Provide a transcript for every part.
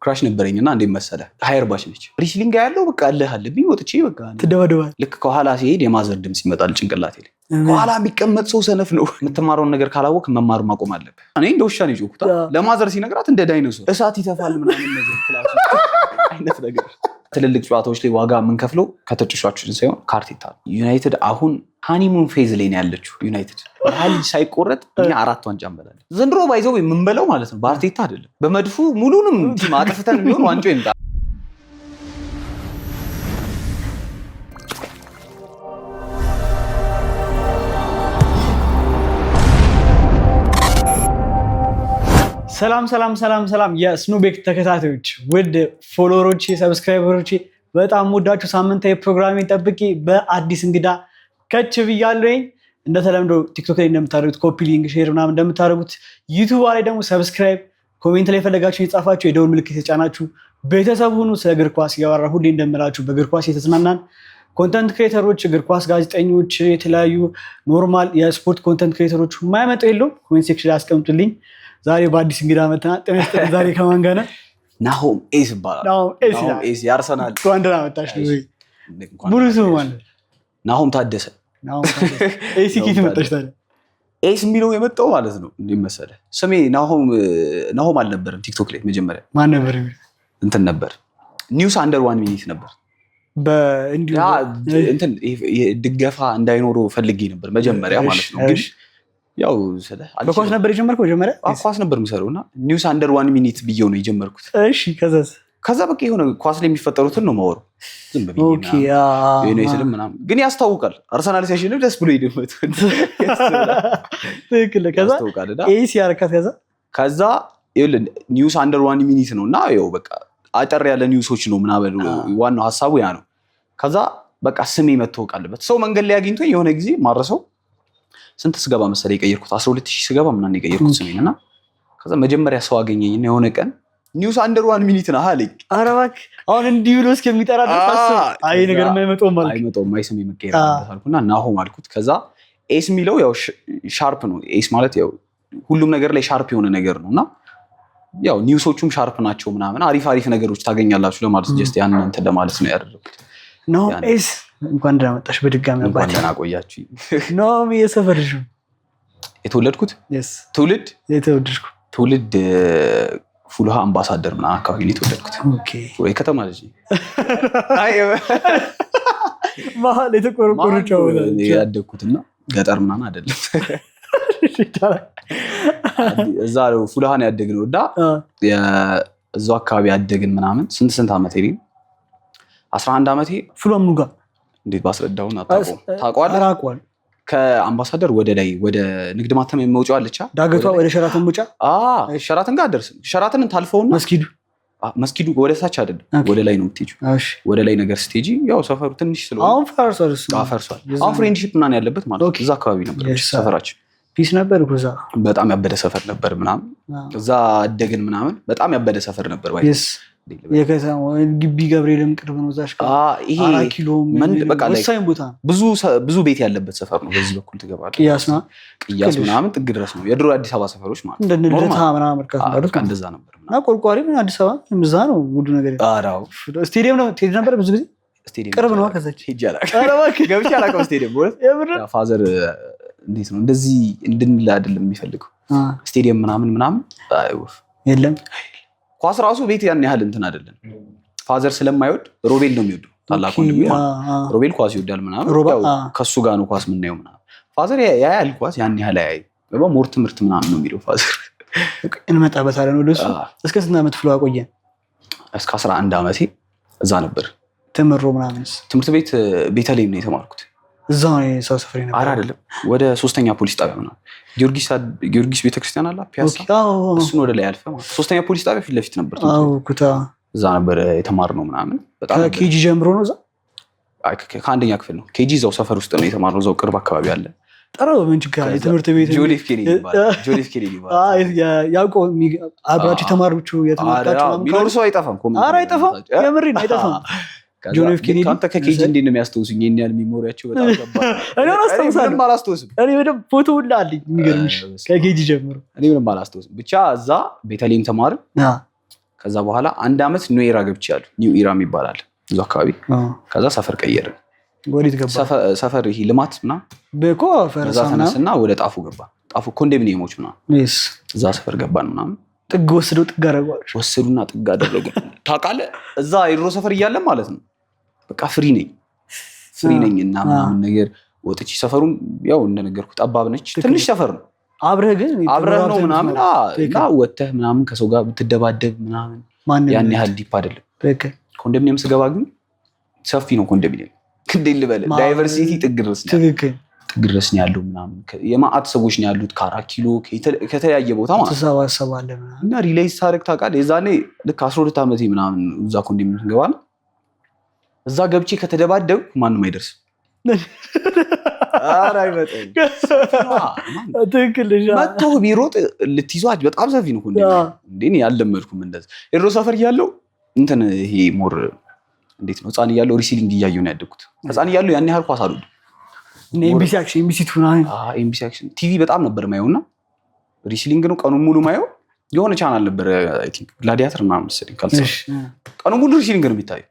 ክራሽ ነበረኝና እንዴ መሰለ ሃየር ባች ነች ሪስሊንግ ያለው በቃ አለብኝ ወጥቼ በቃ ትደባደባል ልክ ከኋላ ሲሄድ የማዘር ድምጽ ይመጣል ጭንቅላቴ ላይ ከኋላ የሚቀመጥ ሰው ሰነፍ ነው የምትማረውን ነገር ካላወቅ መማር ማቆም አለብህ እኔ እንደ ውሻ ነው የጮኩት ለማዘር ሲነግራት እንደ ዳይኖሶር እሳት ይተፋል ምናምን ነገር ክላስ አይነት ነገር ትልልቅ ጨዋታዎች ላይ ዋጋ የምንከፍለው ከተጫዋቾችን ሳይሆን ከአርቴታ ዩናይትድ አሁን ሃኒሙን ፌዝ ላይ ነው ያለችው ዩናይትድ ባህል ሳይቆረጥ እኛ 4 ዋንጫ እንበላለን ዘንድሮ ባይዘው የምንበላው ማለት ነው በአርቴታ አይደለም በመድፉ ሙሉንም ቲም አጥፍተን ቢሆን ዋንጫ ይምጣ ሰላም የስኑቤክ ተከታታዮች ውድ ፎሎወሮቼ ሰብስክራይበሮቼ በጣም ወዳችሁ ሳምንታዊ ፕሮግራሜን ጠብቄ በአዲስ እንግዳ ከች ብያለሁኝ እንደተለምዶ ቲክቶክ ላይ እንደምታደርጉት ኮፒ ሊንክ ሼር ምናምን እንደምታደርጉት ዩቲዩብ ላይ ደግሞ ሰብስክራይብ ኮሜንት ላይ የፈለጋችሁ የጻፋችሁ የደወል ምልክት የተጫናችሁ ቤተሰብ ሁኑ ስለ እግር ኳስ እያወራ ሁሌ እንደምላችሁ በእግር ኳስ የተዝናናን ኮንተንት ክሬተሮች እግር ኳስ ጋዜጠኞች የተለያዩ ኖርማል የስፖርት ኮንተንት ክሬተሮች የማይመጡ የለውም ኮሜንት ሴክሽን ላይ አስቀምጡልኝ ዛሬ በአዲስ እንግዳ መተናል ጤና ዛሬ ከማን ጋር ነህ ናሆም ኤስ ይባላል ናሆም ኤስ ያርሰናል ጓንደና መጣሽ ነው ሙሉ ስሙ ማለት ናሆም ታደሰ ኤስ ኪት መጣሽ ታዲያ ኤስ የሚለው የመጣው ማለት ነው እንዴ መሰለህ ስሜ ናሆም አልነበረም ቲክቶክ ላይ መጀመሪያ ማን ነበር እንትን ነበር ኒውስ አንደር 1 ሚኒት ነበር በእንዲሁ እንትን ድገፋ እንዳይኖረው ፈልጌ ነበር መጀመሪያ ማለት ነው ግን ያው በኳስ ነበር የጀመርከው መጀመሪያ ኳስ ነበር የምሰራውና ኒውስ አንደር 1 ሚኒት ብዬው ነው የጀመርኩት እሺ ከዛ በቃ የሆነ ኳስ ላይ የሚፈጠሩትን ነው ማወራው ዝም ብዬ ኦኬ ዩናይትድ ምናምን ግን ያስታውቃል አርሰናል ሲያሸንፍ ደስ ብሎ ይደመጥ ትክክል ከዛ ኤሲ ያረካት ከዛ ይኸውልህ ኒውስ አንደር 1 ሚኒት ነውና ያው በቃ አጠር ያለ ኒውሶች ነው ምናምን ዋናው ሐሳቡ ያ ነው ከዛ በቃ ስሜ መታወቅ አለበት ሰው መንገድ ላይ አግኝቶኝ የሆነ ጊዜ ማረሰው ስንት ስገባ መሰለኝ የቀየርኩት 12000 ስገባ ምናምን የቀየርኩት ስሜንና ከዛ መጀመሪያ ሰው አገኘኝና የሆነ ቀን ኒውስ አንደር 1 ሚኒት ነው አለኝ ኧረ እባክህ አሁን እንዲህ ብሎ እስከሚጠራ ድረስ አይ ነገር የማይመጣው ማለት አይመጣውም አይስም የመቀየር አልኩና ናሆም አልኩት ከዛ ኤስ የሚለው ያው ሻርፕ ነው ኤስ ማለት ያው ሁሉም ነገር ላይ ሻርፕ የሆነ ነገር ነውና ያው ኒውሶቹም ሻርፕ ናቸው ምናምን አሪፍ ነገሮች ታገኛላችሁ ለማለት ጀስት ያን እንትን ለማለት ነው ያደረኩት ነው ኤስ እንኳን ደህና መጣሽ በድጋሚ እንኳን ደህና ቆያችሁ ነው የሰፈርሽ የተወለድኩት ትውልድ ፉልሃ አምባሳደር ምናምን አካባቢ ነው የተወለድኩት ወይ ከተማ ልጅ አይ መሀል የተቆረቆረችው ያደግኩትና ገጠር ምናምን አይደለም እዛ ፉልሃ ነው ያደግነው እና እዛው አካባቢ ያደግን ምናምን ስንት ዓመቴ ነው 11 ዓመቴ ፍሎም ጋር እንዴት ባስረዳውን ታውቀዋለህ ከአምባሳደር ወደ ላይ ወደ ንግድ ማተሚያ መውጫው አለቻ ዳገቷ ወደ ሸራተን ሙጫ ሸራተን ጋር ደርስ ሸራተንን ታልፈውና መስጊዱ ወደ ታች አይደለም ወደ ላይ ነው የምትሄጂው ወደ ላይ ነገር ስትሄጂ ያው ሰፈሩ ትንሽ ስለሆነ አሁን ፈርሷል አሁን ፍሬንድሺፕ ምናምን ያለበት ማለት ነው እዛ አካባቢ ነበር ሰፈራችን ፒስ ነበር እዛ በጣም ያበደ ሰፈር ነበር ምናምን እዛ አደግን ምናምን በጣም ያበደ ሰፈር ነበር ወይስ የከተማው ግቢ ገብርኤልም ቅርብ ነው እዛሽ ይሄ 4 ኪሎ በቃ ወሳኝ ቦታ ብዙ ቤት ያለበት ሰፈር ነው በዚህ በኩል ትገባለህ ቅያስ ምናምን ጥግ ድረስ ነው የድሮ አዲስ አበባ ሰፈሮች ማለት ነው እንደነታ ምናምን መርካቶ በቃ እንደዛ ነበር እና ቆርቋሪ ምን አዲስ አበባ እዛ ነው ሙሉ ነገር አራው ስቴዲየም ነው ትሄድ ነበር ብዙ ጊዜ ስቴዲየም ቅርብ ነው ከዛች ሄጄ አላውቅም ገብቼ አላውቅም ስቴዲየም ማለት ፋዘር እንዴት ነው እንደዚህ እንድንል አይደለም የሚፈልገው ስቴዲየም ምናምን አይወፍ የለም ኳስ ራሱ ቤት ያን ያህል እንትን አይደለም ፋዘር ስለማይወድ ሮቤል ነው የሚወደው ታላቁ ወንድሜ ሮቤል ኳስ ይወዳል ምናምን ከሱ ጋር ነው ኳስ ምናየው ምናምን ፋዘር ያያል ኳስ ያን ያህል አያይ ሞር ትምህርት ምናምን ነው የሚለው ፋዘር እንመጣበታለን ወደሱ እስከ ስንት ዓመት ፍሎ አቆየን እስከ 11 ዓመቴ እዛ ነበር ተመሮ ምናምን ትምህርት ቤት ቤተልሔም ነው የተማርኩት እዛ ነው ሰው ሰፈር ነበር አይደለም ወደ 3ኛ ፖሊስ ጣቢያ ነው ጊዮርጊስ ቤተክርስቲያን አለ ፒያሳ እሱን ወደ ላይ አልፈ ማለት 3ኛ ፖሊስ ጣቢያ ፊት ለፊት ነበር ኩታ እዛ ነበር የተማርነው ምናምን በጣም ከኬጂ ጀምሮ ነው እዛ ከአንደኛ ክፍል ነው ኬጂ እዛው ሰፈር ውስጥ ነው የተማርነው እዛው ቅርብ አካባቢ አለ ጠራው ምን ችግር አለ ትምህርት ቤት ጆሌፍ ኬኔዲ ያውቀው አብራችሁ ተማሪዎቹ የተማርካችሁ ሚኖር ሰው አይጠፋም ኧረ አይጠፋም የምሬን አይጠፋም ጆሌፍ ኬኔዲ አንተ ከኬጂ እንዴት ነው የሚያስተውሱኝ የኔ ያህል ሚሞሪያቸው በጣም ከባድ እኔ ምንም አላስተውስም እኔ በደምብ ፎቶ ሁላ አለኝ የሚገርምሽ ከኬጂ ጀምሮ እኔ ምንም አላስተውስም ብቻ እዛ ቤተልሔም ተማርን ከዛ በኋላ 1 ዓመት ኒው ኢራ ገብቻለሁ። ኒው ኢራ ይባላል እዛ አካባቢ። ከዛ ሰፈር ቀየርን። ወዴት ገባ? ሰፈር ይሄ ልማት እና በኮ ፈረሳ ተነስና ወደ ጣፉ ገባ። ጣፉ ኮንዶሚኒየሞች ምናምን እዛ ሰፈር ገባን ምናምን። ጥግ ወስደው ጥግ አደረጓቸው። ወሰዱና ጥግ አደረጉ። ታውቃለህ እዛ የድሮ ሰፈር እያለን ማለት ነው በቃ ፍሪ ነኝ እና ምናምን ነገር ወጥቼ ሰፈሩን ያው እንደነገርኩህ ጠባብ ነች፣ ትንሽ ሰፈር ነው። አብረህ ነው ምናምን እና ወተህ ምናምን ከሰው ጋር ብትደባደብ ምናምን ያን ያህል ዲፕ አይደለም። ኮንዶሚኒየም ስገባ ግን ሰፊ ነው ኮንዶሚኒየም። እንዴት ልበልህ ዳይቨርሲቲ ጥግ ድረስ ነው ያለው ምናምን። የማአት ሰዎች ነው ያሉት ከ4 ኪሎ ከተለያየ ቦታ ማለት ተሰባሰባለ እና ሪሌይዝ ታሪክ ታውቃለህ። የዛኔ ልክ 12 ዓመቴ ምናምን እዛ ኮንዶሚኒየም ገባን። እዛ ገብቼ ከተደባደብኩ ማንም አይደርስም። ኧረ አይመጣም። መጥቶ ቢሮጥ ልትይዟት በጣም ሰፊ ነው ኮንዶሚኒየም። እንዴ ያልለመድኩም እንደዚህ የድሮ ሰፈር እያለሁ እንትን ይሄ ሞር እንዴት ነው ህፃን እያለሁ ሪሲሊንግ እያየሁ ነው ያደግኩት። ህፃን እያለሁ ያን ያህል ኳስ አልወድም። ኤምቢሲ አክሽን ቲቪ በጣም ነበር ማየውና ሪሲሊንግ ነው ቀኑን ሙሉ ማየው። የሆነ ቻናል ነበር አይ ቲንክ ግላዲያተር ምናምን መሰለኝ ካልተሳሳትኩ። ቀኑን ሙሉ ሪሲሊንግ ነው የሚታየው።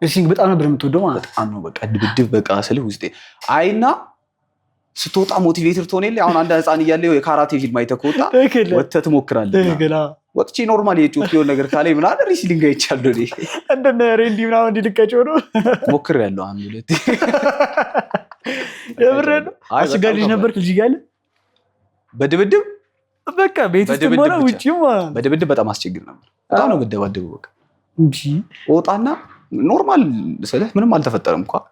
ሪሲሊንግ በጣም ነበር የምትወደው ማለት በጣም ነው። በቃ ድብድብ በቃ ስልህ ውስጤ አይና ስትወጣ ሞቲቬተር ትሆን የለ። አሁን አንድ ህፃን እያለሁ የካራቴ ፊልም አይተህ ከወጣ ወጥተህ ትሞክራለህ። ወጥቼ ኖርማል የጮክ የሆነ ነገር ካለኝ ምናምን ሪሲሊንግ አይቻለሁ እኔ እንደነ ሬንዲ ምናምን እንዲልቀጭ ነው ሞክሬያለሁ። አንድ ሁለት የምሬን ነው። አስቸጋሪ ልጅ ነበርክ ልጅ እያለ በድብድብ በቃ ቤት ውስጥ ሆነ ውጪ በድብድብ በጣም አስቸግር ነበር። በጣም ነው የምደባደበው በቃ እንጂ ወጣና ኖርማል ስልህ ምንም አልተፈጠረም እንኳን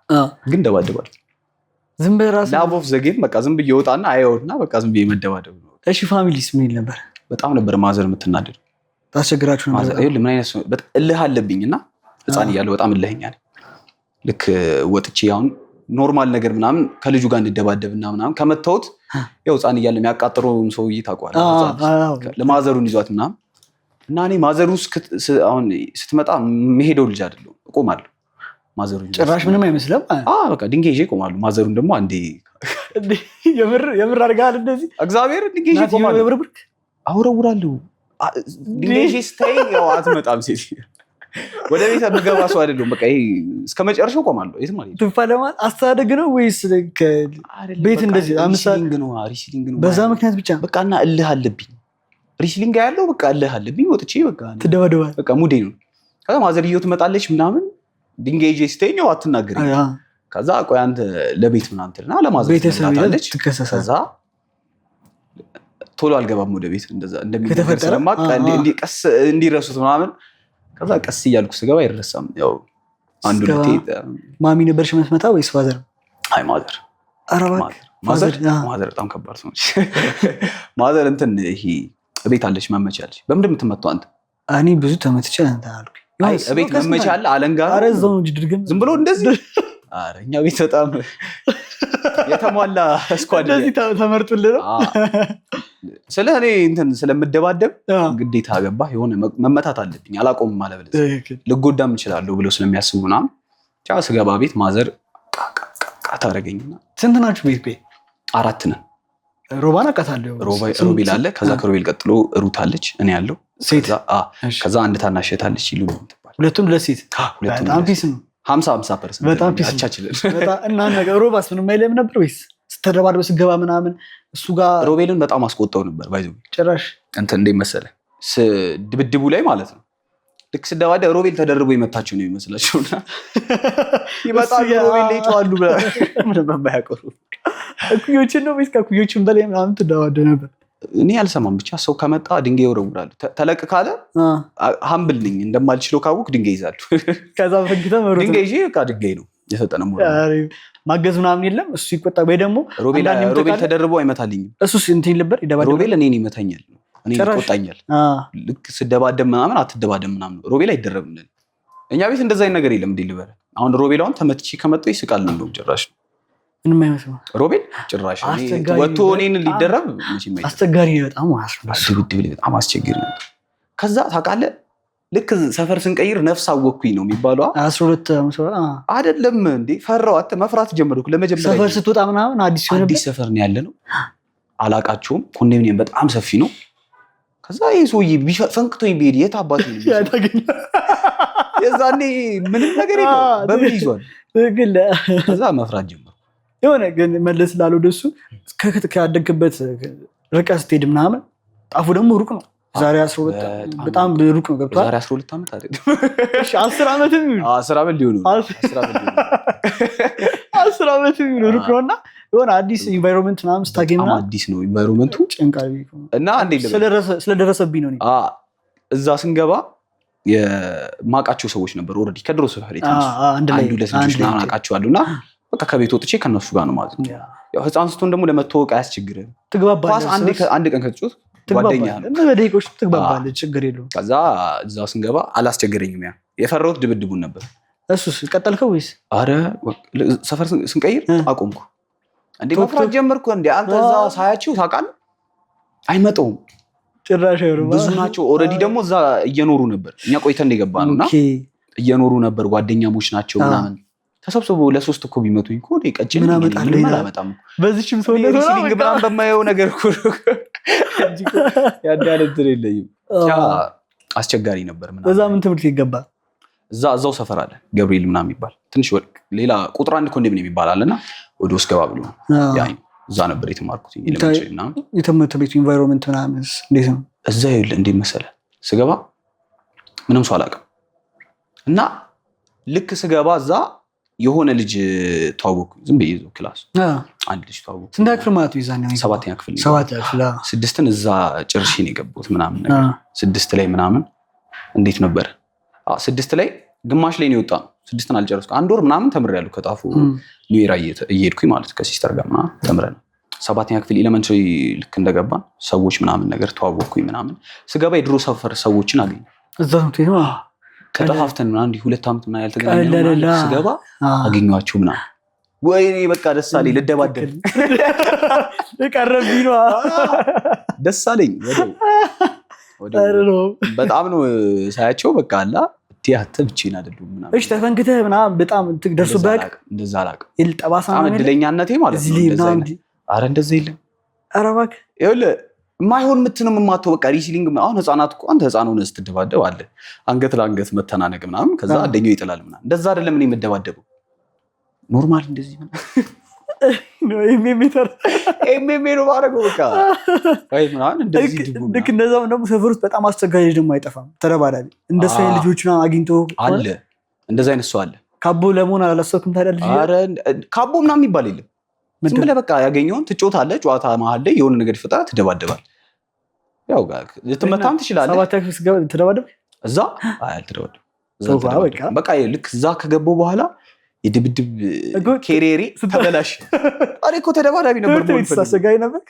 ግን ደባደባለሁ። ዝም ብለህ ራስህ ላቭ ኦፍ ዘ ጌም በቃ ዝም ብዬ ወጣና አየውና በቃ ዝም ብዬ መደባደብ ነው። እሺ ፋሚሊስ ምን ይል ነበር? በጣም ነበር ማዘር የምትናደድ። ታስቸግራችሁ ነበር? ማዘር ምን አይነት ሰው በጣም እልህ አለብኝና ህፃን እያለሁ በጣም እልህኛ ነኝ። ልክ ወጥቼ አሁን ኖርማል ነገር ምናምን ከልጁ ጋር እንደደባደብና ምናምን ከመታወት ያው ህፃን እያለሁ የሚያቃጥረውን ሰውዬ ታውቀዋለህ። ለማዘሩን ይዟት ምናምን እና እኔ ማዘሩ አሁን ስትመጣ መሄደው ልጅ አይደለሁም። እቆማለሁ ማዘሩ ጭራሽ ምንም አይመስልም። በቃ ድንጋይ ይዤ እቆማለሁ። ማዘሩን ደግሞ አንዴ የምር አድርገሃል እንደዚህ? እግዚአብሔር ድንጋይ ይዤ እቆማለሁ። አውረውራለሁ። ድንጋይ ይዤ ስታይ ያው አትመጣም ሴት ወደ ቤት የምገባ ሰው አይደለሁም። በቃ ይሄ እስከ መጨረሻው እቆማለሁ። የትም ማለት ትፋለማል። አስተዳደግ ነው ወይስ ቤት እንደዚህ ሪሲሊንግ ነው? በዛ ምክንያት ብቻ በቃ እና እልህ አለብኝ። ሪሲሊንግ ያለው በቃ እልህ አለብኝ። ወጥቼ በቃ ትደባደባለህ። በቃ ሙዴ ነው። ከዛ ማዘርየው ትመጣለች ምናምን ድንጋይ ይዤ ስተኝ ያው አትናገረኝ። ከዛ ቆይ አንተ ለቤት ምናምን ትልና ለማዘር ትመጣለች። ከዛ ቶሎ አልገባም ወደ ቤት እንደዛ እንደሚተፈጠረማ ቀስ እንዲረሱት ምናምን። ከዛ ቀስ እያልኩ ስገባ አይረሳም። ያው አንዱ ለቴ ማሚ ነበርሽ የምትመታ ወይስ ፋዘር? አይ ማዘር። ማዘር በጣም ከባድ ሰው ነች። ማዘር እንትን ይሄ ቤት አለች መመቻ አለች። በምንድን ነው የምትመታው አንተ? እኔ ብዙ ተመትቼ እንትን አልኩኝ። ቤት መመቻ አለ አለንጋ ዝም ብሎ እንደዚህ። ኧረ እኛ ቤት በጣም የተሟላ ስኳድ እንደዚህ ተመርጡልህ ነው። ስለ እኔ እንትን ስለምደባደብ ግዴታ ገባህ የሆነ መመታት አለብኝ። አላቆምም ማለት ልጎዳም እችላለሁ ብለው ስለሚያስቡ ምናምን ብቻ ስገባ ቤት ማዘር ታደርገኝና። ስንት ናችሁ ቤት? 4 ነን። ሮባን አውቃታለሁ። ሮቤል አለ። ከዛ ከሮቤል ቀጥሎ ሩት አለች፣ እኔ ያለው ሴት። ከዛ አንድ ታናሽ እህት አለች ይሉ ትባል። ሁለቱም ለሴት። በጣም ፒስ ነው። 50% በጣም ፒስ አቻችልን። እና ነገር ሮባስ ምንም አይልም ነበር ወይስ ስትደባደብ ስገባ ምናምን? እሱ ጋር ሮቤልን በጣም አስቆጣው ነበር። ባይዘው ጭራሽ እንትን እንደ መሰለህ ድብድቡ ላይ ማለት ነው። ልክ ስደባደብ ሮቤል ተደርቦ የመታቸው ነው የሚመስላቸውና ይመጣሉ ሮቤል ላይ ይተዋሉ ብላ ምንም ባያቀሩ እኩዮችን ነው ወይስ ከእኩዮችን በላይ ምናምን ትደባደብ ነበር? እኔ አልሰማም። ብቻ ሰው ከመጣ ድንጋይ ይወረውራሉ። ተለቅ ካለ ሀምብል ነኝ እንደማልችለው ካወቅ ድንጋይ ይዛሉ። ከዛ ፈግተህ መሮጥ ድንጋይ ይዤ በቃ ድንጋይ ነው የሰጠነው። ማገዝ ምናምን የለም። እሱ ይቆጣ ወይ ደግሞ ሮቤል ተደርቦ አይመታልኝም። እሱስ እንትን ነበር ይደባደብ። ሮቤል እኔን ይመታኛል፣ እኔን ይቆጣኛል። ልክ ስደባደብ ምናምን አትደባደብ ምናምን ሮቤል አይደረብም። እኛ ቤት እንደዛ አይነት ነገር የለም። እንዴ ልበል አሁን ሮቤል አሁን ተመትቼ ከመጣሁ ይስቃል ነው እንደውም ጭራሽ ምንም አይመስልም። ሮቤል ጭራሽ ወጥቶ እኔን ሊደረብ አስቸጋሪ በጣም ድብድብ በጣም አስቸጋሪ ነው። ከዛ ታውቃለህ ልክ ሰፈር ስንቀይር ነፍስ አወኩኝ ነው የሚባለው። 12 አይደለም እንዴ ፈራው። አንተ መፍራት ጀመርኩ ለመጀመሪያ ሰፈር ስትወጣ ምናምን አዲስ ሰፈር ነው ያለ ነው። አላቃቸውም። ኮንዶሚኒየም በጣም ሰፊ ነው። ከዛ ይሄ ሰውዬ ፈንክቶኝ ቢሄድ የት አባቴ የዛኔ ምንም ነገር የለም በምን ይዟል። ከዛ መፍራት ጀመርኩ። የሆነ ግን መለስ ላለው ደሱ ካደግበት ርቀህ ስትሄድ ምናምን ጣፉ ደግሞ ሩቅ ነው። ዛሬ 12 በጣም ሩቅ ነው። ገብቷል። ዛሬ 12 ዓመት አይደለም። እሺ 10 ዓመትም ይሁን 10 ዓመት ሊሆን 10 ዓመትም ይሁን ሩቅ ነውና የሆነ አዲስ ኢንቫይሮንመንት ምናምን ስታገኝ ምናምን አዲስ ነው ኢንቫይሮንመንቱ ጭንቃል እና አንዴ ስለደረሰብኝ ነው። እዛ ስንገባ የማውቃቸው ሰዎች ነበር ኦልሬዲ ከድሮ ሰፈር አንዱ ለስንቶች ምናምን አውቃቸዋለሁ እና በቃ ከቤት ወጥቼ ከነሱ ጋር ነው ማለት ነው። ያው ህፃን ስትሆን ደግሞ ለመተዋወቅ አያስቸግርም። ትግባባለህ። አንድ ቀን ከተጫወት ጓደኛ ነው በደቂቆች ትግባባለህ። ችግር የለውም። ከዛ እዛው ስንገባ አላስቸገረኝም። ያ የፈራሁት ድብድቡን ነበር። እሱስ ቀጠልከው ወይስ? አረ ሰፈር ስንቀይር አቆምኩ። እንዴ መፍራት ጀመርኩ። እንዴ አንተ እዛ ሳያችሁ ታውቃለህ አይመጣውም ጭራሽ ብዙ ናቸው። ኦልሬዲ ደግሞ እዛ እየኖሩ ነበር። እኛ ቆይተን እንደገባ ነውና እየኖሩ ነበር። ጓደኛሞች ናቸው ምናምን ተሰብስበው ለሶስት እኮ ቢመቱኝ እኮ ቀጭን ምን አመጣም በዚህም ሰው ነው ሪሲሊንግ ብራን በማየው ነገር እኮ ያዳለ እንትን የለኝም። አስቸጋሪ ነበር ምናምን። እዛ ምን ትምህርት ይገባ እዛው ሰፈር አለ ገብርኤል ምናምን የሚባል ትንሽ ሌላ ቁጥር 1 ኮንዶሚኒየም የሚባል አለና ወደ ውስጥ ገባ ብሎ ያይ እዛ ነበር የተማርኩት። የትምህርት ቤቱ ኢንቫይሮንመንት ምናምን እንዴት ነው? እዛ ይኸውልህ እንዴት መሰለህ ስገባ ምንም ሰው አላውቅም እና ልክ ስገባ እዛ የሆነ ልጅ ተዋወቅኩ። ዝም ብዬ እዛው ክላስ አንድ ልጅ ተዋወቅኩ። ስንተኛ ክፍል ማለት ነው? ይዛኔ 7ኛ ክፍል ነው። 7ኛ ክፍል 6ን እዛ ጭርሼ ነው የገባሁት ምናምን ነገር 6 ላይ ምናምን እንዴት ነበር 6 ላይ ግማሽ ላይ ነው የወጣው። 6ን አልጨረስኩም። 1 ወር ምናምን ተምሬያለሁ ከጣፉ ኒውራ እየሄድኩኝ ማለት ከሲስተር ጋር ምናምን ተምረን 7ኛ ክፍል ኤሌመንተሪ ልክ እንደገባን ሰዎች ምናምን ነገር ተዋወቅኩኝ ምናምን። ስገባ የድሮ ሰፈር ሰዎችን አገኘሁ። እዛ ነው ተጠፋፍተን ምናምን 2 ዓመት ምናምን ያልተገናኘነው ስገባ አገኘኋቸው ምናምን። ወይኔ በቃ ደስ አለኝ። ልደባደብ ቀረብኝ ነው ደስ አለኝ። በጣም ነው ሳያቸው በቃ አላ ቲያተ ብቻዬን አይደሉም ምናምን። እሺ ተፈንክተህ ምናምን በጣም ደርሶብህ እንደዛ አላውቅም። ጠባሳ ምናምን እድለኛነቴ ማለት ነው እንደዛ አይነት። ኧረ እንደዛ የለም። ኧረ እባክህ ይኸውልህ የማይሆን ምትንም የማተው በቃ ሪሲሊንግ አሁን ህፃናት እኮ አንተ ህፃን ሆነህ ስትደባደብ አለ አንገት ለአንገት መተናነቅ ምናምን ከዛ አንደኛው ይጥላል ምናምን። እንደዛ አይደለም እኔ የምደባደበው ኖርማል እንደዚህ ነው ኤምኤምኤ ነው ማድረገው በቃ ወይ ምናምን እንደዚህ ድቡ ልክ እንደዛም ደግሞ ሰፈር ውስጥ በጣም አስቸጋሪ ደግሞ አይጠፋም ተደባዳቢ እንደሱ አይነት ልጆችን አግኝቶ አለ እንደዛ አይነት ሰው አለ። ካቦ ለመሆን አላሰብክም ታዲያ? ልጅ ኧረ ካቦ ምናምን የሚባል የለም። ዝም ብለህ በቃ ያገኘውን ትጮታለህ። ጨዋታ መሀል ላይ የሆነ ነገር ይፈጠራል፣ ትደባደባል። ያው ልትመታም ትችላለህ። 7ኛ ክፍል ስገባ ተደባደብ እዛ አልተደባደብም። በቃ ልክ እዛ ከገባሁ በኋላ የድብድብ ኬሪየሪ ተበላሽ። እኔ እኮ ተደባዳቢ ነበር። አስቸጋሪ ነበር።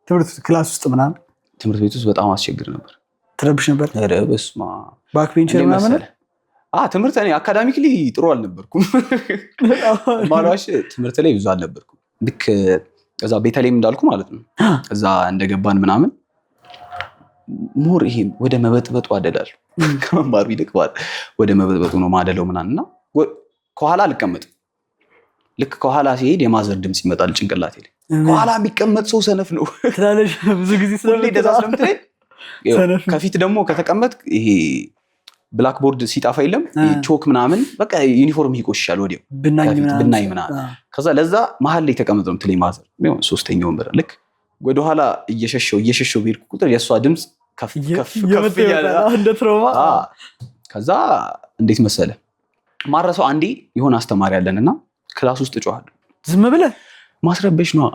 ትምህርት ክላስ ውስጥ ምናምን ትምህርት ቤት ውስጥ በጣም አስቸግር ነበር። ትረብሽ ነበር? ኧረ በስመ አብ ባክ ቤንቸር ምናምን። ትምህርት እኔ አካዳሚክሊ ጥሩ አልነበርኩም። ማሏሽ ትምህርት ላይ ብዙ አልነበርኩም። ልክ እዛ ቤተልሔም እንዳልኩ ማለት ነው እዛ እንደገባን ምናምን ሞር ይሄ ወደ መበጥበጡ አደላለሁ። ከመማሩ ይልቅ ወደ መበጥበጡ ነው ማደለው ምናምን እና ከኋላ አልቀመጥም። ልክ ከኋላ ሲሄድ የማዘር ድምፅ ይመጣል ጭንቅላቴ ላይ። ከኋላ የሚቀመጥ ሰው ሰነፍ ነው ትላለች ብዙ ጊዜ ስለምትለኝ። ከፊት ደግሞ ከተቀመጥ ይሄ ብላክቦርድ ሲጣፋ የለም ቾክ ምናምን በቃ ዩኒፎርም ይቆሽሻል ወዲያው ብናኝ ምናምን። ከዛ ለዛ መሀል ላይ ተቀመጥ ነው ትለኝ ማዘር። ቢሆን 3ኛ ወንበር ልክ ወደኋላ እየሸሸው ቢሄድኩ ቁጥር የእሷ ድምፅ ከፍ እያለ እንደ ትሮማ። ከዛ እንዴት መሰለ ማረሰው አንዴ የሆነ አስተማሪ ያለንና ክላስ ውስጥ እጮሃለሁ። ዝም ብለህ ማስረበሽ ነው።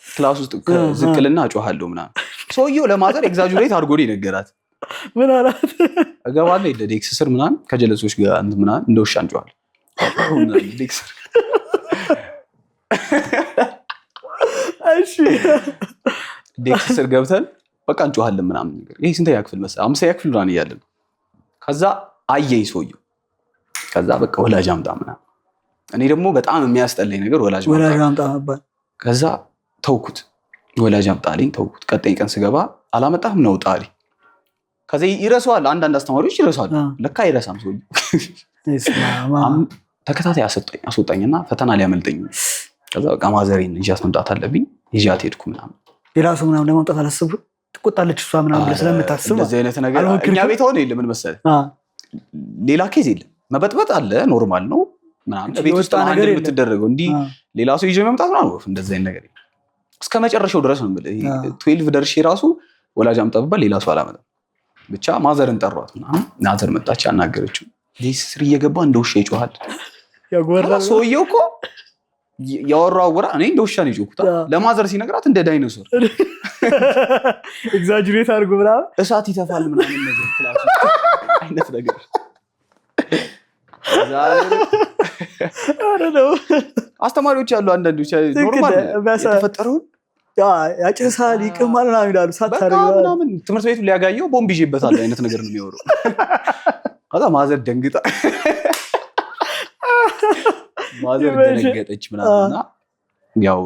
ክላስ ውስጥ ዝቅልና እጮሃለሁ ምናምን። ሰውየው ለማዘር ኤግዛጁሬት አድርጎ ነው የነገራት። ምን አላት? እገባለሁ የለ ዴክስ ስር ምናምን ከጀለሶች ጋር ምናምን እንደ ውሻ እንጮሃለን። ዴክስ ስር እሺ ዴክስ ስር ገብተን በቃ እንጮሃለን ምናምን ነገር። ይሄ ስንተኛ ክፍል መሰለህ? 5ኛ ክፍል ምናምን እያለን ከዛ አየኝ ሰውየው። ከዛ በቃ ወላጅ አምጣ ምናምን። እኔ ደግሞ በጣም የሚያስጠላኝ ነገር ወላጅ አምጣ ነበር። ከዛ ተውኩት። ወላጅ አምጣ አለኝ ተውኩት። ቀጣይ ቀን ስገባ አላመጣህም ነው ጣሪ። ከዛ ይረሳዋል። አንዳንድ አስተማሪዎች ይረሳሉ። ለካ አይረሳም ሰውየው። ተከታታይ አስወጣኝና ፈተና ሊያመልጠኝ። ከዛ በቃ ማዘሬን ይዣት መምጣት አለብኝ። ይዣት ሄድኩ ምናምን። የራሱ ምናምን ለማምጣት አላሰብኩም። ትቆጣለች እሷ ምናምን ብለህ ስለምታስብ እንደዚህ አይነት ነገር እኛ ቤት ሆነ የለም። ምን መሰለህ ሌላ ኬዝ የለም። መበጥበጥ አለ ኖርማል ነው ምናምን ቤት ውስጥ ነገር የምትደረገው እንዲህ ሌላ ሰው ይዤ መምጣት ነው እንደዚህ አይነት ነገር እስከ መጨረሻው ድረስ ነው የምልህ። 12 ደርሼ ራሱ ወላጅ አምጣ ብባል ሌላ ሰው አላመጣም። ብቻ ማዘርን ጠሯት ምናምን ማዘር መጣች አናገረችው። ስር እየገባ እንደ ውሻ ይጮሃል ያጓራ ሰውየው እኮ ያወራው ወራ እኔ እንደ ውሻ ነው የጮኩት። ለማዘር ሲነግራት እንደ ዳይኖሶር ኤግዛጅሬት አድርጎ ብላ እሳት ይተፋል ምናምን ነገር ክላስ አይነት ነገር አስተማሪዎች ያሉ አንዳንዶች ኖርማል የተፈጠረውን ያጨሳል ይቅማል ምናምን ይላሉ። ምናምን ትምህርት ቤቱ ሊያጋየው ቦምብ ይዤበታል አይነት ነገር ነው የሚወራው። ከዛ ማዘር ደንግጣ ማዘር ደነገጠች ምናምንና ያው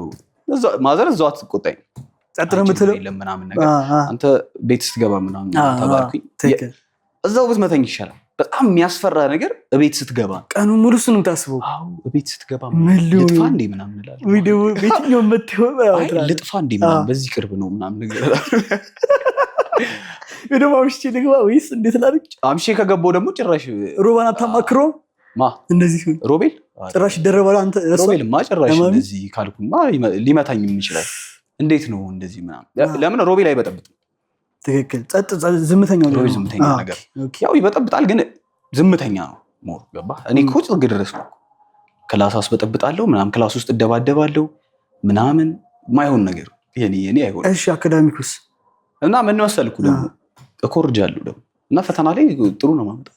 ማዘር እዛው አትቆጣኝ ጸጥረ ምትለው ምናምን ነገር አንተ ቤት ስትገባ ምናምን ተባልኩኝ። እዛው ብትመተኝ ይሻላል። በጣም የሚያስፈራ ነገር እቤት ስትገባ ቀኑ ሙሉ እሱን የምታስበው። እቤት ስትገባ ልጥፋ እንዴ ምናምን እላለሁ። ልጥፋ እንዴ ምናምን በዚህ ቅርብ ነው ምናምን ነገር ደግሞ አምሽቼ ልግባ ወይስ እንዴት ላድርግ? አምሽቼ ከገባሁ ደግሞ ጭራሽ ሮባን አታማክረው እንደዚህ ሮቤል ጭራሽ ይደረባል። አንተ ሮቤልማ ጭራሽ እንደዚህ ካልኩማ ሊመታኝም ይችላል። እንዴት ነው እንደዚህ ምናምን? ለምን ሮቤል አይበጠብጥም? ትክክል ዝምተኛ ነው። ሮቤል ዝምተኛ ነገር ያው ይበጠብጣል ግን ዝምተኛ ነው ሞር ገባህ? እኔ እኮ ጥግ ድረስ ነው ክላስ አስበጠብጣለሁ ምናምን ክላስ ውስጥ እደባደባለሁ ምናምን ማይሆን ነገር የኔ አይሆን። እሺ አካዳሚክስ እና ምን መሰልኩ ደግሞ እኮርጃለሁ ደግሞ እና ፈተና ላይ ጥሩ ነው ማምጣት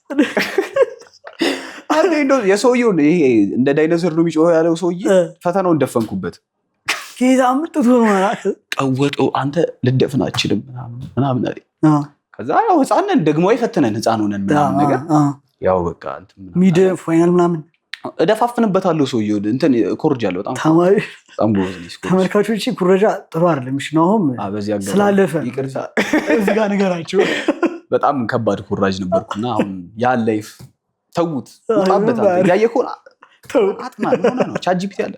አንዴ እንደው የሰውየው ይሄ እንደ ዳይኖሰር ነው የሚጮህ ያለው ሰውዬ ፈተናውን ደፈንኩበት። ከዛ አምጥቶ ነው ማለት ቀወጠው። አንተ ልደፍን አትችልም ምናምን አለ። ከዛ ያው ህፃንን ደግሞ አይፈትነን ህፃን ሆነን ምናምን ነገር ያው በቃ እንትን ሚድ ፋይናል ምናምን እደፋፍንበታለሁ። ሰውዬው እንትን እኮርጃለሁ በጣም ተማሪ በጣም ጎበዝ ነው። ተመልካቾች ኩረጃ ጥሩ አይደለም። እሺ ነው አሁን ስላለፈ ይቅርታ እዚህ ጋር ነገራችሁ። በጣም ከባድ ኩራጅ ነበርኩና አሁን ያ ላይፍ ተውት ወጣበታል። ያየኮና አጥማ ነው ቻጂፒቲ አለ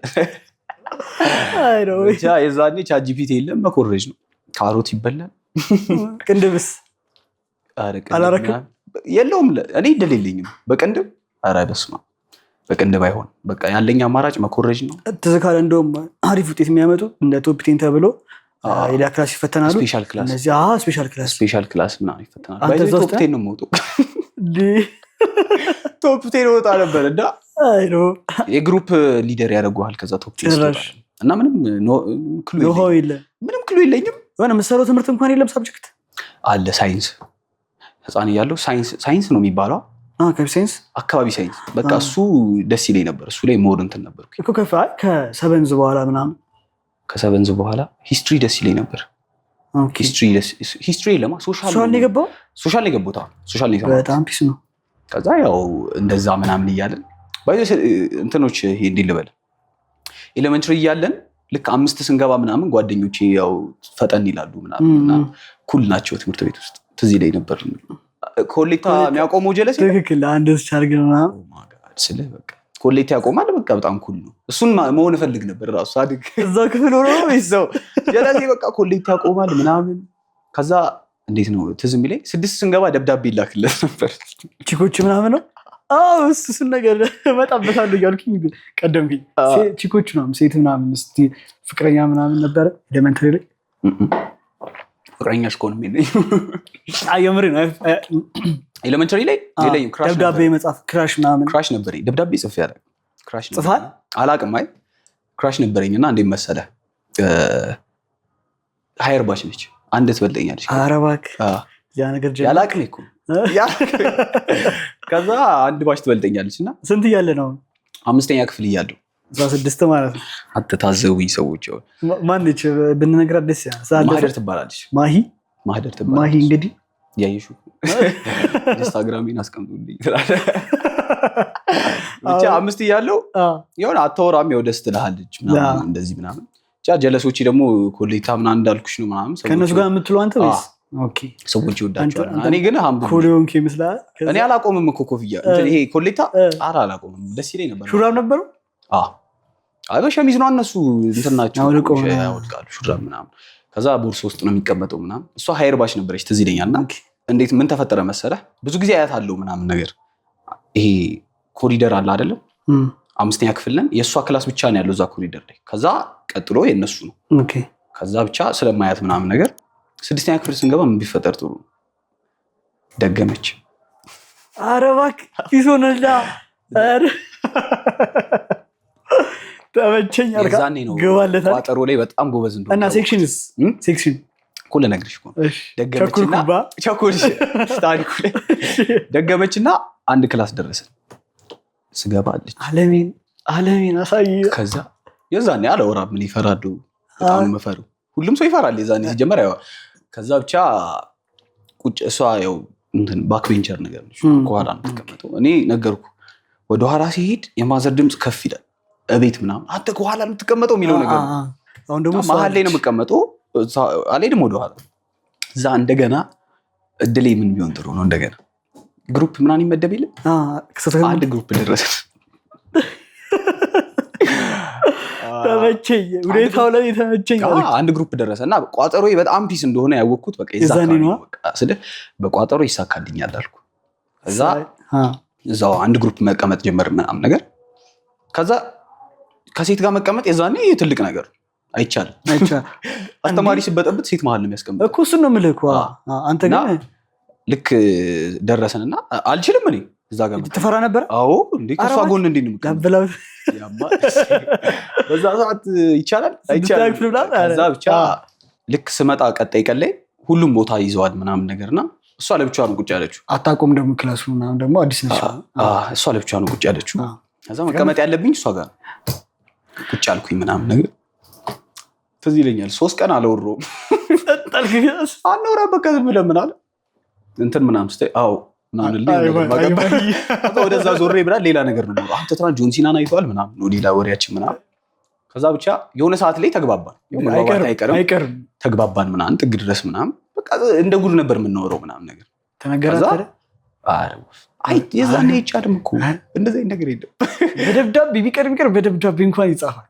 ብቻ የዛኔ ቻጂፒቲ የለም መኮረጅ ነው። ካሮት ይበላል። ቅንድብስ አላረክም የለውም። እኔ እንደሌለኝም በቅንድብ ኧረ በስመ አብ በቅንድብ አይሆን። በቃ ያለኝ አማራጭ መኮረጅ ነው። ትዝ ካለ እንደውም አሪፍ ውጤት የሚያመጡ እንደ ቶፕ 10 ተብሎ ሌላ ክላስ ይፈተናሉ። ስፔሻል ክላስ ስፔሻል ክላስ ምናምን ይፈተናሉ። ቶፕ 10 ነው የምወጣው። ቶፕ 10 ወጣ ነበር እና የግሩፕ ሊደር ያደርጉሃል። ከዛ ቶፕ 10 እና ምንም ክሉ የለኝም። የሆነ የምትሰራው ትምህርት እንኳን የለም። ሳብጀክት አለ ሳይንስ ህፃን እያለሁ ሳይንስ ነው የሚባለው አካባቢ ሳይንስ በቃ እሱ ደስ ይለኝ ነበር። እሱ ላይ ሞር እንትን ነበርኩ እኮ ከሰቨንዝ በኋላ ምናምን ከሰቨንዝ በኋላ ሂስትሪ ደስ ይለኝ ነበር። ሂስትሪ ለማ ሶሻል ነው የገባው። ሶሻል ነው የገባው። ሶሻል ነው በጣም ፒስ ነው። ከዛ ያው እንደዛ ምናምን እያለን እንትኖች ይሄ እንዲህ ልበል ኤሌመንተሪ እያለን ልክ 5 ስንገባ ምናምን ጓደኞቼ ያው ፈጠን ይላሉ ምናምን ኩል ናቸው ትምህርት ቤት ውስጥ ትዝ ይለኝ ነበር። ኮሌታ የሚያቆመው ጀለስ ትክክል አንድ ቻርግ ነው ስለ በቃ ኮሌታ ያቆማል በቃ በጣም ኩል ነው። እሱን መሆን እፈልግ ነበር ራሱ ሳድግ እዛው ክፍል ሆኖ ነው ጀለስ በቃ ኮሌታ ያቆማል ምናምን። ከዛ እንዴት ነው ትዝ የሚለኝ 6 ስንገባ ደብዳቤ ይላክለት ነበር ቺኮች ምናምን ነው እሱን ነገር እመጣበታለሁ እያልኩኝ ቀደምኩኝ። ቺኮች ምናምን ሴት ምናምን እስኪ ፍቅረኛ ምናምን ነበረ ኤሌመንተሪ ላይ ፍቅረኛ እስከሆንም የለኝም። የምሬን ኤሌመንተሪ ላይ የለኝም። ደብዳቤ መጻፍ ክራሽ ምናምን ክራሽ ነበረኝ። ደብዳቤ ጽፌያለሁ። ክራሽ ጽፋል አላቅም። አይ ክራሽ ነበረኝና እንዴት መሰለህ ሃየር ባች ነች አንድ ትበልጠኛለች። ኧረ እባክህ ያ ነገር ያላቅም እኮ ከዛ አንድ ባች ትበልጠኛለች እና ስንት እያለ ነው? 5ኛ ክፍል እያለሁ 16 ማለት ነው። አትታዘቡኝ ሰዎች። ማነች ብንነግራት ደስ ይላል። ማህደር ትባላለች። ማህደር ትባላለች። ማሂ እንግዲህ ያየሽው ኢንስታግራሜን አስቀምጡልኝ ትላለህ። ብቻ 5 እያለሁ የሆነ አታወራም ያው ደስ ትልሃለች ምናምን እንደዚህ ምናምን። ብቻ ጀለሶች ደግሞ ኮሌታ ምናምን እንዳልኩሽ ነው ምናምን ከነሱ ጋር የምትለው አንተ ወይስ ኦኬ ሰዎች ይወዳቸዋል። እኔ ግን ኮሊዮንክ ይመስላል። እኔ አላቆምም እኮ ኮፍያ ይሄ ኮሌታ ጣራ አላቆምም። ደስ ይለኝ ነበር። ሹራብ ነበሩ? አይ በሸሚዝ ነው እነሱ እንትናቸው ያወልቃሉ ሹራብ ምናምን። ከዛ ቦርሳ ውስጥ ነው የሚቀመጠው ምናምን። እሷ ሃየር ባች ነበረች ትዝ ይለኛልና እንዴት ምን ተፈጠረ መሰለህ ብዙ ጊዜ አያታለሁ ምናምን ነገር ይሄ ኮሪደር አለ አይደለም 5ኛ ክፍል ነን የእሷ ክላስ ብቻ ነው ያለው እዛ ኮሪደር ላይ ከዛ ቀጥሎ የነሱ ነው ከዛ ብቻ ስለማያት ምናምን ነገር 6ኛ ክፍል ስንገባ ምን ቢፈጠር ጥሩ ደገመች ኧረ እባክህ ኪሶነላ ተመቸኝ አልካ ገባለታል ቋጠሮ ላይ በጣም ጎበዝ እንደሆነ እና ሴክሽን እኮ ልነግርሽ እኮ ደገመችና ቸኮልሽ ታሪኩ ላይ ደገመችና አንድ ክላስ ደረሰን ስገባለች አለሚን አሳይ ከዛ የዛኔ አለወራ ምን ይፈራሉ በጣም መፈሩ ሁሉም ሰው ይፈራል የዛኔ ሲጀመር ያው ከዛ ብቻ ቁጭ እሷ ያው እንትን ባክ ቤንቸር ነገር ነች ከኋላ ነው ተቀመጠው እኔ ነገርኩ ወደ ኋላ ሲሄድ የማዘር ድምጽ ከፍ ይላል እቤት ምናምን አንተ ከኋላ ነው የምትቀመጠው የሚለው ነገር አሁን ደግሞ መሀል ላይ ነው የምትቀመጠው አልሄድም ወደ ኋላ እዛ እንደገና እድሌ ምን ቢሆን ጥሩ ነው እንደገና ግሩፕ ምናምን ይመደብ የለ አንድ ግሩፕ ደረሰ ተመቸኝ ሁኔታው ላይ ተመቸኝ አንድ ግሩፕ ደረሰና ቋጠሮ በጣም ፒስ እንደሆነ ያወቅኩት በቃ በቋጠሮ ይሳካልኛል አልኩ እዛ እዛው አንድ ግሩፕ መቀመጥ ጀመር ምናምን ነገር ከዛ ከሴት ጋር መቀመጥ የዛኔ ትልቅ ነገር አይቻልም አስተማሪ ሲበጠብጥ ሴት መሀል ነው የሚያስቀምጥ እኮ እሱን ነው የምልህ እኮ አንተ ግን ልክ ደረሰንና አልችልም እኔ እዛ ጋር ትፈራ ነበር አዎ እንዴ ከሷ ጎን እንዴ ነው ጋብላው በዛ ሰዓት ይቻላል አይቻልም ከዛ ብቻ ልክ ስመጣ ቀጣይ ቀን ላይ ሁሉም ቦታ ይዘዋል ምናምን ነገርና እሷ ለብቻዋ ነው ቁጭ ያለችው አታቆም ደግሞ ክላሱ ምናምን ደግሞ አዲስ ነች እሷ ለብቻዋ ነው ቁጭ ያለችው ከዛ መቀመጥ ያለብኝ እሷ ጋር ቁጭ አልኩኝ ምናምን ነገር ትዝ ይለኛል 3 ቀን አላወራሁም አናወራም በቃ ዝም ብለን ምናምን እንትን ምናምን ስትይ አዎ ወደዛ ዞሬ ብላ ሌላ ነገር ነው አንተ ትናንት ጆን ሲናን አይተዋል ምናምን ነው ሌላ ወሬያችን ምናምን ከዛ ብቻ የሆነ ሰዓት ላይ አይቀርም ተግባባን ምናምን ጥግ ድረስ ምናምን በቃ እንደ ጉድ ነበር የምናወራው ምናምን ነገር ተነገራተ አይ የዛኔ ይቻልም እኮ እንደዚህ ነገር የለም በደብዳቤ ቢቀር በደብዳቤ እንኳን ይጻፋል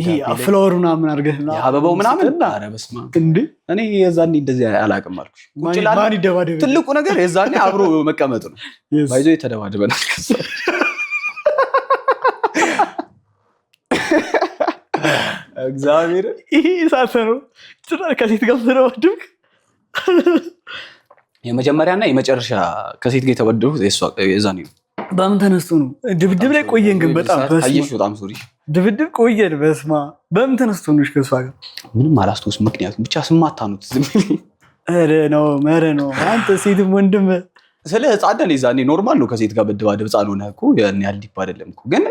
ይሄ ፍላወር ምናምን አድርገህና አበባው ምናምን ኧረ በስመ አብ እንዴ እኔ የዛኔ እንደዚህ አላውቅም አልኩሽ ቁጭ ላል ትልቁ ነገር የዛኔ አብሮ መቀመጥ ነው ባይዞ የተደባደበናል እግዚአብሔር ይሄ ሳሰሩ ከሴት ጋር ተደባደብክ የመጀመሪያና የመጨረሻ ከሴት ጋር የተበደሉት የዛኔ ነው በምን ተነስቶ ነው ድብድብ ላይ ቆየን ግን በጣም ሶሪ ድብድብ ቆየን በስማ በምን ተነስቶ ነው ከሷ ጋር ምንም አላስታውስም ምክንያቱም ብቻ ስማታኑት ዝም መረ ነው አንተ ሴትም ወንድም ስለ ህፃን የዛኔ ኖርማል ነው ከሴት ጋር መደባደብ ህፃን ሆነህ እኮ ያን ያህል ዲፕ አይደለም እኮ ግን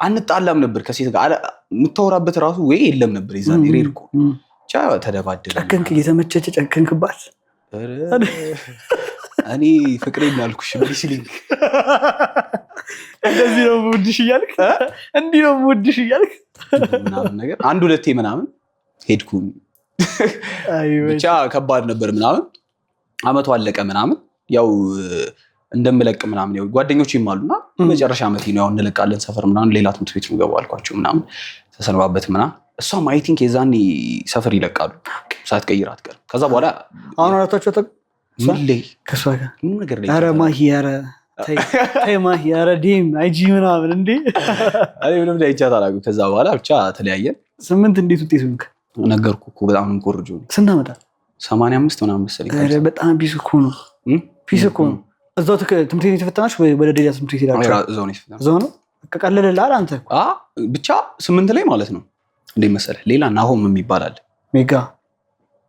አንጣላም ነበር ከሴት ጋር የምታወራበት ራሱ ወይ የለም ነበር የዛኔ ሬድ እኮ ብቻ ተደባደብን ጨከንክ እየተመቸች ጨከንክባት እኔ ፍቅሬን ያልኩሽ ብሊስሊንግ እንደዚህ ነው ሙድሽ እያልክ እንዲህ ነው ሙድሽ እያልክ ምናምን ነገር አንድ ሁለቴ ምናምን ሄድኩኝ ብቻ ከባድ ነበር ምናምን አመቱ አለቀ ምናምን ያው እንደምለቅ ምናምን ያው ጓደኞቼም አሉና መጨረሻ አመት ነው ያው እንለቃለን ሰፈር ምናምን ሌላ ትምህርት ቤት ነው ገባው አልኳቸው ምናምን ተሰነባበት ምናምን እሷም አይ ቲንክ የዛኔ ሰፈር ይለቃሉ ሳትቀይር አትቀርም ከዛ በኋላ አሁን አራታቸው ምንለይ ከሷ ጋር ምን ነገር ላይ ኧረ ማሂ ኧረ ተይ ማሂ ኧረ ዲም አይጂ ምናምን እንዴ አይ ምንም ላይ ይቻታ አላውቅም ከዛ በኋላ ብቻ ተለያየን 8 እንዴት ውጤት ሆንክ ነገርኩ እኮ በጣም እንቆርጆ ስንት አመጣ 85 ምናምን መሰለኝ ኧረ በጣም ቢስ እኮ ነው እዛው ትምህርት ቤት የተፈተናችሁ ወደ ሌላ ትምህርት ቤት ሄዳችሁ እዛው ነው ቀለለልሃል አንተ ብቻ 8 ላይ ማለት ነው እንዴ መሰለህ ሌላ ናሆም የሚባል አለ ሜጋ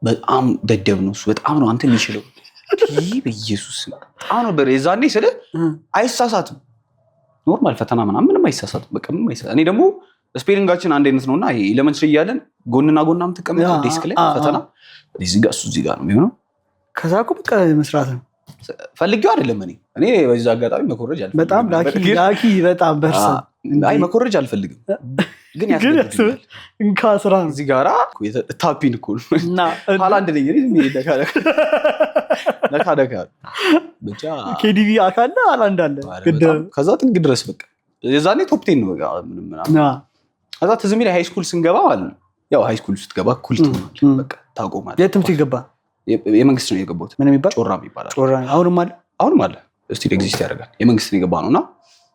በጣም ደደብ ነው እሱ በጣም ነው አንተ የሚችለው ይህ በኢየሱስ በጣም ነው በሬዛኔ ስለ አይሳሳትም ኖርማል ፈተና ምንም አይሳሳትም በቃ ምንም አይሳሳትም እኔ ደግሞ ስፔሊንጋችን አንድ አይነት ነውና ይሄ ኤሌመንትሪ እያለን ጎንና ጎናም ተቀምጠው ዴስክ ላይ ፈተና እዚህ ጋር ነው የሚሆነው ከዛ እኮ በቃ መስራት ነው ፈልጌው አይደለም እኔ በዚህ አጋጣሚ መኮረጅ አልፈልግም በጣም ላኪ በጣም በርሳ አይ መኮረጅ አልፈልግም ግን ያስፈልጋል እንካ ስራ ነው እዚህ ጋራ ታፒን እኮ እና ሃላንድ ላይ ነካ ብቻ ኬዲቪ አካል ሃላንድ አለ ከዛ ጥግ ድረስ በቃ የዛኔ ቶፕ 10 ነው በቃ ምንም ከዛ ትዝ የሚለኝ ሃይ ስኩል ስንገባ ማለት ነው ያው ሃይ ስኩል ስትገባ ኩል ትሆናለህ በቃ ታቆማለህ። የትምህርት ይገባ የመንግስት ነው የገባሁት። ምን የሚባል ጮራ ይባላል። ጮራ አሁንም አለ ስቲል ኤግዚስት ያደርጋል። የመንግስት ነው የገባ ነውና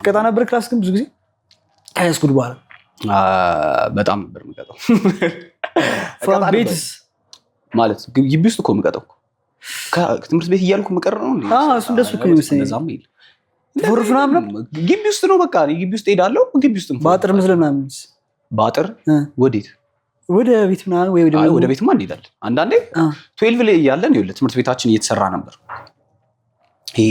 ቀጣ ነበር ክላስ ግን ብዙ ጊዜ ሃይስኩል በኋላ በጣም ነበር የምቀጣው። ቤትስ ማለት ግቢ ውስጥ እኮ የምቀጣው ትምህርት ቤት እያልኩ የምቀር ነው እንዴ? እሱ እንደሱ እኮ ይመስለኛል። ፎርፍ ምናምን ግቢ ውስጥ ነው በቃ ግቢ ውስጥ ሄዳለሁ። ግቢ ውስጥ በአጥር መስለ ምናምን በአጥር ወዴት ወደ ቤት ምናምን ወይ ወደ ቤትማ እንሄዳለን። አንዳንዴ 12 ላይ እያለን ይኸውልህ ትምህርት ቤታችን እየተሰራ ነበር። ይሄ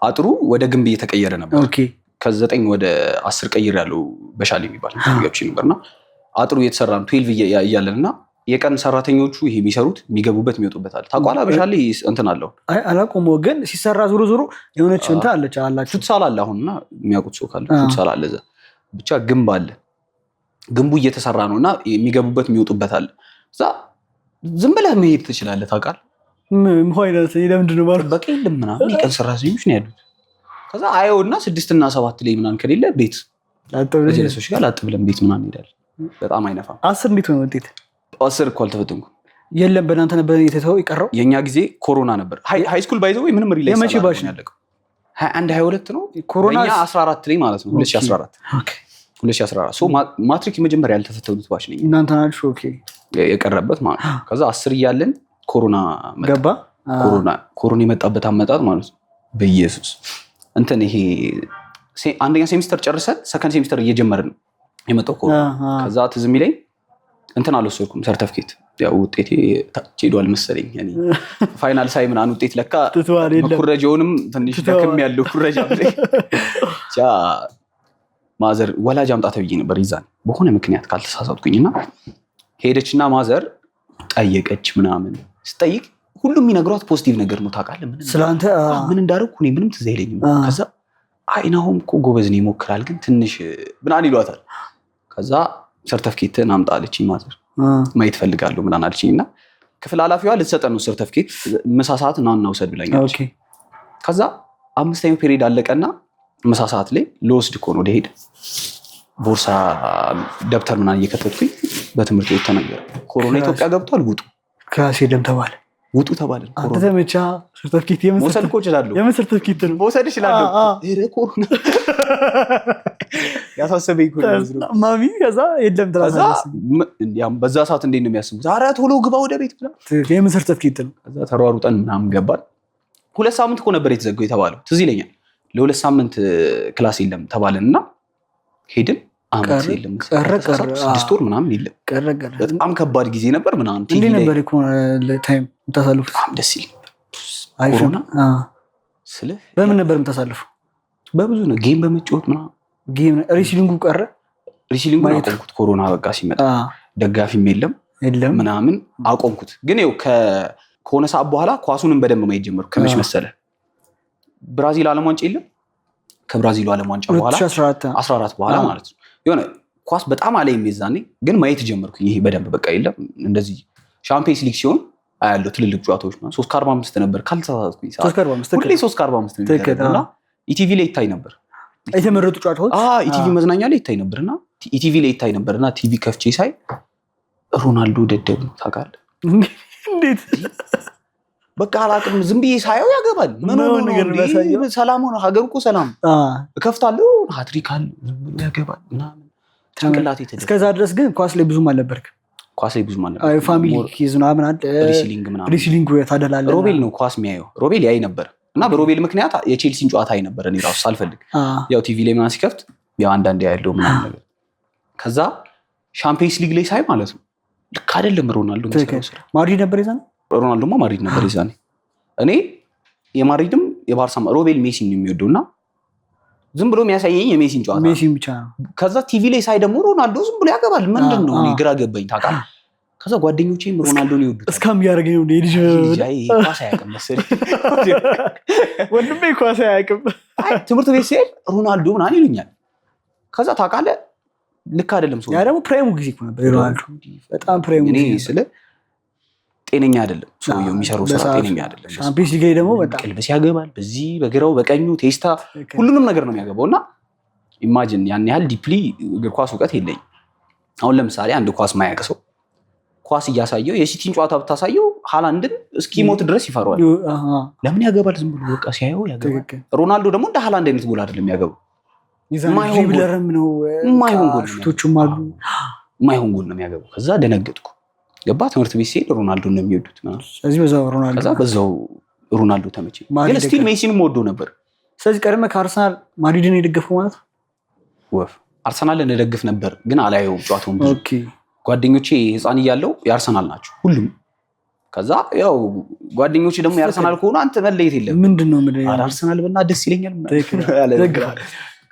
አጥሩ ወደ ግንብ እየተቀየረ ነበር። ኦኬ ከ9 ወደ 10 ቀይር ያለው በሻሌ የሚባል ገብቼ ነበርና አጥሩ እየተሰራ ነው 12 እያለንና የቀን ሰራተኞቹ ይሄ የሚሰሩት የሚገቡበት የሚወጡበት አለ። ታቋላ በሻሌ እንትን አለው። አይ አላቆመው ግን ሲሰራ ዞሮ ዞሮ የሆነች እንትን አለች አላችሁ። ፉትሳል አለ አሁንና የሚያውቁት ሰው ካለ ፉትሳል አለ። እዛ ብቻ ግንብ አለ። ግንቡ እየተሰራ ነውና የሚገቡበት የሚወጡበት አለ። እዛ ዝም ብለህ መሄድ ትችላለህ። ታውቃለህ ምን ሆይነት ለምንድን ነው ማለት በቃ የለም ምናምን የቀን ሰራተኞች ነው ያሉት። ከዛ አየውና 6 እና 7 ላይ ምናምን ከሌለ ቤት ለጀለሶች ጋር ላጥ ብለን ቤት ምናምን እንሄዳለን። በጣም አይነፋም። 10 እንዴት ነው ውጤት? 10 እኮ አልተፈተንኩም። የለም በእናንተ ነበር የተተው ይቀረው። የኛ ጊዜ ኮሮና ነበር። ሃይ ስኩል ባይዘው ምንም ሪሌስ የመቼ ባች ነው ያለቀው? 21 22 ነው ኮሮና 14 ላይ ማለት ነው 2014 ኦኬ 2014 ሶ ማትሪክ የመጀመሪያ ያልተፈተኑት ባች ነኝ እናንተ ናችሁ። ኦኬ የቀረበት ማለት ነው። ከዛ 10 እያለን ኮሮና ገባ። ኮሮና የመጣበት አመጣጥ ማለት ነው። በኢየሱስ እንትን ይሄ አንደኛ ሴሚስተር ጨርሰን ሰከንድ ሴሚስተር እየጀመርን ነው የመጣው ኮሮና። ከዛ ትዝ የሚለኝ እንትን አልወሰድኩም ሰርተፍኬት። ያው ውጤቴ ታች ሄዷል መሰለኝ። ያኔ ፋይናል ሳይ ምናምን ውጤት ለካ ኩረጃውንም ትንሽ ደክም ያለው ኩረጃ ብቻ ማዘር ወላጅ አምጣ ተብዬ ነበር ይዛን በሆነ ምክንያት ካልተሳሳትኩኝና ሄደችና ማዘር ጠየቀች ምናምን ስጠይቅ ሁሉም የሚነግሯት ፖዚቲቭ ነገር ነው። ታውቃለህ ስለአንተ ምን እንዳደረኩ እኔ ምንም ትዝ አይለኝም። ከዛ አይናሆም እኮ ጎበዝ ነው ይሞክራል ግን ትንሽ ምናምን ይሏታል። ከዛ ሰርተፍኬትን አምጣ አለችኝ ማዘር ማየት ፈልጋለሁ ምናምን አለችኝና ክፍል ኃላፊዋ ልትሰጠን ነው ሰርተፍኬት ምሳ ሰዓት ና እናውሰድ ብላኛለች። ከዛ 5ኛው ፔሪድ አለቀና ምሳ ሰዓት ላይ ልወስድ እኮ ነው ልሄድ ቦርሳ ደብተር ምናምን እየከተትኩኝ በትምህርት ቤት ተነገረ ኮሮና ኢትዮጵያ ገብቷል ውጡ ክላስ ሄደም ተባለ። ውጡ ተባለ። አንተ ተመቻ ሰርተፍኬት መውሰድ እኮ እችላለሁ። የምን ሰርተፍኬት ነው መውሰድ እችላለሁ? ኧረ ኮሮና ያሳሰበኝ እኮ ነው ማሚ። ከዛ የለም ትራሳለስ በዛ ሰዓት እንዴት ነው የሚያስቡት? ኧረ ቶሎ ግባ ወደ ቤት ብላ የምን ሰርተፍኬት ነው? ከዛ ተሯሩጠን ምናምን ገባን። 2 ሳምንት እኮ ነበር የተዘጋው የተባለው ትዝ ይለኛል። ለ2 ሳምንት ክላስ የለም ተባለንና ሄድን። አመት የለም 6 ወር ምናምን የለም። በጣም ከባድ ጊዜ ነበር ምናምን። እንዴ ነበር እኮ ለታይም የምታሳልፉት? በጣም ደስ ይል ነበር። ኮሮና በምን ነበር የምታሳልፉ? በብዙ ነው ጌም በመጫወት ምናምን። ጌም ሪሲሊንጉ ቀረ። ሪሲሊንጉን አቆምኩት ኮሮና በቃ ሲመጣ ደጋፊም የለም ምናምን አቆምኩት። ግን ይኸው ከሆነ ሰዓት በኋላ ኳሱንም በደንብ ማየት ጀመርኩ። ከመች መሰለህ ብራዚል ዓለም ዋንጫ የለም ከብራዚሉ ዓለም ዋንጫ በኋላ 14 በኋላ ማለት ነው የሆነ ኳስ በጣም አለኝ የዛኔ ግን ማየት ጀመርኩኝ። ይሄ በደንብ በቃ የለም እንደዚህ ሻምፒየንስ ሊግ ሲሆን አያለው ትልልቅ ጨዋታዎች ነው 3:45 ነበር ካልተሳሳትኩኝ። 3:45 ነበር ኢቲቪ ላይ ይታይ ነበር የተመረጡ ጨዋታዎች። ኢቲቪ መዝናኛ ላይ ይታይ ነበርና ኢቲቪ ላይ ይታይ ነበርና ቲቪ ከፍቼ ሳይ ሮናልዶ ደደብ ነው ታውቃለህ። እንዴት በቃ አላውቅም ዝም ብዬ ሳየው ያገባል። ምን ሆነ ነገር ሰላም ሆነ ሀገር እኮ ሰላም እከፍታለሁ ሃትሪክ አለ ያገባል ምናምን ጭንቅላቴ ተደረገ። እስከዛ ድረስ ግን ኳስ ላይ ብዙም አልነበርክ? ኳስ ላይ ብዙም አልነበርክ? ፋሚሊ ኪዝ ምናምን አለ ሪሲሊንግ ታደላለህ። ሮቤል ነው ኳስ የሚያየው ሮቤል ያይ ነበር እና በሮቤል ምክንያት የቼልሲን ጨዋታ አይ ነበር እኔ ራሱ ሳልፈልግ። ያው ቲቪ ላይ ምናምን ሲከፍት ያው አንዳንዴ ያለው ምናምን ነገር። ከዛ ሻምፒየንስ ሊግ ላይ ሳይ ማለት ነው ልክ አይደለም ሮናልዶ ማድሪድ ነበር ይዛን ሮናልዶማ ማድሪድ ነበር ይዛኔ። እኔ የማድሪድም የባርሳም ሮቤል ሜሲን የሚወደውና ዝም ብሎ የሚያሳየኝ የሜሲን ጨዋታ ሜሲን ብቻ ነው። ከዛ ቲቪ ላይ ሳይ ደግሞ ሮናልዶ ዝም ብሎ ያገባል። ምንድን ነው እኔ ግራ ገባኝ ታውቃለህ። ከዛ ጓደኞቼም ሮናልዶን ይወዱታል። እስካም ያደረገኝ ነው ልጅ ኳስ አያውቅም መሰለኝ ወንድሜ ኳስ አያውቅም። ትምህርት ቤት ሲሄድ ሮናልዶ ምናምን ይሉኛል። ከዛ ታውቃለህ ልክ አይደለም ሰው። ያ ደግሞ ፕራይሙ ጊዜ እኮ ነበር ሮናልዶ በጣም ፕራይሙ ጊዜ። እኔ ስለ ጤነኛ አይደለም ሰውየው የሚሰራው ስራ ጤነኛ አይደለም። ሻምፒየንስ ሊግ ደግሞ በጣም ቅልብስ ያገባል። በዚህ በግራው በቀኙ ቴስታ ሁሉንም ነገር ነው የሚያገባውና ኢማጂን ያን ያህል ዲፕሊ እግር ኳስ እውቀት የለኝም። አሁን ለምሳሌ አንድ ኳስ ማያውቅ ሰው ኳስ እያሳየው የሲቲን ጨዋታ ብታሳየው ሃላንድን እስኪሞት ድረስ ይፈራዋል። ለምን ያገባል? ዝም ብሎ በቃ ሲያየው ያገባል። ሮናልዶ ደግሞ እንደ ሃላንድ አይነት ጎል አይደለም ያገባው። የማይሆን ጎል ነው ነው የሚያገባው። ከዛ ደነገጥኩ። ገባ ትምህርት ቤት ሲሄድ ሮናልዶ ነው የሚወዱት ማለት ከዛ በዛው ሮናልዶ ተመቸኝ። ግን ስቲል ሜሲንም ወዶ ነበር። ስለዚህ ቀድመ ከአርሰናል ማድሪድን የደገፈው ማለት ወፍ አርሰናልን እደግፍ ነበር ግን አላየውም ጨዋታውን። ጓደኞቼ ህፃን እያለው የአርሰናል ናቸው ሁሉም። ከዛ ያው ጓደኞቼ ደግሞ የአርሰናል ከሆኑ አንተ መለየት የለም ምንድነው አርሰናል በና ደስ ይለኛል።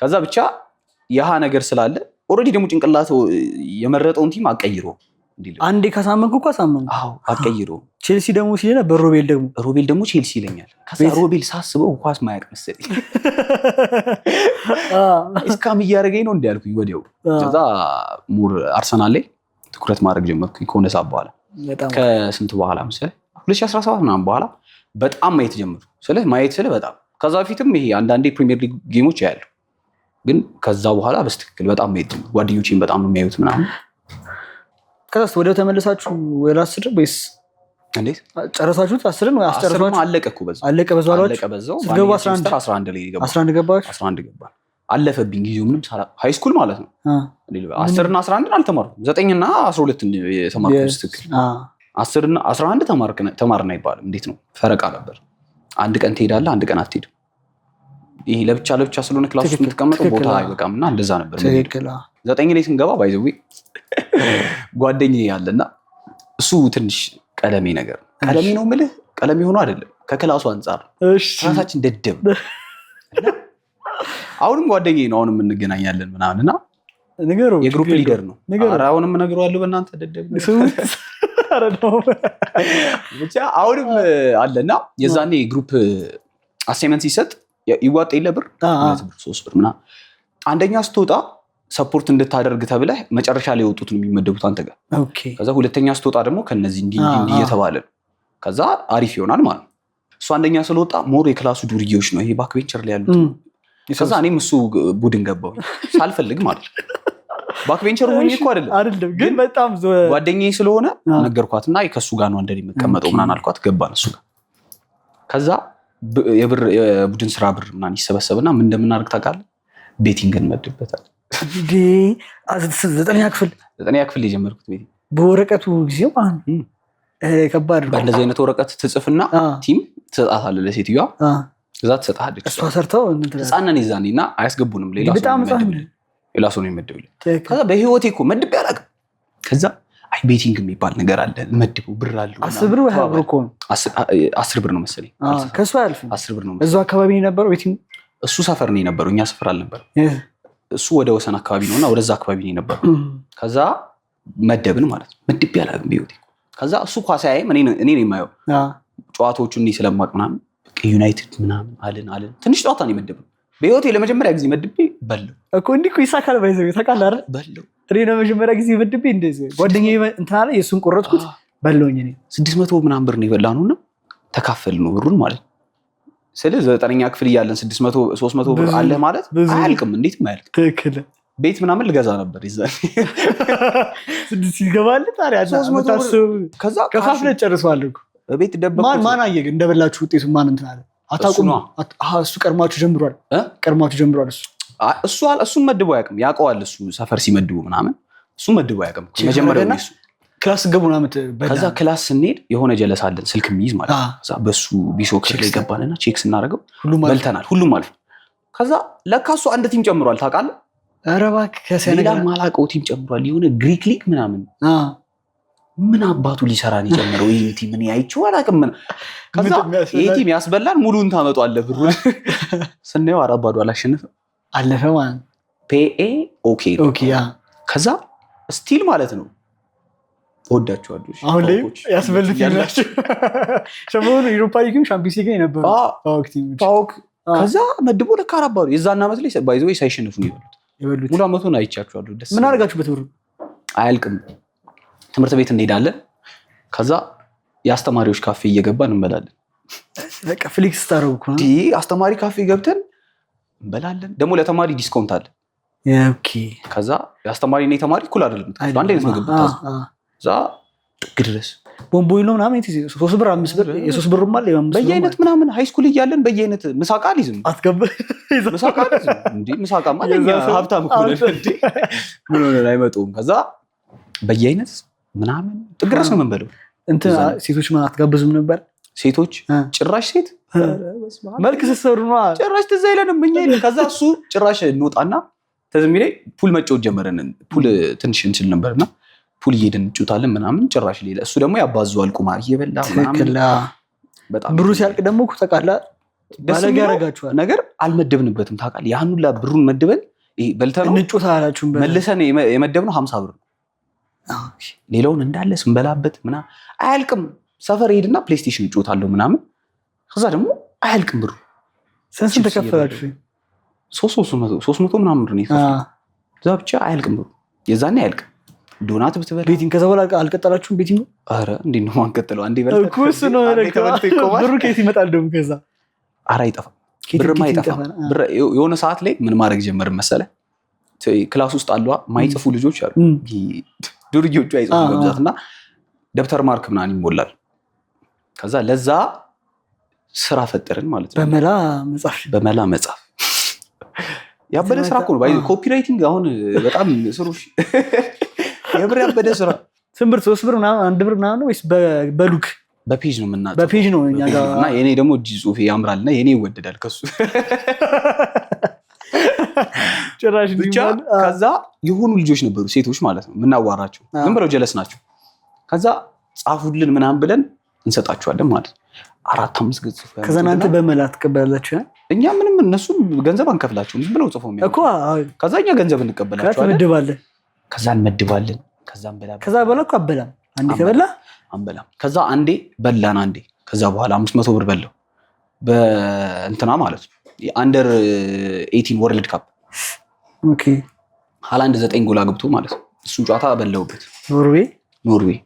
ከዛ ብቻ ያሃ ነገር ስላለ ኦልሬዲ ደግሞ ጭንቅላት የመረጠውን ቲም አቀይሮ አንዴ ካሳመንኩ እኮ አሳመንኩ። አዎ አቀይሮ ቼልሲ ደግሞ ሲለና በሮቤል ደግሞ ቼልሲ ይለኛል። ከዛ ሮቤል ሳስበው ኳስ ማያቅ መሰለኝ እስካም እያደረገኝ ነው እንዲያልኩኝ ወዲያው። ከዛ ሙር አርሰናል ላይ ትኩረት ማድረግ ጀመርኩ ከሆነ ሰዓት በኋላ። ከስንት በኋላ መሰለህ 2017 ምናምን በኋላ በጣም ማየት ጀመርኩ። ማየት በጣም ከዛ በፊትም ይሄ አንዳንዴ ፕሪሚየር ሊግ ጌሞች ያያሉ ግን ከዛ በኋላ በስትክክል በጣም ማየት ጀመርኩ። ጓደኞቼም በጣም ነው የሚያዩት ምናምን። ከዛስ ወዲያው ተመለሳችሁ ወደ 10 ወይስ እንዴት ጨረሳችሁት? 10 ነው አስጨረሳችሁ? አለቀ እኮ በዛው አለቀ በዛው ገባ 11 ላይ ገባ 11 ገባችሁ 11 ገባ። አለፈብኝ ጊዜው ምንም ሃይ ስኩል ማለት ነው። 10 እና 11 አልተማርኩም። 9 እና 12 የተማርኩት ስትክክል 10 እና 11 ተማርና አይባልም። እንዴት ነው ፈረቃ ነበር። አንድ ቀን ትሄዳለህ አንድ ቀን አትሄድም። ይሄ ለብቻ ስለሆነ ክላስ ውስጥ የምትቀመጠው ቦታ አይበቃምና እንደዛ ነበር። 9 ላይ ስንገባ ባይዘው ጓደኛዬ ያለና እሱ ትንሽ ቀለሜ ነው የምልህ ቀለሜ ሆኖ አይደለም ከክላሱ አንፃር ራሳችን ደደብ አሁንም ጓደኛዬ ነው። አሁንም እንገናኛለን ምናምንና የግሩፕ ሊደር ነው። አሁንም እነግረዋለሁ በእናንተ ደደብ ብቻ አሁንም አለና የዛኔ ግሩፕ አሳይመንት ሲሰጥ ይዋጣ የለ ብር 2 ብር 3 ብር ምናምን አንደኛ ስትወጣ ሰፖርት እንድታደርግ ተብለህ መጨረሻ ላይ የወጡት ነው የሚመደቡት አንተ ጋር። ከዛ ሁለተኛ ስትወጣ ደግሞ ከነዚህ እንዲህ እየተባለ ነው። ከዛ አሪፍ ይሆናል ማለት ነው። እሱ አንደኛ ስለወጣ ሞር የክላሱ ዱርዬዎች ነው ይሄ ባክ ቤንቸር ላይ ያሉት። ከዛ እኔም እሱ ቡድን ገባሁኝ ሳልፈልግ ማለት ነው። ባክ ቤንቸር ሆኜ እኮ አይደለም ግን በጣም ጓደኛዬ ስለሆነ ነገርኳትና ከሱ ጋር ነው እንደኔ የምቀመጠው ምናምን አልኳት። ገባን እሱ ጋር። ከዛ የቡድን ስራ ብር ምናምን ይሰበሰብና ምን እንደምናደርግ ታውቃለህ? ቤቲንግ እንመድበታለን። 9ኛ ክፍል የጀመርኩት ቤት በወረቀቱ ጊዜው ከባድ ነው። በእንደዚህ አይነት ወረቀት ትጽፍና ቲም ትሰጣታለህ ለሴትዮዋ። ከዛ ትሰጣለች። እሷ ሰርተው ህፃነን ይዛኔ እና አያስገቡንም። ሌላ ሰው ነው የሚመድብልህ። ከዛ በህይወቴ እኮ መድቤ አላውቅም። ከዛ አይ ቤቲንግ የሚባል ነገር አለ መድቡ ብር አለው 10 ብር ወይ 20 ብር እኮ ነው 10 ብር ነው መሰለኝ። ከሱ አያልፍም 10 ብር ነው። እዛው አካባቢ ነው የነበረው ቤቲንግ። እሱ ሰፈር ነው የነበረው እኛ ሰፈር አልነበረም። እሱ ወደ ወሰን አካባቢ ነውና ወደዛ አካባቢ ነው የነበረው። ከዛ መደብን ማለት ነው መድቤ አላውቅም በህይወቴ። ከዛ እሱ ኳስ ያየም እኔ ነኝ የማየው ጨዋታዎቹን እኔ ስለማቅ ምናምን ዩናይትድ ምናምን አለን ትንሽ ጨዋታ ነው የመደብነው በህይወቴ። ለመጀመሪያ ጊዜ መድቤ በለው እኮ እንዲህ እኮ ይሳካል ባይዘው ታውቃለህ አይደል? በለው እኔ ለመጀመሪያ ጊዜ መድቤ እንደዚህ ጓደኛዬ እንትና ላይ የሱን ቆረጥኩት በለውኝ። እኔ 600 ምናምን ብር ነው የበላነውና ተካፈል ነው ብሩን ማለት ነው። ስለዚህ 9ኛ ክፍል እያለን 600 300 ብር አለ ማለት አያልቅም። እንዴት ማያልቅ ትክክል። ቤት ምናምን ልገዛ ነበር ይዛል 6 ይገባል ታዲያ 300 ከዛ ከፋፍለ ጨርሷል እኮ ቤት ደበቁ። ማን አየህ እንደበላችሁ ውጤቱ ማን እንትን አለ አታውቁም? እሱ ቀድማችሁ ጀምሯል እሱን መድቦ አያውቅም። ያውቀዋል እሱ ሰፈር ሲመድቡ ምናምን እሱ መድቦ አያውቅም። መጀመሪያ ነው እሱ ክላስ ገቡ ምናምን። ከዛ ክላስ ስንሄድ የሆነ ጀለስ አለን ስልክ የሚይዝ ማለት ነው። ከዛ በሱ ቢሾክር ላይ ገባንና ቼክ ስናደርገው በልተናል። ሁሉም አልፎ ከዛ ለካ እሱ አንድ ቲም ጨምሯል ታውቃለህ? ኧረ እባክህ ሌላ ማላውቀው ቲም ጨምሯል። የሆነ ግሪክ ሊግ ምናምን ምን አባቱ ሊሰራ ነው የጀመረው? ይሄ ቲም ምን ያይችው አላውቅም። ከዛ ይሄ ቲም ያስበላል ሙሉን ታመጣለህ ብሩን ስናየው 4 ባዶ አላሸነፈም አለፈ ማለት ፔኤ ኦኬ ከዛ ስቲል ማለት ነው ወዳቸዋለሁ። አሁን ላይ ያስበልት ይላችሁ ሰሞኑን ዩሮፓ ሊግም ሻምፒዮንስ ሊግ ነበር ፓውክ ከዛ መድቦ ለካ 4 ባዶ የዛና ዓመት ላይ ባይዘው ሳይሸነፉ ነው የበሉት። ሙሉ ዓመቱን አይቻቸዋለሁ። ደስ ምን አደረጋችሁበት? ብሩ አያልቅም። ትምህርት ቤት እንሄዳለን። ከዛ የአስተማሪዎች ካፌ እየገባን እንበላለን። በቃ ፍሊክስ ታረጉ ነው አስተማሪ ካፌ ገብተን እንበላለን። ደግሞ ለተማሪ ዲስካውንት አለ። ኦኬ። ከዛ የአስተማሪ እና የተማሪ እኩል አይደለም። አንድ አይነት ምግብ ብታዝ እዛ ጥግ ድረስ ቦምቦይሎ ምናምን 3 ብር 5 ብር የ3 ብር ማለት በየአይነት ምናምን ሃይስኩል እያለን በየአይነት ምሳቃ አልይዝም ምሳቃ አልይዝም እንዴ ምሳቃ ማለት ሀብታም እኮ ነን እንዴ ምን ሆነ አይመጡም ከዛ በየአይነት ምናምን ጥግ ድረስ ነው የምንበለው እንትን ሴቶች ማለት አትጋብዙም ነበር ሴቶች ጭራሽ ሴት መልክ ስትሰሩ ነው ጭራሽ ትዝ አይለንም እኛ ከዛ እሱ ጭራሽ እንወጣና ተዝም ላይ ፑል መጫወት ጀመረን ፑል ትንሽ እንችል ነበርና ፑል እየሄድን እንጫወታለን ምናምን ጭራሽ ሌላ እሱ ደግሞ ያባዘዋል ቁማር እየበላ ምናምን በጣም ብሩ ሲያልቅ ደግሞ ተቃላ ባለጋ ያረጋችኋል ነገር አልመደብንበትም ታውቃለህ ያን ሁላ ብሩን መድበን ይሄ በልተን እንጫወታላችሁ መልሰን የመደብነው 50 ብር ነው ሌላውን እንዳለ ስንበላበት ምናምን አያልቅም ሰፈር ሄድና ፕሌይስቴሽን እንጫወታለሁ ምናምን ከዛ ደግሞ አያልቅም ብሩ ስንት ተከፈላችሁ 300 ምናምን ብር ነው እዛ ብቻ አያልቅም ብሩ የዛኔ አያልቅም ዶናት ብትበላ ቤቲንግ ከዛ በኋላ አልቀጠላችሁም ቤቲንግ ኧረ እንዴት ነው ማንቀጥለው አንዴ በልተህ እኮ እሱ ነው ብሩ ከየት ይመጣል ደግሞ ከዛ ኧረ አይጠፋም ብርማ አይጠፋም የሆነ ሰዓት ላይ ምን ማድረግ ጀመርን መሰለህ ክላስ ውስጥ አሉ ማይጽፉ ልጆች አሉ ዱርዬዎቹ አይጽፉ በብዛት እና ደብተር ማርክ ምናምን ይሞላል ከዛ ለዛ ስራ ፈጠርን ማለት ነው በመላ መጻፍ ያበደ ስራ እኮ ነው ኮፒራይቲንግ አሁን በጣም ስሩሽ የብር ያበደ ስራ ስንብር 3 ብር ምናምን 1 ብር ምናምን ወይስ በሉክ በፔጅ ነው የምናጽፈው በፔጅ ነው እኛ ጋር እና የኔ ደግሞ እጅ ጽሁፌ ያምራልና የኔ ይወደዳል ከሱ ጭራሽ ብቻ ከዛ የሆኑ ልጆች ነበሩ ሴቶች ማለት ነው የምናዋራቸው ዝም ብለው ጀለስ ናቸው ከዛ ጻፉልን ምናምን ብለን እንሰጣቸዋለን ማለት ነው 4-5 ገጽ ጽፈው ከዛ እናንተ በመላ ትቀበላላችሁ እኛ ምንም እነሱ ገንዘብ አንከፍላቸውም ዝም ብለው ጽፈው እኮ ከዛ እኛ ገንዘብ እንቀበላቸዋለን ከዛ እንመድባለን ከዛ በላ እኮ አበላም አንዴ ከበላ አንበላም ከዛ አንዴ በላን አንዴ ከዛ በኋላ 500 ብር በላው በእንትና ማለት ነው አንደር 18 ወርልድ ካፕ ኦኬ ሃላንድ 9 ጎል አግብቶ ማለት ነው እሱን ጨዋታ በላውበት ኖርዌይ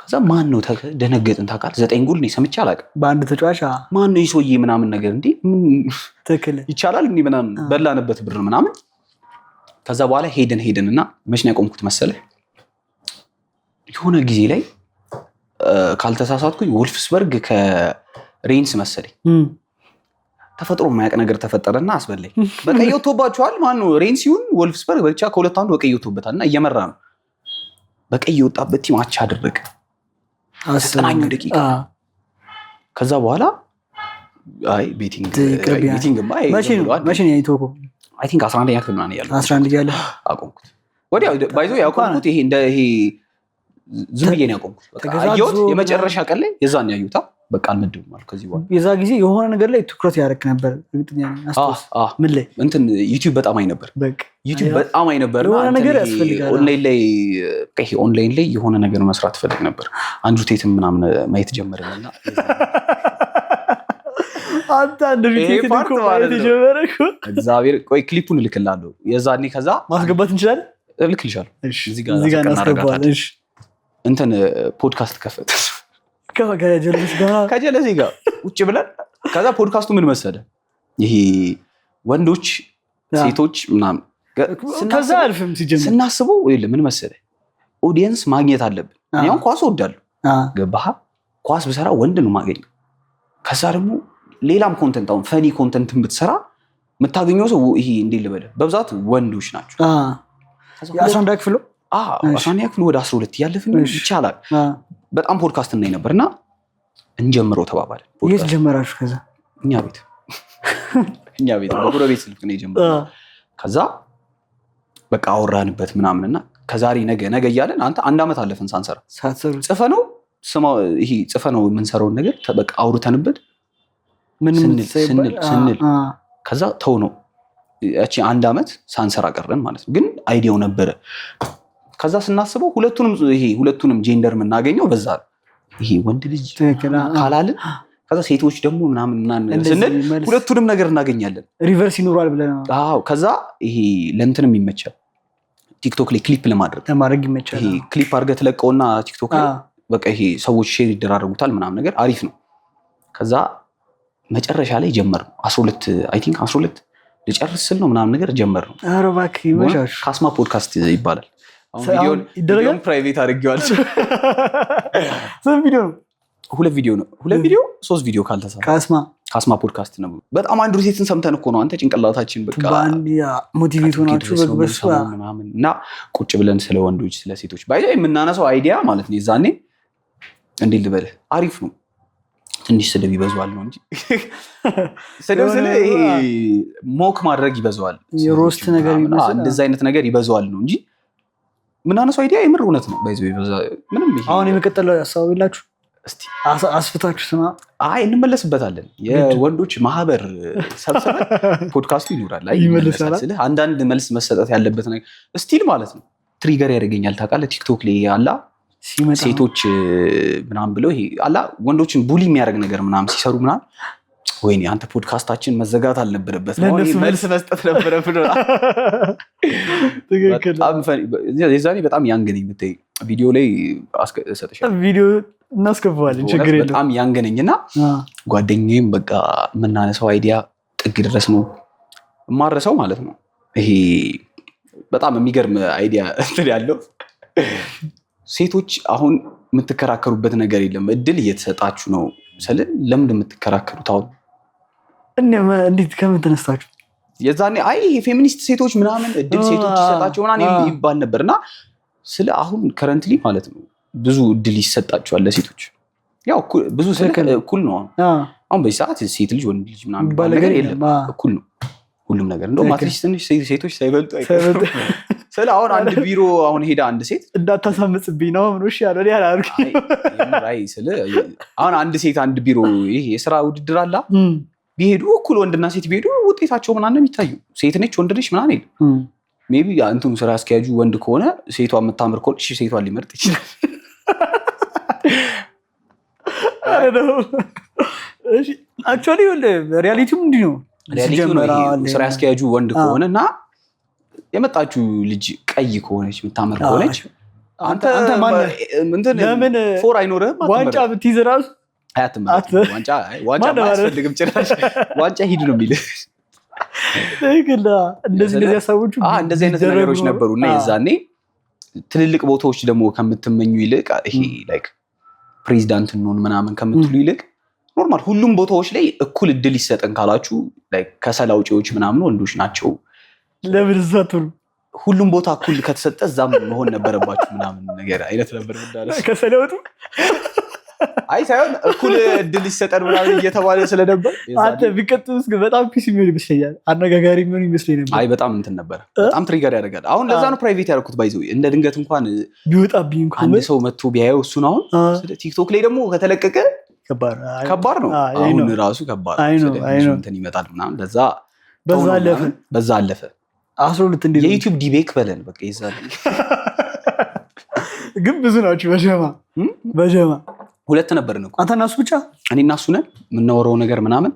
ከዛ ማን ነው ደነገጥን ታውቃለህ 9 ጎል ነው ሰምቼ አላውቅም በአንድ ተጫዋች ማን ነው ይሶዬ ምናምን ነገር እንዴ ምን ትክክል ይቻላል እንዴ ምናምን በላንበት ብር ምናምን ከዛ በኋላ ሄደንና መች ነው ያቆምኩት መሰለህ የሆነ ጊዜ ላይ ካልተሳሳትኩኝ ወልፍስበርግ ከሬንስ መሰለኝ ተፈጥሮ የማያውቅ ነገር ተፈጠረና አስበላኝ በቀይ ወጥቶባቸዋል ማን ነው ሬንስ ይሁን ወልፍስበርግ ብቻ ከሁለት አንዱ በቀይ ወጥቶበታልና እየመራ ነው በቀይ ወጣበት ቲም አቻ አደረገ 90 ደቂቃ ከዛ በኋላ አይ ቤቲንግ መቼ ነው ያይቶኮ አይ ቲንክ 11ኛ ክፍል ምናምን ያለው 11 ያለ አቆምኩት ወዲያው ባይዞ ያቆምኩት ይሄ ዝም ብዬ ነው ያቆምኩት በቃ አየሁት የመጨረሻ ቀን ላይ የዛን ያዩታ በቃ አልመድብም ማለት ከዚህ በኋላ የዛ ጊዜ የሆነ ነገር ላይ ትኩረት ያደርግ ነበር እርግጠኛ ነኝ አስተውስ ምን ላይ እንትን ዩቲዩብ በጣም አይ ነበር በቃ ዩቲዩብ በጣም አይ ነበርና የሆነ ነገር ያስፈልጋል ኦንላይን ላይ የሆነ ነገር መስራት ፈልግ ነበር አንዱ ቴትም ምናምን ማየት ጀመረና አንተ አንድሪቴክ እኮ ማለት ጀመረኩ እግዚአብሔር ቆይ ክሊፑን ልክላለሁ የዛኔ ከዛ ማስገባት እንችላለን ልክልሻለሁ እዚህ ጋር እናስገባለን እሺ እንትን ፖድካስት ከፈተ ከጀለሲ ጋር ውጭ ብለን ከዛ ፖድካስቱ ምን መሰለህ ይሄ ወንዶች ሴቶች ምናምን ከዛ አልፍም ሲጀምር ስናስበው ምን መሰለህ ኦዲየንስ ማግኘት አለብን እኔም ኳስ እወዳለሁ ገባህ ኳስ ብሰራ ወንድ ነው ማገኘው ከዛ ደግሞ ሌላም ኮንተንት አሁን ፈኒ ኮንተንትን ብትሰራ የምታገኘው ሰው ይሄ እንዴት ልበልህ በብዛት ወንዶች ናቸው የ11 ክፍል 11ኛ ክፍል ወደ 12 ያለፍን ይቻላል በጣም ፖድካስት እናይ ነበርና እንጀምረው ተባባለ የት ጀመራችሁ ከዛ እኛ ቤት በጎረቤት ስልክ ነው የጀመረው ከዛ በቃ አወራንበት ምናምንና ከዛሬ ነገ እያለን አንተ 1 አመት አለፈን ሳንሰራ ጽፈነው ይሄ ጽፈነው የምንሰራውን ነገር በቃ አውርተንበት ስንል ከዛ ተው ነው ያቺ 1 አመት ሳንሰራ ቀረን ማለት ነው ግን አይዲያው ነበረ ከዛ ስናስበው ሁለቱንም ጄንደር የምናገኘው በዛ ይሄ ወንድ ልጅ ካላልን ከዛ ሴቶች ደግሞ ምናምን ስንል ሁለቱንም ነገር እናገኛለን ሪቨርስ ይኖራል ብለን አዎ ከዛ ይሄ ለእንትንም ይመቻል ቲክቶክ ላይ ክሊፕ ለማድረግ ይመቻል ይሄ ክሊፕ አድርገህ ትለቀውና ቲክቶክ ላይ በቃ ይሄ ሰዎች ሼር ይደራረጉታል ምናምን ነገር አሪፍ ነው ከዛ መጨረሻ ላይ ጀመርነው 12 ልጨርስ ስል ነው ምናምን ነገር ጀመርነው ኧረ እባክህ ይመቻችሁ ካስማ ፖድካስት ይባላል ቪዲዮን ፕራይቬት አድርጌዋል። ስንት ቪዲዮ ነው? 2 ቪዲዮ ነው። 2 ቪዲዮ 3 ቪዲዮ ካልተሰራ ካስማ ፖድካስት ነው። በጣም አንዱ ሴትን ሰምተን እኮ ነው አንተ ጭንቅላታችን በቃ ሞቲቬት ሆናችሁ በግበስ ምናምን እና ቁጭ ብለን ስለ ወንዶች ስለ ሴቶች ባይ የምናነሳው አይዲያ ማለት ነው። የዛኔ እንዴት ልበልህ አሪፍ ነው። ትንሽ ስድብ ይበዛዋል ነው እንጂ ስድብ ስለ ይሄ ሞክ ማድረግ ይበዛዋል፣ የሮስት ነገር ይመስላል እንደዛ አይነት ነገር ይበዛዋል ነው እንጂ ምናነሳው አይዲያ የምር እውነት ነው። ባይዘው ይበዛ ምንም ይሄ አሁን የሚቀጥለው ያሳው ይላችሁ እስቲ አስፍታችሁ ስማ። አይ እንመለስበታለን። የወንዶች ማህበር ሰብስበን ፖድካስቱ ይኖራል። አይ ይመለሳል። አንዳንድ መልስ መሰጠት ያለበት ነገር ስቲል ማለት ነው ትሪገር ያደርገኛል። ታውቃለህ ቲክቶክ ላይ ያላ ሴቶች ምናምን ብለው ይሄ አላ ወንዶችን ቡሊ የሚያደርግ ነገር ምናምን ሲሰሩ ምናምን ወይኔ አንተ ፖድካስታችን መዘጋት አልነበረበት ነው መልስ መስጠት ነበረብን። የዛኔ በጣም ያንገነኝ ብታይ ቪዲዮ ላይ ሰጥሻለሁ ቪዲዮ እናስገባዋለን ችግር የለም። በጣም ያንገነኝና ጓደኛዬም በቃ የምናነሳው አይዲያ ጥግ ድረስ ነው የማረሰው ማለት ነው። ይሄ በጣም የሚገርም አይዲያ እንትን ያለው ሴቶች አሁን የምትከራከሩበት ነገር የለም። እድል እየተሰጣችሁ ነው ስለ ለምን የምትከራከሩት? አሁን እንዴት ከምን ተነስታችሁ? የዛኔ አይ ፌሚኒስት ሴቶች ምናምን እድል ሴቶች ይሰጣቸው ምናምን ይባል ነበርና ስለ አሁን ከረንትሊ ማለት ነው ብዙ እድል ይሰጣቸዋል ለሴቶች። ያው ብዙ እኩል ነው አሁን በዚህ ሰዓት ሴት ልጅ ወንድ ልጅ ምናምን የሚባል ነገር የለም። እኩል ነው ሁሉም ነገር። እንደውም አትሊስት ትንሽ ሴቶች ሳይበልጡ አይቀርም። ስለ አሁን አንድ ቢሮ አሁን ሄዳ አንድ ሴት እንዳታሳምጽብኝ ነው ምን እሺ ያለው ያላልኩ አይ ስለ አሁን አንድ ሴት አንድ ቢሮ ይሄ የሥራ ውድድር አላ ቢሄዱ እኩል ወንድና ሴት ቢሄዱ ውጤታቸው ምናምን የሚታዩ ሴት ነች ወንድ ነች ምናምን የለም። ሜቢ አንተም ስራ አስኪያጁ ወንድ ከሆነ ሴቷ የምታምር ከሆነ እሺ ሴቷን ሊመርጥ ይችላል። እሺ አክቹአሊ ሪያሊቲው ምንድን ነው? ሪያሊቲው ስራ አስኪያጁ ወንድ ከሆነ እና የመጣችው ልጅ ቀይ ከሆነች የምታምር ከሆነች አንተ ለምን ፎር አይኖርህም? ዋንጫ ብትይዝ እራሱ ዋንጫ አያስፈልግም ጭራሽ ዋንጫ ሂድ ነው የሚልህ። እንደዚህ አይነት ነገሮች ነበሩ እና የዛኔ ትልልቅ ቦታዎች ደግሞ ከምትመኙ ይልቅ ይሄ ላይክ ፕሬዚዳንት እንሆን ምናምን ከምትሉ ይልቅ ኖርማል ሁሉም ቦታዎች ላይ እኩል እድል ይሰጠን ካላችሁ ላይክ ከሰል አውጪዎች ምናምን ወንዶች ናቸው። ለምን ዘቱን ሁሉም ቦታ እኩል ከተሰጠ እዛም መሆን ነበረባችሁ ምናምን ነገር አይነት ነበር እንዳለስ ከሰለውቱ አይ ሳይሆን እኩል እድል ይሰጠን ምናምን እየተባለ ስለነበር አንተ ቢቀጥሉስ ግን በጣም ፒስ የሚሆን ይመስለኛል። አነጋጋሪ ምን ይመስለኝ ነበር። አይ በጣም እንትን ነበር። በጣም ትሪገር ያደርጋል። አሁን ለዛ ነው ፕራይቬት ያደረኩት። ባይዘው እንደ ድንገት እንኳን ቢወጣብኝ እንኳን አንድ ሰው መጥቶ ቢያየው እሱን አሁን ቲክቶክ ላይ ደግሞ ከተለቀቀ ከባድ ነው። አሁን ራሱ ከባድ ነው። እንትን ይመጣል ምናምን ለዛ በዛ አለፈ 12 እንዴ የዩቲዩብ ዲቤክ በለን በቃ ይዛል። ግን ብዙ ናችሁ በጀማ 2 ነበርን እኮ አንተ እና እሱ ብቻ እኔ እና እሱ ነን የምናወራው ነገር ምናምን።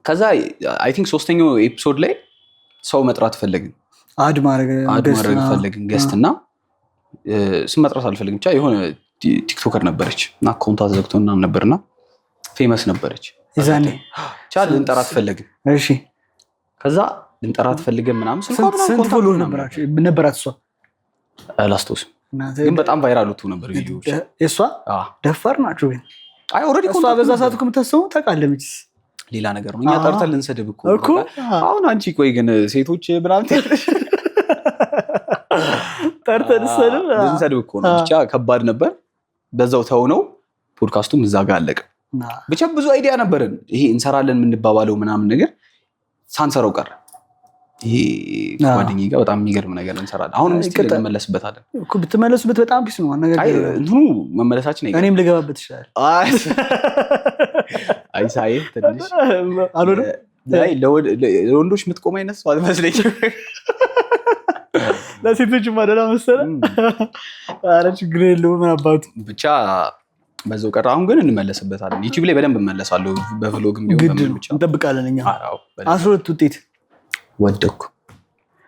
ከዛ አይ ቲንክ 3ኛው ኤፒሶድ ላይ ሰው መጥራት ፈለግን፣ አድ ማድረግ ፈለግን ገስትና ስም መጥራት አልፈልግም ብቻ የሆነ ቲክቶከር ነበረች እና አካውንቷ ተዘግቶ ምናምን ነበርና ፌመስ ነበረች ይዛኔ ቻል ልንጠራት ፈለግን። እሺ ከዛ ልንጠራት ፈልገን ምናምን ስንት ፎሎወር ነበራት እሷ አላስታውስም፣ ግን በጣም ቫይራል ወጥቶ ነበር ቪዲዮዎች። እሷ ደፋር ናቸው ግን አይ ኦልሬዲ እሷ በዛ ሰዓት እኮ የምታስበው ታውቃለህ መቼስ ሌላ ነገር ነው። እኛ ጠርተን ልንሰድብ እኮ አሁን አንቺ ቆይ ግን ሴቶች ምናምን ጠርተን ልንሰድብ እኮ ነው። ብቻ ከባድ ነበር። በዛው ተው ነው ፖድካስቱም እዛ ጋር አለቀ። ብቻ ብዙ አይዲያ ነበረን ይሄ እንሰራለን የምንባባለው ምናምን ነገር ሳንሰራው ቀረ። ይሄ ጓደኛዬ ጋር በጣም የሚገርም ነገር እንሰራለን። አሁንም እስቲ እንመለስበታለን እኮ ብትመለሱበት በጣም ፒስ ነው ነገር። አይ እንትኑ መመለሳችን አይቀርም። እኔም ልገባበት ይችላል። አይ ሳይ ትንሽ አልወደ ላይ ለወንዶች የምትቆም አይነት ሰው አልመስለኝም። ለሴቶች ማደላ መሰለህ። ኧረ ችግር የለውም አባቱ ብቻ በዛው ቀረ። አሁን ግን እንመለስበታለን። ዩቲዩብ ላይ በደንብ እመለሳለሁ። በቭሎግም ቢሆን ብቻ እንጠብቃለን እኛ። 12 ውጤት ወደኩ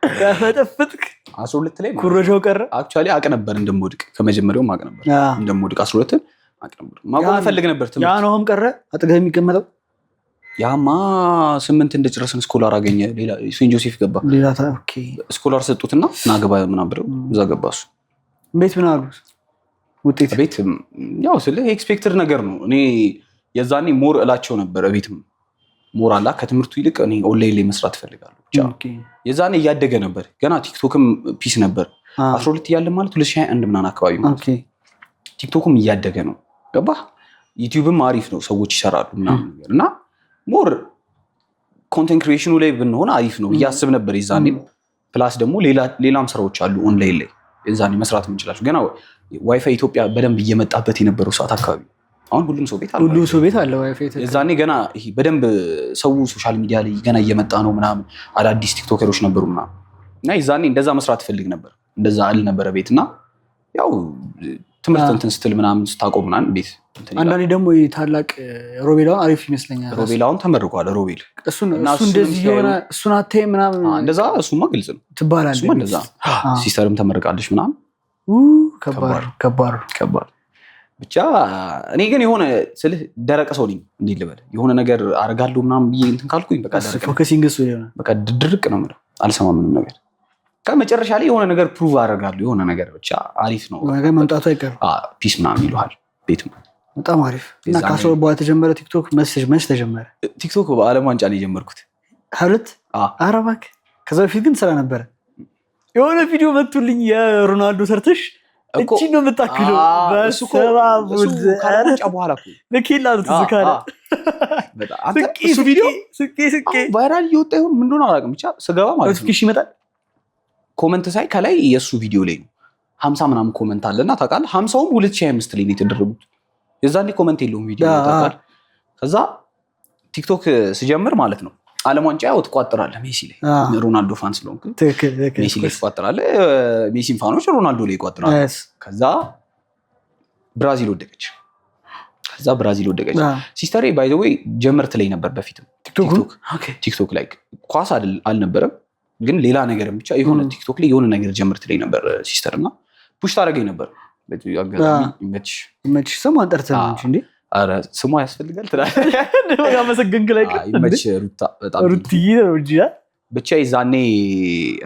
ከፈጠፍጥክ 12 ላይ ኩረጃው ቀረ። አክቹአሊ አቅ ነበር እንደምወድቅ ከመጀመሪያውም አቅ ነበር እንደምወድቅ 12 አቅ ነበር። ማቆም ፈልግ ነበር። ያ ነውም ቀረ። አጠገብ የሚቀመጠው ያማ 8 እንደጨረስን ስኮላር አገኘ። ሌላ ሴንት ጆሴፍ ገባ። ስኮላር ሰጡትና ናገባ ምናምን ብለው እዛ ገባ። እሱ ቤት ምን አሉ ውጤት ቤት ያው ስለ ኤክስፔክትድ ነገር ነው። እኔ የዛኔ ሞር እላቸው ነበር ቤትም ሞር አላ ከትምህርቱ ይልቅ እኔ ኦንላይን ላይ መስራት እፈልጋለሁ። የዛኔ እያደገ ነበር ገና ቲክቶክም ፒስ ነበር 12 እያለ ማለት 2021 ምናምን አካባቢ ማለት ቲክቶክም እያደገ ነው ገባ። ዩቲዩብም አሪፍ ነው ሰዎች ይሰራሉ ምናምን ነገር እና ሞር ኮንቴንት ክሪኤሽኑ ላይ ብንሆን አሪፍ ነው እያስብ ነበር የዛኔ። ፕላስ ደግሞ ሌላም ስራዎች አሉ ኦንላይን ላይ የዛኔ መስራት የምንችላቸው ገና ዋይፋይ ኢትዮጵያ በደንብ እየመጣበት የነበረው ሰዓት አካባቢ። አሁን ሁሉም ሰው ቤት አለ ዋይፋይ። የዛኔ ገና ይሄ በደንብ ሰው ሶሻል ሚዲያ ላይ ገና እየመጣ ነው ምናምን አዳዲስ ቲክቶከሮች ነበሩ ምናምን እና የዛኔ እንደዛ መስራት ፈልግ ነበር እንደዛ አል ነበረ ቤት እና ያው ትምህርት እንትን ስትል ምናምን ስታቆም ምናምን ቤት አንዳንዴ ደግሞ ታላቅ ሮቤላውን አሪፍ ይመስለኛል። ሮቤላውን ተመርቋል። ሮቤል እሱን እንደዚህ የሆነ እሱን አታይ ምናምን እንደዛ እሱማ ግልጽ ነው ትባላለህ። እሱማ እንደዛ ሲስተርም ተመርቃለች ምናምን ከባድ ብቻ። እኔ ግን የሆነ ስልህ ደረቅ ሰው ነኝ እንዲህ ልበል የሆነ ነገር አደርጋለሁ ምናምን ብዬ እንትን ካልኩኝ በቃ ደረቅ ፎከሲንግ እሱ ይሆነ በቃ ድርቅ ነው የምለው አልሰማም ምንም ነገር። ከመጨረሻ ላይ የሆነ ነገር ፕሩቭ አደርጋለሁ የሆነ ነገር ብቻ አሪፍ ነው ነገር መምጣቱ አይቀርም። ፒስ ምናምን ይሉሃል ቤትም በጣም አሪፍ እና ከአስራ በኋላ ተጀመረ ቲክቶክ መች ተጀመረ? ቲክቶክ በዓለም ዋንጫ ላይ የጀመርኩት 22 ኧረ እባክህ። ከዛ በፊት ግን ስራ ነበረ። የሆነ ቪዲዮ መጥቶልኝ የሮናልዶ ሰርተሽ እቺ ነው የምታክለው በሰባቡል በኋላ እሱ ቪዲዮ ስቄ ቫይራል እየወጣ ይሆን ምን እንደሆነ አላውቅም። ብቻ ስገባ ማለት ነው ይመጣል ኮመንት ሳይ ከላይ የእሱ ቪዲዮ ላይ ነው 50 ምናምን ኮመንት አለና ታውቃለህ 50ውም 2025 ላይ ነው የተደረጉት። የዛኔ ኮመንት የለውም ቪዲዮ ታውቃለህ። ከዛ ቲክቶክ ስጀምር ማለት ነው ዓለም ዋንጫ ያው ትቋጥራለህ ሜሲ ላይ ሮናልዶ ፋን ስለሆንክ ሜሲ ላይ ትቋጥራለህ። ሜሲን ፋኖች ሮናልዶ ላይ ይቋጥራሉ። ከዛ ብራዚል ወደቀች። ሲስተሬ ባይ ዘ ዌይ ጀመርት ላይ ነበር በፊትም ቲክቶክ ላይ ኳስ አልነበረም ግን ሌላ ነገር ብቻ የሆነ ቲክቶክ ላይ የሆነ ነገር ጀምርት ላይ ነበር ሲስተር እና ፑሽ ታደርገኝ ነበር። ይመችሽ ስሟን ጠርተህ ነው እንጂ ኧረ ስሟ ያስፈልጋል ትላለህ። መሰገንክ ላይ ይመች ሩታ በጣም ሩትዬ ነው እንጂ ብቻ ይዛኔ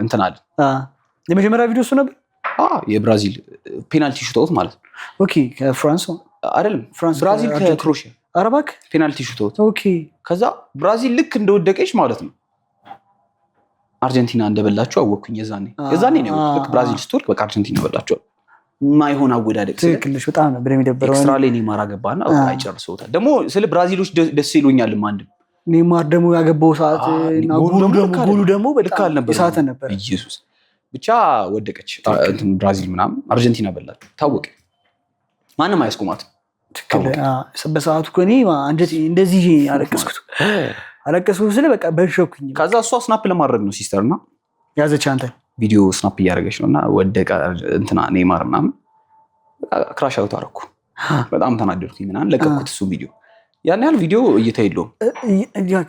እንትን አለ። የመጀመሪያ ቪዲዮ እሱ ነበር። የብራዚል ፔናልቲ ሹት ማለት ነው። ኦኬ ከፍራንስ አይደለም ብራዚል ከክሮኤሽያ ኧረ እባክህ ፔናልቲ ሹት። ኦኬ ከዛ ብራዚል ልክ እንደወደቀች ማለት ነው አርጀንቲና እንደበላቸው አወኩኝ። የዛኔ ነው ልክ ብራዚል ስትወርቅ በቃ አርጀንቲና በላቸው። ማይሆን አወዳደቅ ትክክልሽ በጣም ነበር የሚደብረው። ኤክስትራ ላይ ኔማር አገባና አይጨርሰውታል። ደግሞ ስለ ብራዚሎች ደስ ይሉኛል። አንድ ኔማር ደግሞ ያገባው ሰዓት እና ጎሉ ደግሞ በጣም እሳት ነበር። ኢየሱስ ብቻ ወደቀች እንትን ብራዚል ምናምን አርጀንቲና በላቸው ታወቀ። ማንም አያስቆማትም። በሰዓቱ እኮ እኔ እንደዚህ አለቀስኩ ስለ በቃ በሾክኝ። ከዛ እሷ ስናፕ ለማድረግ ነው ሲስተርና ያዘች አንተ ቪዲዮ ስናፕ እያደረገች ነውና ወደቀ እንትና ኔማር ምናምን ክራሽ አውት አደረኩ። በጣም ተናደድኩኝ ምናምን ለቀኩት። እሱ ቪዲዮ ያን ያህል ቪዲዮ እይታ የለውም።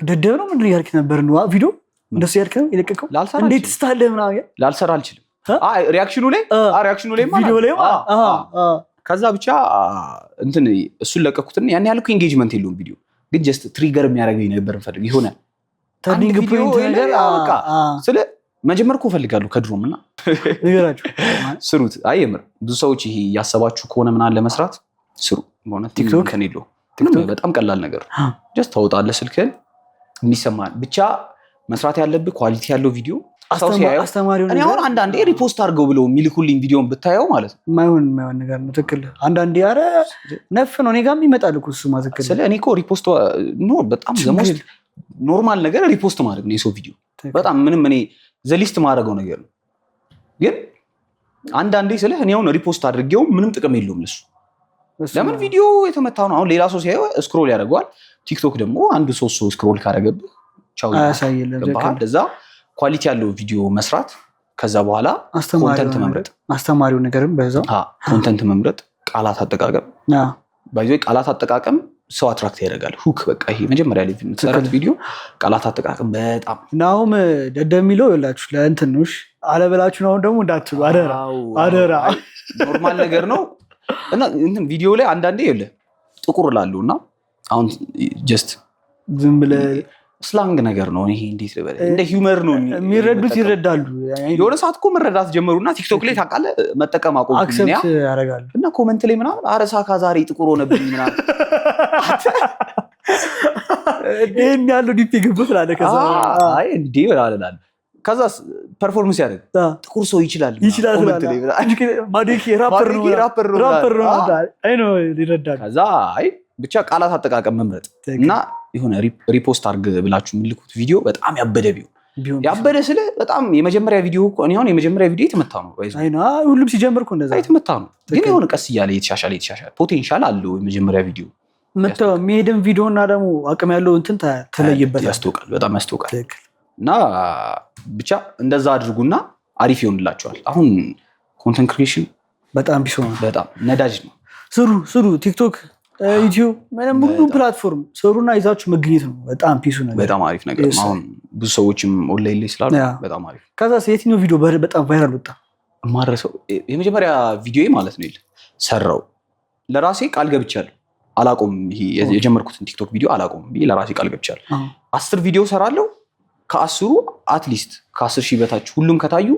ደደብ ነው ምንድን ያልክ ነበር ነው ቪዲዮ እንደሱ ያልክ ነው የለቀቀው። እንዴት ስታለህ ምናምን ላልሰራ አልችልም። ሪያክሽኑ ላይ ቪዲዮ ላይ ከዛ ብቻ እንትን እሱን ለቀኩትና ያን ያህል ኢንጌጅመንት የለውም ቪዲዮ ግን ጀስት ትሪገር የሚያደርገኝ ነበር ፈልግ ይሆነ ተርኒንግ ፖይንት ነገር ስለ መጀመር እኮ እፈልጋለሁ ከድሮም እና ንገራችሁ ስሩት። አይ የምር ብዙ ሰዎች ይሄ ያሰባችሁ ከሆነ ምናምን ለመስራት ስሩ። በእውነት ቲክቶክ ከኔለው በጣም ቀላል ነገር ጀስት ታወጣለህ ስልክህን የሚሰማህ ብቻ መስራት ያለብህ ኳሊቲ ያለው ቪዲዮ አስተማሪው እኔ አሁን አንዳንዴ ሪፖስት አድርገው ብለው የሚልኩልኝ ቪዲዮን ብታየው ማለት ነው የማይሆን ነገር ነው። ትክክል አንዳንዴ ኧረ ነፍ ነው እኔ ጋርም ይመጣል እኮ እሱማ ትክክል። ስለ እኔ እኮ ሪፖስት ኖ በጣም ዘሞስት ኖርማል ነገር ሪፖስት ማድረግ ነው የሰው ቪዲዮ በጣም ምንም እኔ ዘሊስት ማድረገው ነገር ነው። ግን አንዳንዴ ስለ እኔ አሁን ሪፖስት አድርጌው ምንም ጥቅም የለውም ለሱ። ለምን ቪዲዮ የተመታ ነው። አሁን ሌላ ሰው ሲያየው ስክሮል ያደርገዋል። ቲክቶክ ደግሞ አንዱ ሶስት ሰው ስክሮል ካደረገብህ ቻው ያሳየልህ። ለዛ ኳሊቲ ያለው ቪዲዮ መስራት ከዛ በኋላ ኮንተንት መምረጥ አስተማሪው ነገርም በዛው ኮንተንት መምረጥ ቃላት አጠቃቀም ባይዘይ ቃላት አጠቃቀም ሰው አትራክት ያደርጋል። ሁክ በቃ ይሄ መጀመሪያ ላይ ተሰራት ቪዲዮ ቃላት አጠቃቀም በጣም ናውም ደደ የሚለው ይላችሁ ለእንትንሽ አለበላችሁ ነው ደግሞ እንዳትሉ አደራ ኖርማል ነገር ነው። እና እንትን ቪዲዮ ላይ አንዳንዴ ይኸውልህ ጥቁር ላሉና አሁን ጀስት ዝም ብለህ ስላንግ ነገር ነው። ይሄ እንዴት ልበል እንደ ሂውመር ነው የሚረዱት ይረዳሉ። የሆነ ሰዓት እኮ መረዳት ጀመሩና ቲክቶክ ላይ ታውቃለህ መጠቀም አቆምኩኝ አክሰፕት ያደርጋሉ እና ኮመንት ላይ ምናምን ኧረ ሳካ ዛሬ ጥቁር ሆነብኝ ምናምን ይሄን ያለው ዲፕ የገባው ስላለ ከዛ አይ እንዴ ብላለላል ከዛ ፐርፎርማንስ ያደርግ ጥቁር ሰው ይችላል ኮመንት ላይ ማዲኪ ራፐር ነው አይ ነው ይረዳሉ። ከዛ አይ ብቻ ቃላት አጠቃቀም መምረጥ እና የሆነ ሪፖስት አርግ ብላችሁ የምልኩት ቪዲዮ በጣም ያበደ ቢሆን ያበደ ስለ በጣም የመጀመሪያ ቪዲዮ እኮ እኔ አሁን የመጀመሪያ ቪዲዮ የተመታ ነው አይና ሁሉም ሲጀምር እኮ እንደዛ የተመታ ነው። ግን የሆነ ቀስ እያለ የተሻሻለ ፖቴንሻል አለው የመጀመሪያ ቪዲዮ መተው የሚሄድም ቪዲዮ እና ደግሞ አቅም ያለው እንትን ተለይበት ያስተውቃል በጣም ያስተውቃል። እና ብቻ እንደዛ አድርጉና አሪፍ ይሆንላችኋል። አሁን ኮንተንት ክሪኤሽን በጣም ቢሶ ነው በጣም ነዳጅ ነው። ስሩ ቲክቶክ ዩቲዩብ ምንም ሁሉ ፕላትፎርም ሰሩና ይዛችሁ መገኘት ነው በጣም ፒሱ ነገር በጣም አሪፍ ነገር ነው። አሁን ብዙ ሰዎችም ኦንላይን ላይ ስላሉ በጣም አሪፍ። ከዛ የትኛው ቪዲዮ በጣም ቫይራል ወጣ ማረሰው የመጀመሪያ ቪዲዮ ማለት ነው ሰራው ለራሴ ቃል ገብቻለሁ አላቆም ይሄ የጀመርኩትን ቲክቶክ ቪዲዮ አላቆም ብዬ ለራሴ ቃል ገብቻለሁ 10 ቪዲዮ ሰራለሁ ከ10 አትሊስት ከ10 ሺህ በታች ሁሉም ከታዩ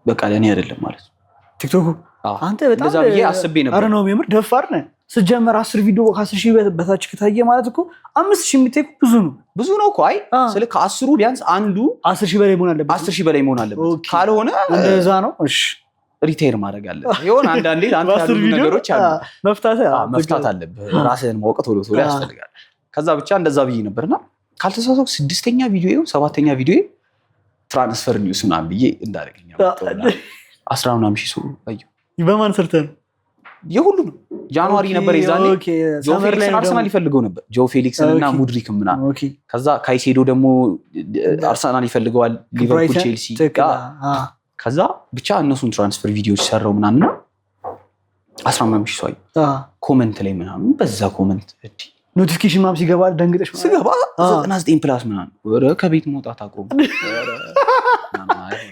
በቃ ለኔ አይደለም ማለት ነው ቲክቶክ አንተ በጣም እንደዛ ብዬ አስቤ ነበር። አረ ነው የምር ደፋር ነህ ስጀመር 10 ቪዲዮ ከ10 ሺህ በታች ከታየ ማለት እኮ 5 ሺህ የሚጠይቁ ብዙ ነው እኮ አይ ስለ ከ10 ቢያንስ አንዱ 10 ሺህ በላይ መሆን አለበት 10 ሺህ በላይ መሆን አለበት ካልሆነ እንደዛ ነው እሺ ሪቴይር ማድረግ አለ ይሆን አንዳንዴ አንተ ያሉ ነገሮች አሉ መፍታት አለብህ ራስህን ማወቅ ቶሎ ያስፈልጋል። ከዛ ብቻ እንደዛ ብዬ ነበርና ካልተሳሳትኩ 6ኛ ቪዲዮ 7ኛ ቪዲዮ ትራንስፈር ኒውስ ምናምን ብዬ እንዳደረገኝ አውጥተውና 10 ሺህ ሰው አየሁ። በማን ሰርተን የሁሉም ጃንዋሪ ነበር የዛኔ ጆ ፌሊክስን አርሰናል ይፈልገው ነበር ጆ ፌሊክስን እና ሙድሪክ ምናምን ከዛ ካይሴዶ ደግሞ አርሰናል ይፈልገዋል ሊቨርፑል ቼልሲ ከዛ ብቻ እነሱን ትራንስፈር ቪዲዮዎች ሰራው ምናምን 10 ሺህ ሰው ኮሜንት ላይ ምናምን በዛ ኮሜንት እዲ ኖቲፊኬሽን ማም ሲገባ ደንግጠሽ ሲገባ 99 ፕላስ ምናምን ወረ ከቤት መውጣት አቆም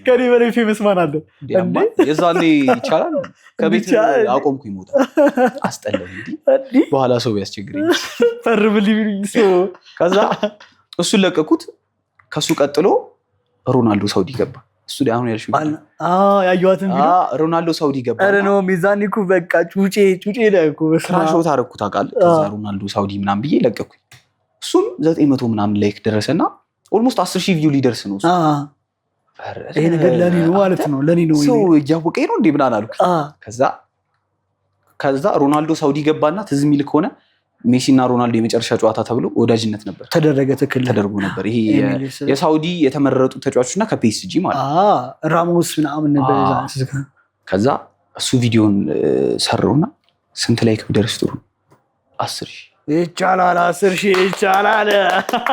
ከኔ በላይ ፌመስ ማን አለ እንዴ የዛኔ ይቻላል ከቤት አቆምኩኝ መውጣት አስጠላኝ እንዴ በኋላ ሰው ያስቸግረኝ ፈርብልኝ ሰው ከዛ እሱን ለቀቁት። ከሱ ቀጥሎ ሮናልዶ ሳውዲ ገባ። እሱ ላይ አሁን ያልሽው ያዩዋትን ቪዲዮ ሮናልዶ ሳውዲ ገባ። አረ ነው ሚዛን እኮ በቃ ጩጬ ላይ እኮ ክራሾት አደረኩት አውቃለሁ። ከዛ ሮናልዶ ሳውዲ ምናምን ብዬ ለቀኩኝ። እሱም 900 ምናምን ላይክ ደረሰና ኦልሞስት 10 ሺህ ቪው ሊደርስ ነው። ይሄ ነገር ለኔ ነው ማለት ነው ለኔ ነው ሰው እያወቀኝ ነው እንዴ ምናምን አልኩ። ከዛ ሮናልዶ ሳውዲ ገባና ትዝ የሚል ከሆነ ሜሲና ሮናልዶ የመጨረሻ ጨዋታ ተብሎ ወዳጅነት ነበር ተደርጎ ነበር። ይሄ የሳውዲ የተመረጡ ተጫዋቾችና ከፒኤስጂ ማለት ራሞስ ምናምን ነበር ይዛ። ከዛ እሱ ቪዲዮን ሰራውና ስንት ላይክ ቢደርስ ጥሩ 10 ሺህ ይቻላል 10 ሺህ ይቻላል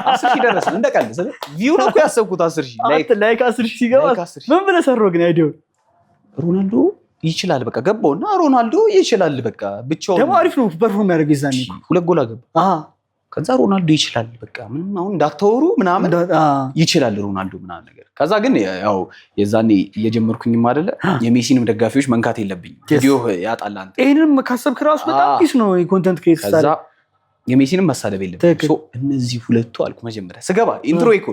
10 ሺህ ደረሰ። እንደቀልድ ስለ ቪው ነው እኮ ያሰብኩት 10 ሺህ ላይክ 10 ሺህ ሲገባ ምን ብለህ ሰራው ግን አይዲዮ ሮናልዶ ይችላል በቃ ገባውና ሮናልዶ ይችላል በቃ ብቻው ደግሞ አሪፍ ነው ፐርፎርም ያደርግ ይዛኔ 2 ጎል አገባ። ከዛ ሮናልዶ ይችላል በቃ ምንም አሁን እንዳታወሩ ምናምን ይችላል ሮናልዶ ምናምን ነገር። ከዛ ግን ያው የዛኔ እየጀመርኩኝም አይደለ የሜሲንም ደጋፊዎች መንካት የለብኝም ቪዲዮ ያጣላ አንተ ይሄንም ካሰብክ ራሱ በጣም ፒስ ነው ኮንተንት ክሬት ከዛ የሜሲንም መሳደብ የለብኝም። እነዚህ ሁለቱ አልኩ መጀመሪያ ስገባ ኢንትሮ ይኮ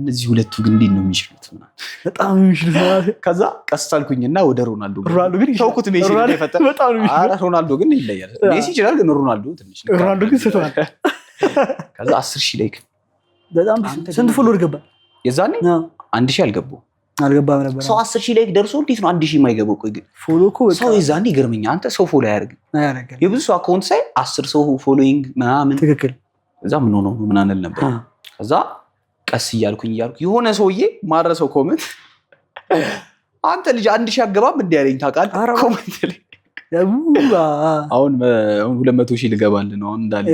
እነዚህ ሁለቱ ግን እንዴት ነው የሚችሉት በጣም የሚችሉት። ከዛ ቀስ አልኩኝና ወደ ሮናልዶ ግን ተውኩት። ሜሲ ሮናልዶ ግን ይለያል። ሜሲ ይችላል ግን ሮናልዶ ትንሽ ግን ስተዋል። ከዛ 10 ሺህ ላይክ በጣም ስንት ፎሎወር ገባ የዛኔ 1000 አልገባም ነበር። ሰው 10 ሺህ ላይክ ደርሶ እንዴት ነው 1000 የማይገባው? ቆይ ግን ፎሎ እኮ ሰው የዛኔ ይገርመኛል። አንተ ሰው ፎሎ አያደርግም የብዙ ሰው አካውንት ሳይ 10 ሰው ፎሎዊንግ ምናምን ትክክል። እዛ ምን ሆኖ ምን አንል ነበር። ከዛ ቀስ እያልኩኝ የሆነ ሰውዬ ማረሰው ኮሜንት አንተ ልጅ 1000 አገባም እንዴ ያለኝ ታውቃለህ? ኮሜንት ላይ አሁን 200 ሺህ ልገባልህ ነው እንዳለ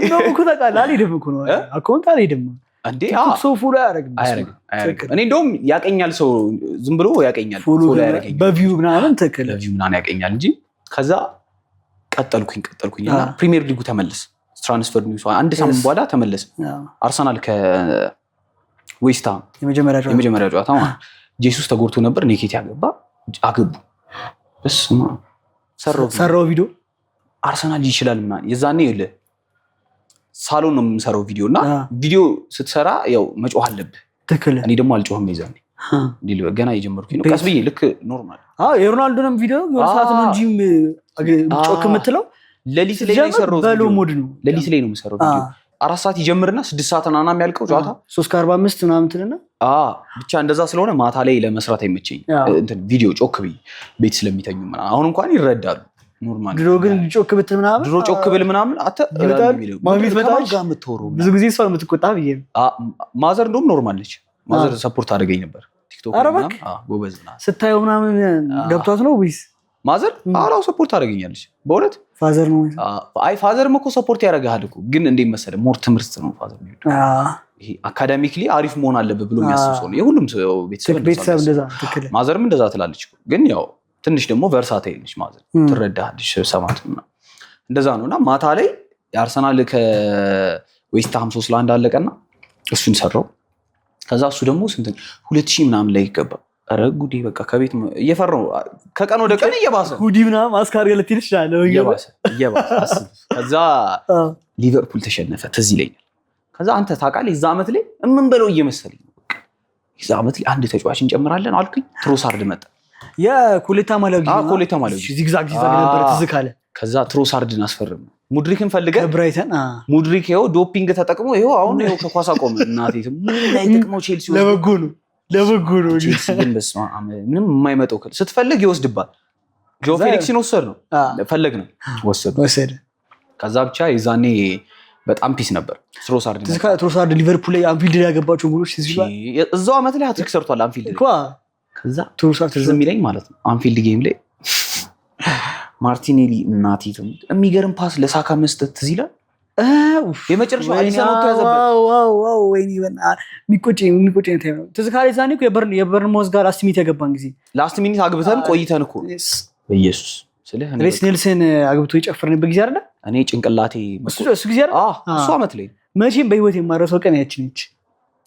እንደው እኮ ታውቃለህ አልሄድም እኮ ነው አካውንት አልሄድም እንዴ ሰው ፎሎ አያደርግም። እኔ እንደውም ያቀኛል ሰው ዝም ብሎ ያቀኛል ፎሎ ያደርገኛል በቪው ምናምን ትክክል በቪው ምናምን ያቀኛል እንጂ። ከዛ ቀጠልኩኝና ፕሪሚየር ሊጉ ተመለስ ትራንስፈር ኒውስ አንድ ሳምንት በኋላ ተመለስ። አርሰናል ከዌስትሃም የመጀመሪያ ጨዋታ ማለት ጄሱስ ተጎድቶ ነበር። ኔኬት አገቡ በስመ አብ ሰራው ቪዲዮ አርሰናል ይችላል ምናምን የዛኔ ይለ ሳሎን ነው የምሰራው ቪዲዮ እና ቪዲዮ ስትሰራ ያው መጮህ አለብህ። ትክክል። እኔ ደግሞ አልጮህም ይዛኔ ገና የጀመርኩኝ ነው። ቀስ ብዬ ልክ ኖርማል የሮናልዶንም ቪዲዮ የሆነ ሰዓት ነው እንጂ ጮክ የምትለው ሌሊት ላይ ነው የሰራው ቪዲዮ ሞድ ነው። ሌሊት ላይ ነው የምሰራው ቪዲዮ 4 ሰዓት ይጀምርና 6 ሰዓት ናና የሚያልቀው ጨዋታ 3:45 ምናምን ትልና ብቻ እንደዛ ስለሆነ ማታ ላይ ለመስራት አይመቸኝ እንትን ቪዲዮ ጮክ ብዬ ቤት ስለሚተኙ ምናምን አሁን እንኳን ይረዳሉ። ኖርማል ድሮ ግን ጮክ ብትል ምናምን ድሮ ጮክ ብል ምናምን ብዙ ጊዜ እሷ የምትቆጣ ብዬ ማዘር እንደውም ኖርማል ነች። ማዘር ሰፖርት አደረገኝ ነበር ቲክቶክ ምናምን ጎበዝ ምናምን ስታየው ምናምን ገብቷት ነው ወይስ ማዘር አራው ሰፖርት አደረገኛለች በእውነት ፋዘር ነው ፋዘር እኮ ሰፖርት ያደርጋል እኮ ግን እንዴት መሰለህ ሞር ትምህርት ነው ፋዘር ነው ይሄ አካዳሚክሊ አሪፍ መሆን አለበት ብሎ የሚያስብ ሰው ነው የሁሉም ሰው ቤተሰብ እንደዛ ትክክል ማዘርም እንደዛ ትላለች ግን ያው ትንሽ ደግሞ ቨርሳታይል ነች ማዘር ትረዳሃለች ሰማትና እንደዛ ነውና ማታ ላይ የአርሰናል ከዌስትሃም 3-1 አለቀና እሱን ሰራው ከዛ እሱ ደግሞ ስንት 2000 ምናምን ላይ ይገባ ኧረ ጉዴ በቃ ከቤት እየፈራሁ ከቀን ወደ ቀን እየባሰ ጉዲ ምናምን ማስካር ገለት ይልሻል እየባሰ አስብ ከዛ ሊቨርፑል ተሸነፈ ትዝ ይለኛል ከዛ አንተ ታውቃለህ የዛ ዓመት ላይ ምን በለው እየመሰለኝ በቃ የዛ ዓመት ላይ አንድ ተጫዋች እንጨምራለን አልኩኝ ትሮሳርድ መጣ የኮሌታ ማለግ ዚግዛግ ነበር ትዝ ካለ ከዛ ትሮሳርድን አስፈርም ሙድሪክን ፈልገ ብራይተን ሙድሪክ ይኸው ዶፒንግ ተጠቅሞ ይኸው አሁን ይኸው ከኳስ አቆመ እናቴ ምን ላይ ጥቅሞ ቼልሲ ለበጎ ነው ቼልሲ ግን በስመ አብ ምንም የማይመጣው ስትፈልግ ይወስድባል ጆ ፌሊክስን ወሰድ ነው ፈለግ ነው ወሰድ ከዛ ብቻ የዛኔ በጣም ፒስ ነበር ትሮሳርድ ሊቨርፑል ላይ አንፊልድ ላይ ያገባቸው ጎሎች እዛው ዓመት ላይ ሃትሪክ ሰርቷል አንፊልድ ከዛ ትሮሳርድ የሚለኝ ማለት ነው አንፊልድ ጌም ላይ ማርቲኔሊ እናቴ የሚገርም ፓስ ለሳካ መስጠት ትዝ ይላል የመጨረሻው አሊሰን ወጥቶ ያዘበት ዋው ወይኔ የሚቆጨኝ ታይም ነው ትዝ ካለ ዛኔ የበርንማውዝ ጋር ላስት ሚኒት ያገባን ጊዜ ላስት ሚኒት አግብተን ቆይተን እኮ በኢየሱስ ስለህ ሬስ ኔልሰን አግብቶ የጨፈርንበት ጊዜ አይደል እኔ ጭንቅላቴ እሱ ጊዜ አይደል እሱ ዓመት ላይ መቼም በህይወት የማረሰው ቀን ያቺ ነች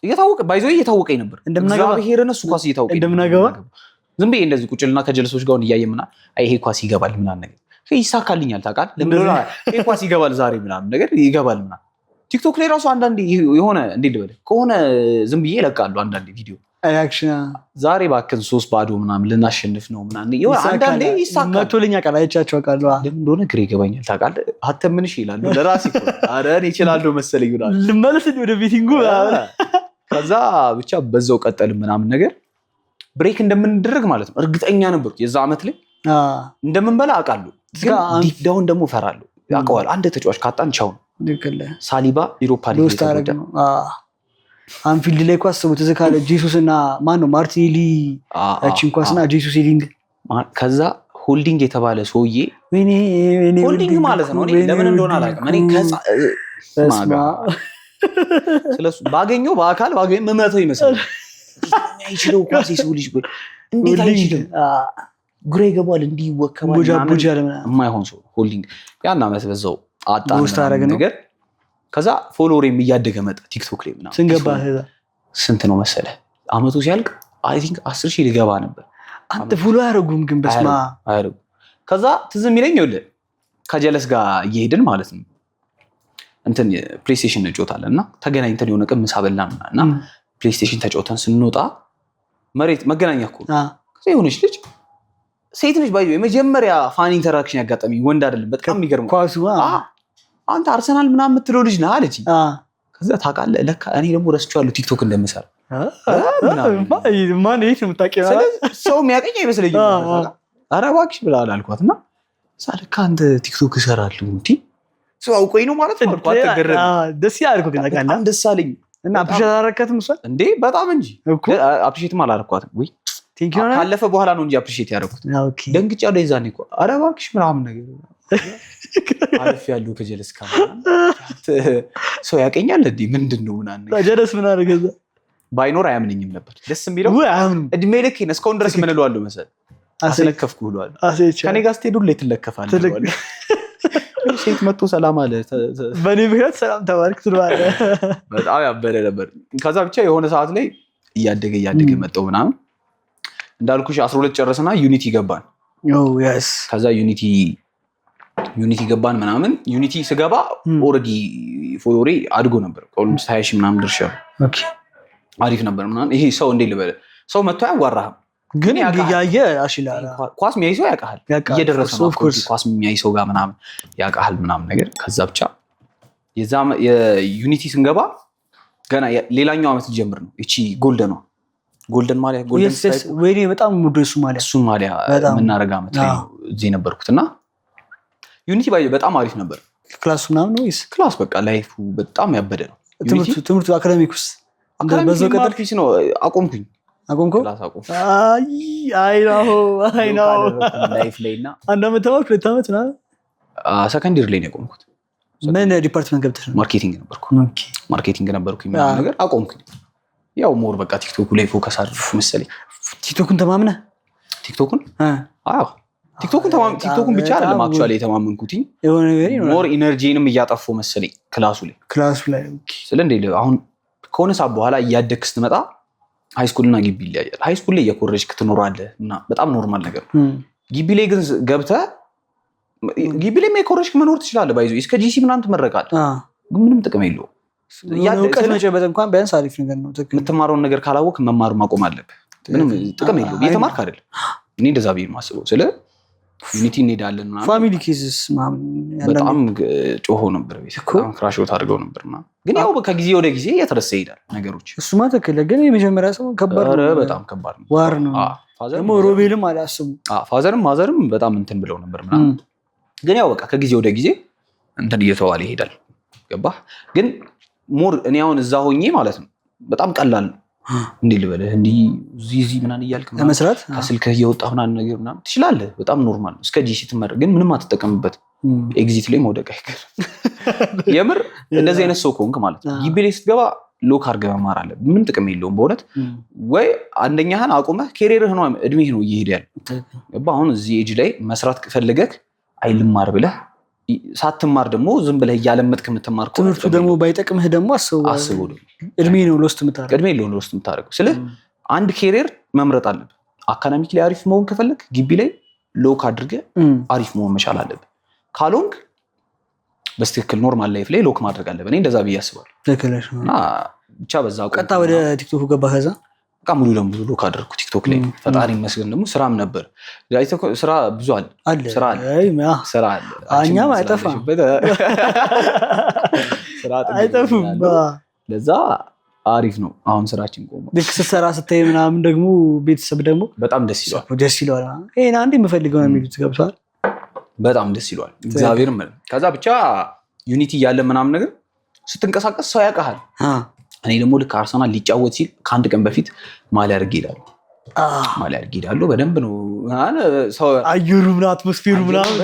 እየታወቀኝ ነበር እግዚአብሔርን እሱ ኳስ እየታወቀኝ እንደምናገባ ዝም ብዬ እንደዚህ ቁጭልና ከጀለሶች ጋር እያየምና ይሄ ኳስ ይገባል ምናምን ነገር ይሳካልኛል ታውቃለህ ለምን ይሄ ኳስ ይገባል ዛሬ ምናምን ነገር ይገባል ምናምን ቲክቶክ ላይ ራሱ አንዳንዴ የሆነ እንዴት ልበል ከሆነ ዝም ብዬ እለቃለሁ አንዳንዴ ቪዲዮ ሪአክሽን ዛሬ ባክን 3-0 ምናምን ልናሸንፍ ነው ምናምን ይሆን አንዳንዴ ይሳካል መቶልኛ ቃል አይቻቸው ቃል ለምን እንደሆነ ግሬ ይገባኛል ታውቃለህ አተ ምን እሺ ይላል ለራሴ አረ እኔ እችላለሁ መሰለኝ ይላል ልመለስ ወደ ቤቲንጉ ከዛ ብቻ በዛው ቀጠል ምናምን ነገር ብሬክ እንደምንደረግ ማለት ነው እርግጠኛ ነበርኩ የዛ ዓመት ላይ እንደምንበላ አውቃለሁ ዲፕ ዳውን ደግሞ እፈራለሁ ያውቀዋል አንድ ተጫዋች ካጣን ቻው ሳሊባ ዩሮፓ ሊግ ተወዳ አንፊልድ ላይ ኳስ ሰው ተዘካለ ጄሱስ እና ማን ነው ማርቲኔሊ እቺን ኳስና ጄሱስ ሄዲንግ ከዛ ሆልዲንግ የተባለ ሰውዬ ሆልዲንግ ማለት ነው ለምን እንደሆነ አላውቅም እኔ ስለሱ ባገኘው በአካል ባገኘው መመተው ይመስላል አይችለው ኳስ ይሰው ልጅ እንዴት አይችልም ግሬ ገባል እንዲወከባል የማይሆን ሰው ሆልዲንግ ያን ዓመት በዛው አጣን ነገር ከዛ ፎሎወሬም እያደገ መጣ ቲክቶክ ላይ ምናምን ስንገባ ስንት ነው መሰለህ አመቱ ሲያልቅ አይ ቲንክ 10,000 ሊገባ ነበር አንተ ፎሎ አያረጉም ግን በስማ አያረጉ ከዛ ትዝም ይለኝ ይኸውልህ ከጀለስ ጋር እየሄድን ማለት ነው እንትን ፕሌይስቴሽን እንጫወታለን እና ተገናኝተን የሆነ ቀን ምሳ በላን እና ፕሌይስቴሽን ተጫውተን ስንወጣ መሬት መገናኛ እኮ ከዛ የሆነች ልጅ ሴት ነች ባይዘው የመጀመሪያ ፋን ኢንተራክሽን ያጋጠመኝ ወንድ አይደለም በጣም የሚገርም ኳሱ አንተ አርሰናል ምናምን የምትለው ልጅ ነህ አለች ከዛ ታውቃለህ ለካ እኔ ደግሞ ረስቼዋለሁ ቲክቶክ እንደምሰራ ማን ይሄ ነው የምታውቂው ሰው የሚያውቀኝ አይመስለኝም ኧረ እባክሽ ብላ አልኳትና ለካ አንተ ቲክቶክ እሰራለሁ እንዴ ሰው አውቆኝ ነው ማለት ነው አልኳት ተገረመ ደስ ያልኩ ግን በጣም ደስ አለኝ እና አፕሪሼት አላረካትም እሷ እንዴ በጣም እንጂ አፕሪሼትም አላረኳትም ወይ ካለፈ በኋላ ነው እንጂ አፕሪሼት ያደረኩት ደንግጫለሁ የዛኔ እኮ ኧረ እባክሽ ምናምን ነገር አሪፍ ያለው ከጀለስ ካለ ሰው ያቀኛል እንዴ ምንድነው ምናምን ጀለስ ምን አደረገ ባይኖር አያምነኝም ነበር ደስ የሚለው እድሜ ልክ ነው እስካሁን ድረስ ምን እለዋለሁ መሰለህ አስለከፍኩ ብሏል ከኔ ጋር ስትሄዱ ላይ ትለከፋለህ ሴት መጥቶ ሰላም አለ በኔ ምክንያት ሰላም ተባርክ ትሏለህ በጣም ያበደ ነበር ከዛ ብቻ የሆነ ሰዓት ላይ እያደገ መጣው ምናምን እንዳልኩሽ 12 ጨረስና ዩኒቲ ገባን ኦ yes ከዛ ዩኒቲ ዩኒቲ ገባን ምናምን። ዩኒቲ ስገባ ኦልሬዲ ፎሎወሬ አድጎ ነበር። ኦልሞስት 20 ሺህ ምናምን ድርሻ አሪፍ ነበር ምናምን። ይሄ ሰው እንዴት ልበል ሰው መጥቶ አያዋራህም፣ ግን ያየ አሽላል ኳስ የሚያይ ሰው ያውቃል። እየደረሰ ነው ኳስ የሚያይ ሰው ጋር ምናምን ያውቃል ምናምን ነገር። ከዛ ብቻ የዩኒቲ ስንገባ ገና ሌላኛው ዓመት ሊጀምር ነው። እቺ ጎልደን ማሊያ ወይኔ በጣም ሙዶ እሱ ማሊያ የምናደርግ ዓመት ላይ ነው እዚህ ነበርኩት እና ዩኒቲ በጣም አሪፍ ነበር። ክላሱ ምናምን ነው ወይስ ክላስ በቃ ላይፉ በጣም ያበደ ነው። ትምህርቱ አካዳሚክስ በዛው ቀጥልኩኝ ነው አቆምኩኝ። ክላስ አቆም አይ ነው ላይፍ ላይና አንድ ዓመት ተማርኩ 2 ዓመት ምናምን ሰከንድ ይር ላይ ነው ያቆምኩት። ምን ዲፓርትመንት ገብተሽ ነው? ማርኬቲንግ ነበርኩኝ ምናምን ነገር አቆምኩኝ። ያው ሞር በቃ ቲክቶክ ላይ ፎከስ አድርኩ መሰለኝ። ቲክቶክን ተማምነህ? ቲክቶክን ብቻ አይደለም አክቹአሊ የተማመንኩትኝ ሞር ኢነርጂንም እያጠፋው መሰለኝ ክላሱ ላይ ስለ እንደ አሁን ከሆነ ሰዓት በኋላ እያደግክ ስትመጣ ሃይስኩልና ግቢ ይለያያል። ሃይስኩል ላይ እየኮረጅክ ትኖራለህ እና በጣም ኖርማል ነገር ነው። ግቢ ላይ ግን ገብተህ ግቢ ላይ የኮረጅክ መኖር ትችላለህ። ባይዞ እስከ ጂሲ ምናምን ትመረቃለህ፣ ግን ምንም ጥቅም የለውም። እውቀት መጨበጥ እንኳን ቢያንስ አሪፍ ነገር ነው። የምትማረውን ነገር ካላወቅ መማር ማቆም አለብህ። ምንም ጥቅም የለውም። እየተማርክ አይደለም። እኔ እንደዛ ብዬ የማስበው ስለ ዩኒቲ እንሄዳለን ምናምን። ፋሚሊ ኬዝስ በጣም ጮሆ ነበር፣ በጣም ክራሽውት አድርገው ነበር ምናምን። ግን ያው ከጊዜ ወደ ጊዜ እየተረሳ ይሄዳል ነገሮች። እሱማ ትክክል። ግን የመጀመሪያ ሰው ከባድ ነው፣ በጣም ከባድ ነው። ዋር ነው ደግሞ ሮቤልም አላስቡ። ፋዘርም ማዘርም በጣም እንትን ብለው ነበር ምናምን። ግን ያው በቃ ከጊዜ ወደ ጊዜ እንትን እየተዋለ ይሄዳል። ገባህ? ግን ሞር እኔ አሁን እዛ ሆኜ ማለት ነው በጣም ቀላል ነው። እንዲህ ልበልህ እንዲህ ዚዚ ምናምን እያልክ ለመስራት ከስልክህ እየወጣ ምናምን ነገር ምናምን ትችላለህ። በጣም ኖርማል ነው። እስከ ጂሲ ትመረቅ፣ ግን ምንም አትጠቀምበት። ኤግዚት ላይ መውደቅ አይቀርም። የምር እንደዚህ አይነት ሰው ከሆንክ ማለት ነው ግቢ ላይ ስትገባ ሎክ አድርገህ መማር አለብህ። ምንም ጥቅም የለውም በእውነት። ወይ አንደኛህን አቁመህ ኬሪርህ ነው እድሜህ ነው እየሄደ ያለ። አሁን እዚህ ኤጅ ላይ መስራት ከፈለገህ አይልማር ብለህ ሳትማር ደግሞ ዝም ብለህ እያለመጥክ የምትማር ከሆነ ትምህርቱ ደግሞ ባይጠቅምህ ደግሞ አስበው እድሜ ነው ሎስት የምታደርገው። ስለ አንድ ኬሪር መምረጥ አለብህ። አካዳሚክ ላይ አሪፍ መሆን ከፈለግ ግቢ ላይ ሎክ አድርገህ አሪፍ መሆን መቻል አለብህ። ካልሆንክ በስትክክል ኖርማል ላይፍ ላይ ሎክ ማድረግ አለብህ። እኔ እንደዛ ብዬ አስባለሁ። እና ብቻ በዛ ቀጥታ ወደ ቲክቶክ ገባ። ከዛ በቃ ሙሉ ለሙሉ ሎክ አደረኩ ቲክቶክ ላይ። ፈጣሪ ይመስገን ደግሞ ስራም ነበር። ስራ ብዙ አለ። ስራ አለ። እኛም አይጠፋም። አይጠፉም። ለዛ አሪፍ ነው። አሁን ስራችን ቆሞ ልክ ስትሰራ ስታይ ምናምን ደግሞ ቤተሰብ ደግሞ በጣም ደስ ይለዋል። ይሄን አንድ የምፈልገው ነው የሚሉት ገብቷል። በጣም ደስ ይለዋል። እግዚአብሔር ይመስገን። ከዛ ብቻ ዩኒቲ እያለ ምናምን ነገር ስትንቀሳቀስ ሰው ያውቃል። እኔ ደግሞ ልክ አርሰናል ሊጫወት ሲል ከአንድ ቀን በፊት ማሊያ አድርጌ እሄዳለሁ። በደንብ ነው አየሩ ምናምን አትሞስፌሩ ምናምን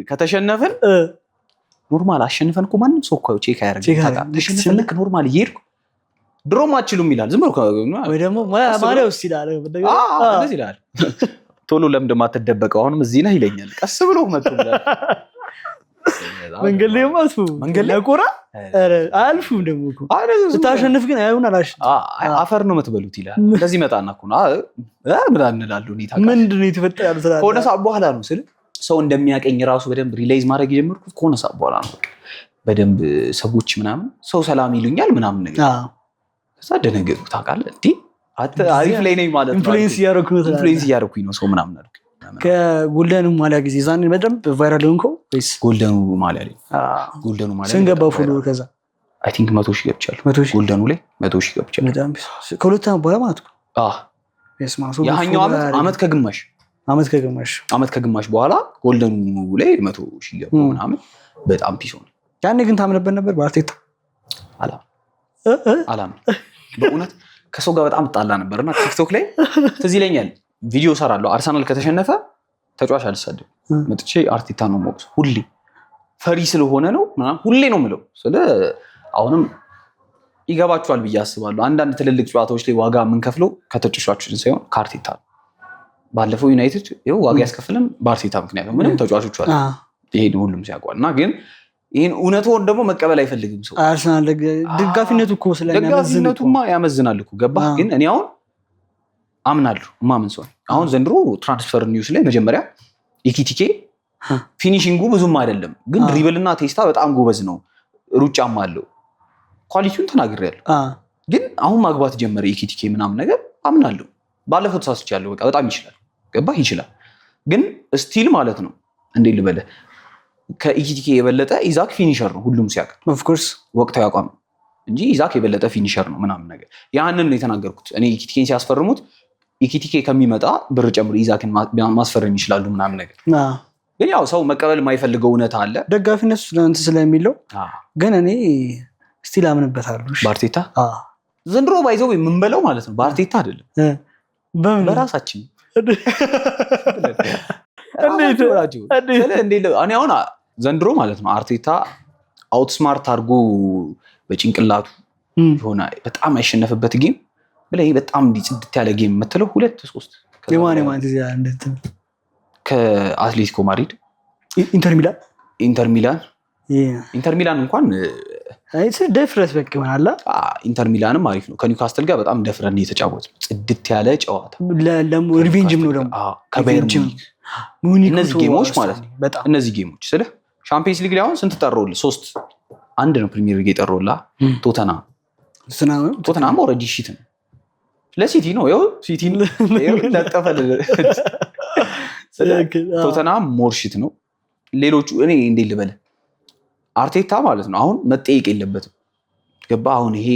ከተሸነፈን ኖርማል አሸንፈን እኮ ማንም ሰው እኮ ቼክ አያደርግም። ተሸንፈን ልክ ኖርማል እየሄድኩ ድሮም አችሉም ይላል። ዝም ብሎ ወይ ደግሞ ማሊያ ውስጥ ይላል ቶሎ ለምን እንደማትደበቀው አሁንም እዚህ ነህ ይለኛል። ቀስ ብሎ መጥቶ መንገድ ላይ ማጥፉ መንገድ ላይ ቆራ አልፉም። ደግሞ እኮ ስታሸንፍ ግን አይሁን አፈር ነው የምትበሉት ይላል። እንደዚህ መጣና እኮ ነው ምን እንላለን። ምንድን ነው የተፈጠረው? ከሆነ ሰዓት በኋላ ነው ስል ሰው እንደሚያቀኝ ራሱ በደንብ ሪላይዝ ማድረግ የጀመርኩት ከሆነ ሰዓት በኋላ ነው። በደንብ ሰዎች ምናምን ሰው ሰላም ይሉኛል ምናምን ነገር ከዛ ደነገጡ። ታውቃለህ እንዴ አሪፍ ላይ ነኝ ማለት ነው። ኢንፍሉዌንስ እያደረኩኝ ነው ሰው ምናምን አልኩ። ከጎልደኑ ማሊያ ጊዜ ዛኔ በደንብ ቫይራል ሆንከው ወይስ? ጎልደኑ ማሊያ ስንገባ ፎሎወር ከዛ አይ ቲንክ 100 ሺህ ገብቻለሁ። ጎልደኑ ላይ 100 ሺህ ገብቻለሁ። ከሁለት ዓመት በኋላ ማለት ነው። ያኛው ዓመት ከግማሽ በኋላ ጎልደኑ ላይ 100 ሺህ ገባ ምናምን። በጣም ፒስ ሆነ። ያኔ ግን ታምነበት ነበር በአርቴታ? አላም በእውነት ከሰው ጋር በጣም ጣላ ነበርና ቲክቶክ ላይ ትዝ ይለኛል ቪዲዮ ሰራለሁ። አርሰናል ከተሸነፈ ተጫዋች አልሳደብም። መጥቼ አርቴታ ነው የምወቅሰው። ሁሌ ፈሪ ስለሆነ ነው ምናምን ሁሌ ነው የምለው። ስለ አሁንም ይገባችኋል ብዬ አስባለሁ። አንዳንድ ትልልቅ ጨዋታዎች ላይ ዋጋ የምንከፍለው ከተጫዋቾችን ሳይሆን ከአርቴታ ነው። ባለፈው ዩናይትድ ይኸው ዋጋ ያስከፍልን በአርቴታ ምክንያት ነው። ምንም ተጫዋቾች አሉ፣ ይሄን ሁሉም ሲያውቋል። እና ግን ይህን እውነቱን ደግሞ መቀበል አይፈልግም ሰው። አርሰናል ደጋፊነቱ እኮ ደጋፊነቱማ ያመዝናል እኮ ገባህ? ግን እኔ አሁን አምናለሁ ማምን ሰው አሁን ዘንድሮ ትራንስፈር ኒውስ ላይ መጀመሪያ ኢኪቲኬ ፊኒሺንጉ ብዙም አይደለም፣ ግን ድሪብልና ቴስታ በጣም ጎበዝ ነው። ሩጫም አለው። ኳሊቲውን ተናግሬያለሁ። ግን አሁን ማግባት ጀመረ ኢኪቲኬ ምናምን ነገር አምናለሁ። ባለፈው ተሳስቻለሁ። በቃ በጣም ይችላል፣ ገባህ? ይችላል። ግን ስቲል ማለት ነው እንዴ ልበለ ከኢኪቲኬ የበለጠ ኢዛክ ፊኒሸር ነው ሁሉም ሲያውቅ፣ ኦፍ ኮርስ ወቅታዊ አቋም እንጂ ኢዛክ የበለጠ ፊኒሸር ነው ምናምን ነገር። ያንን ነው የተናገርኩት እኔ። ኢኪቲኬን ሲያስፈርሙት ኢኪቲኬ ከሚመጣ ብር ጨምሮ ኢዛክን ማስፈረም ይችላሉ ምናምን ነገር። ግን ያው ሰው መቀበል የማይፈልገው እውነታ አለ። ደጋፊነት ስለንት ስለሚለው ግን እኔ ስቲል አምንበታለሁ። በአርቴታ ዘንድሮ ባይዘው የምንበለው ማለት ነው በአርቴታ አይደለም በራሳችን። እኔ አሁን ዘንድሮ ማለት ነው አርቴታ አውትስማርት አድርጎ በጭንቅላቱ ሆነ በጣም ያሸነፈበት ጌም ብለህ በጣም ጽድት ያለ ጌም የምትለው 2-3 ከአትሌቲኮ ማድሪድ፣ ኢንተር ሚላን እንኳን ደፍረስ በቃ ይሆናል። ኢንተር ሚላንም አሪፍ ነው። ከኒውካስትል ጋር በጣም ደፍረን የተጫወት ጽድት ያለ ጨዋታ ሪቬንጅም ነው ደግሞ ከባየር ሙኒክ። እነዚህ ጌሞች ማለት ነው እነዚህ ጌሞች ስለ ሻምፒየንስ ሊግ ላይ አሁን ስንት ጠሮልህ? 3-1 ነው ፕሪሚየር ሊግ የጠሮልህ። ቶተናም ኦልሬዲ ሺት ነው ለሲቲ ነው። ይኸው ሲቲን ለጠፈልህ። ቶተናም ሞርሺት ነው። ሌሎቹ እኔ እንዴት ልበልህ አርቴታ ማለት ነው አሁን መጠየቅ የለበትም። ገባ? አሁን ይሄ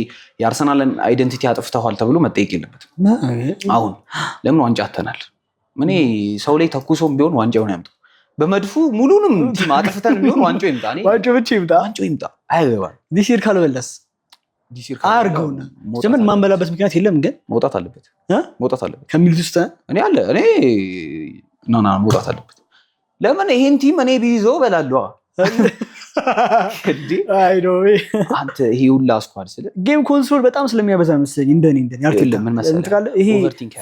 የአርሰናልን አይደንቲቲ አጥፍተዋል ተብሎ መጠየቅ የለበትም። አሁን ለምን ዋንጫ አተናል? እኔ ሰው ላይ ተኩሶም ቢሆን ዋንጫውን ያምጡ። በመድፉ ሙሉንም ቲም አጥፍተን ቢሆን ዋንጫው ይምጣ። ዋንጫው ይምጣ። አይገባም። ዲሲር ካልበለስ አርገውና ጀመን ማንበላበት ምክንያት የለም። ግን መውጣት አለበት ከሚሉት ውስጥ እኔ መውጣት አለበት። ለምን ይሄን ቲም እኔ ቢይዘው በላለዋ አንተ ይሄ ሁላ ስኳድ ስለ ጌም ኮንሶል በጣም ስለሚያበዛ መሰለኝ እንደኔ ያልከለም ምን መሰለህ ይሄ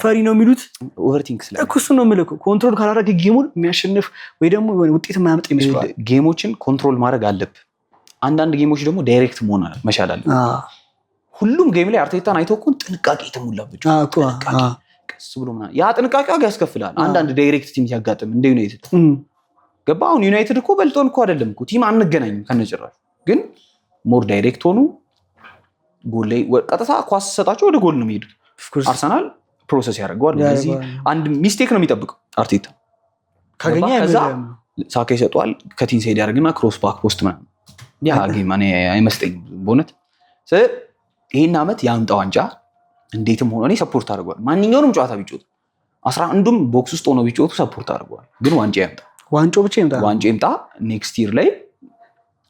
ፈሪ ነው የሚሉት ኦቨርቲንክ ስለ እኮ እሱ ነው የምልህ። ኮንትሮል ካላደረገ ጌሙን የሚያሸንፍ ወይ ደግሞ ውጤት የማያመጣ ይመስላል። ጌሞችን ኮንትሮል ማድረግ አለብህ። አንዳንድ ጌሞች ደግሞ ዳይሬክት መሆን መቻል አለብህ። ሁሉም ጌም ላይ አርቴታን አይተው እኮ ጥንቃቄ የተሞላበት ቀስ ብሎ ምናምን ያ ጥንቃቄ ዋጋ ያስከፍላል። አንዳንድ ዳይሬክት ቲም ሲያጋጥም እንደ ዩናይትድ ገባ። አሁን ዩናይትድ እኮ በልጦን እኮ አይደለም እኮ ቲም አንገናኝም ከነጭራሹ። ግን ሞር ዳይሬክት ሆኑ ጎል ላይ ቀጥታ ኳስ ሰጣቸው ወደ ጎል ነው የሚሄዱት። አርሰናል ፕሮሰስ ያደርገዋል። ስለዚህ አንድ ሚስቴክ ነው የሚጠብቀው አርቴታ ካገኘ ከዛ ሳካ ይሰጧል። ከቲን ሴድ ያደርግና ክሮስ ባክ ፖስት ምናምን ያ ጌም እኔ አይመስለኝም በእውነት። ይሄን ዓመት ያምጣ ዋንጫ እንዴትም ሆኖ እኔ ሰፖርት አድርጓል። ማንኛውንም ጨዋታ ቢጮቱ 11ዱም ቦክስ ውስጥ ሆኖ ቢጮቱ ሰፖርት አድርጓል። ግን ዋንጫ ያምጣ። ዋንጫው ብቻ ይምጣ። ኔክስት ይር ላይ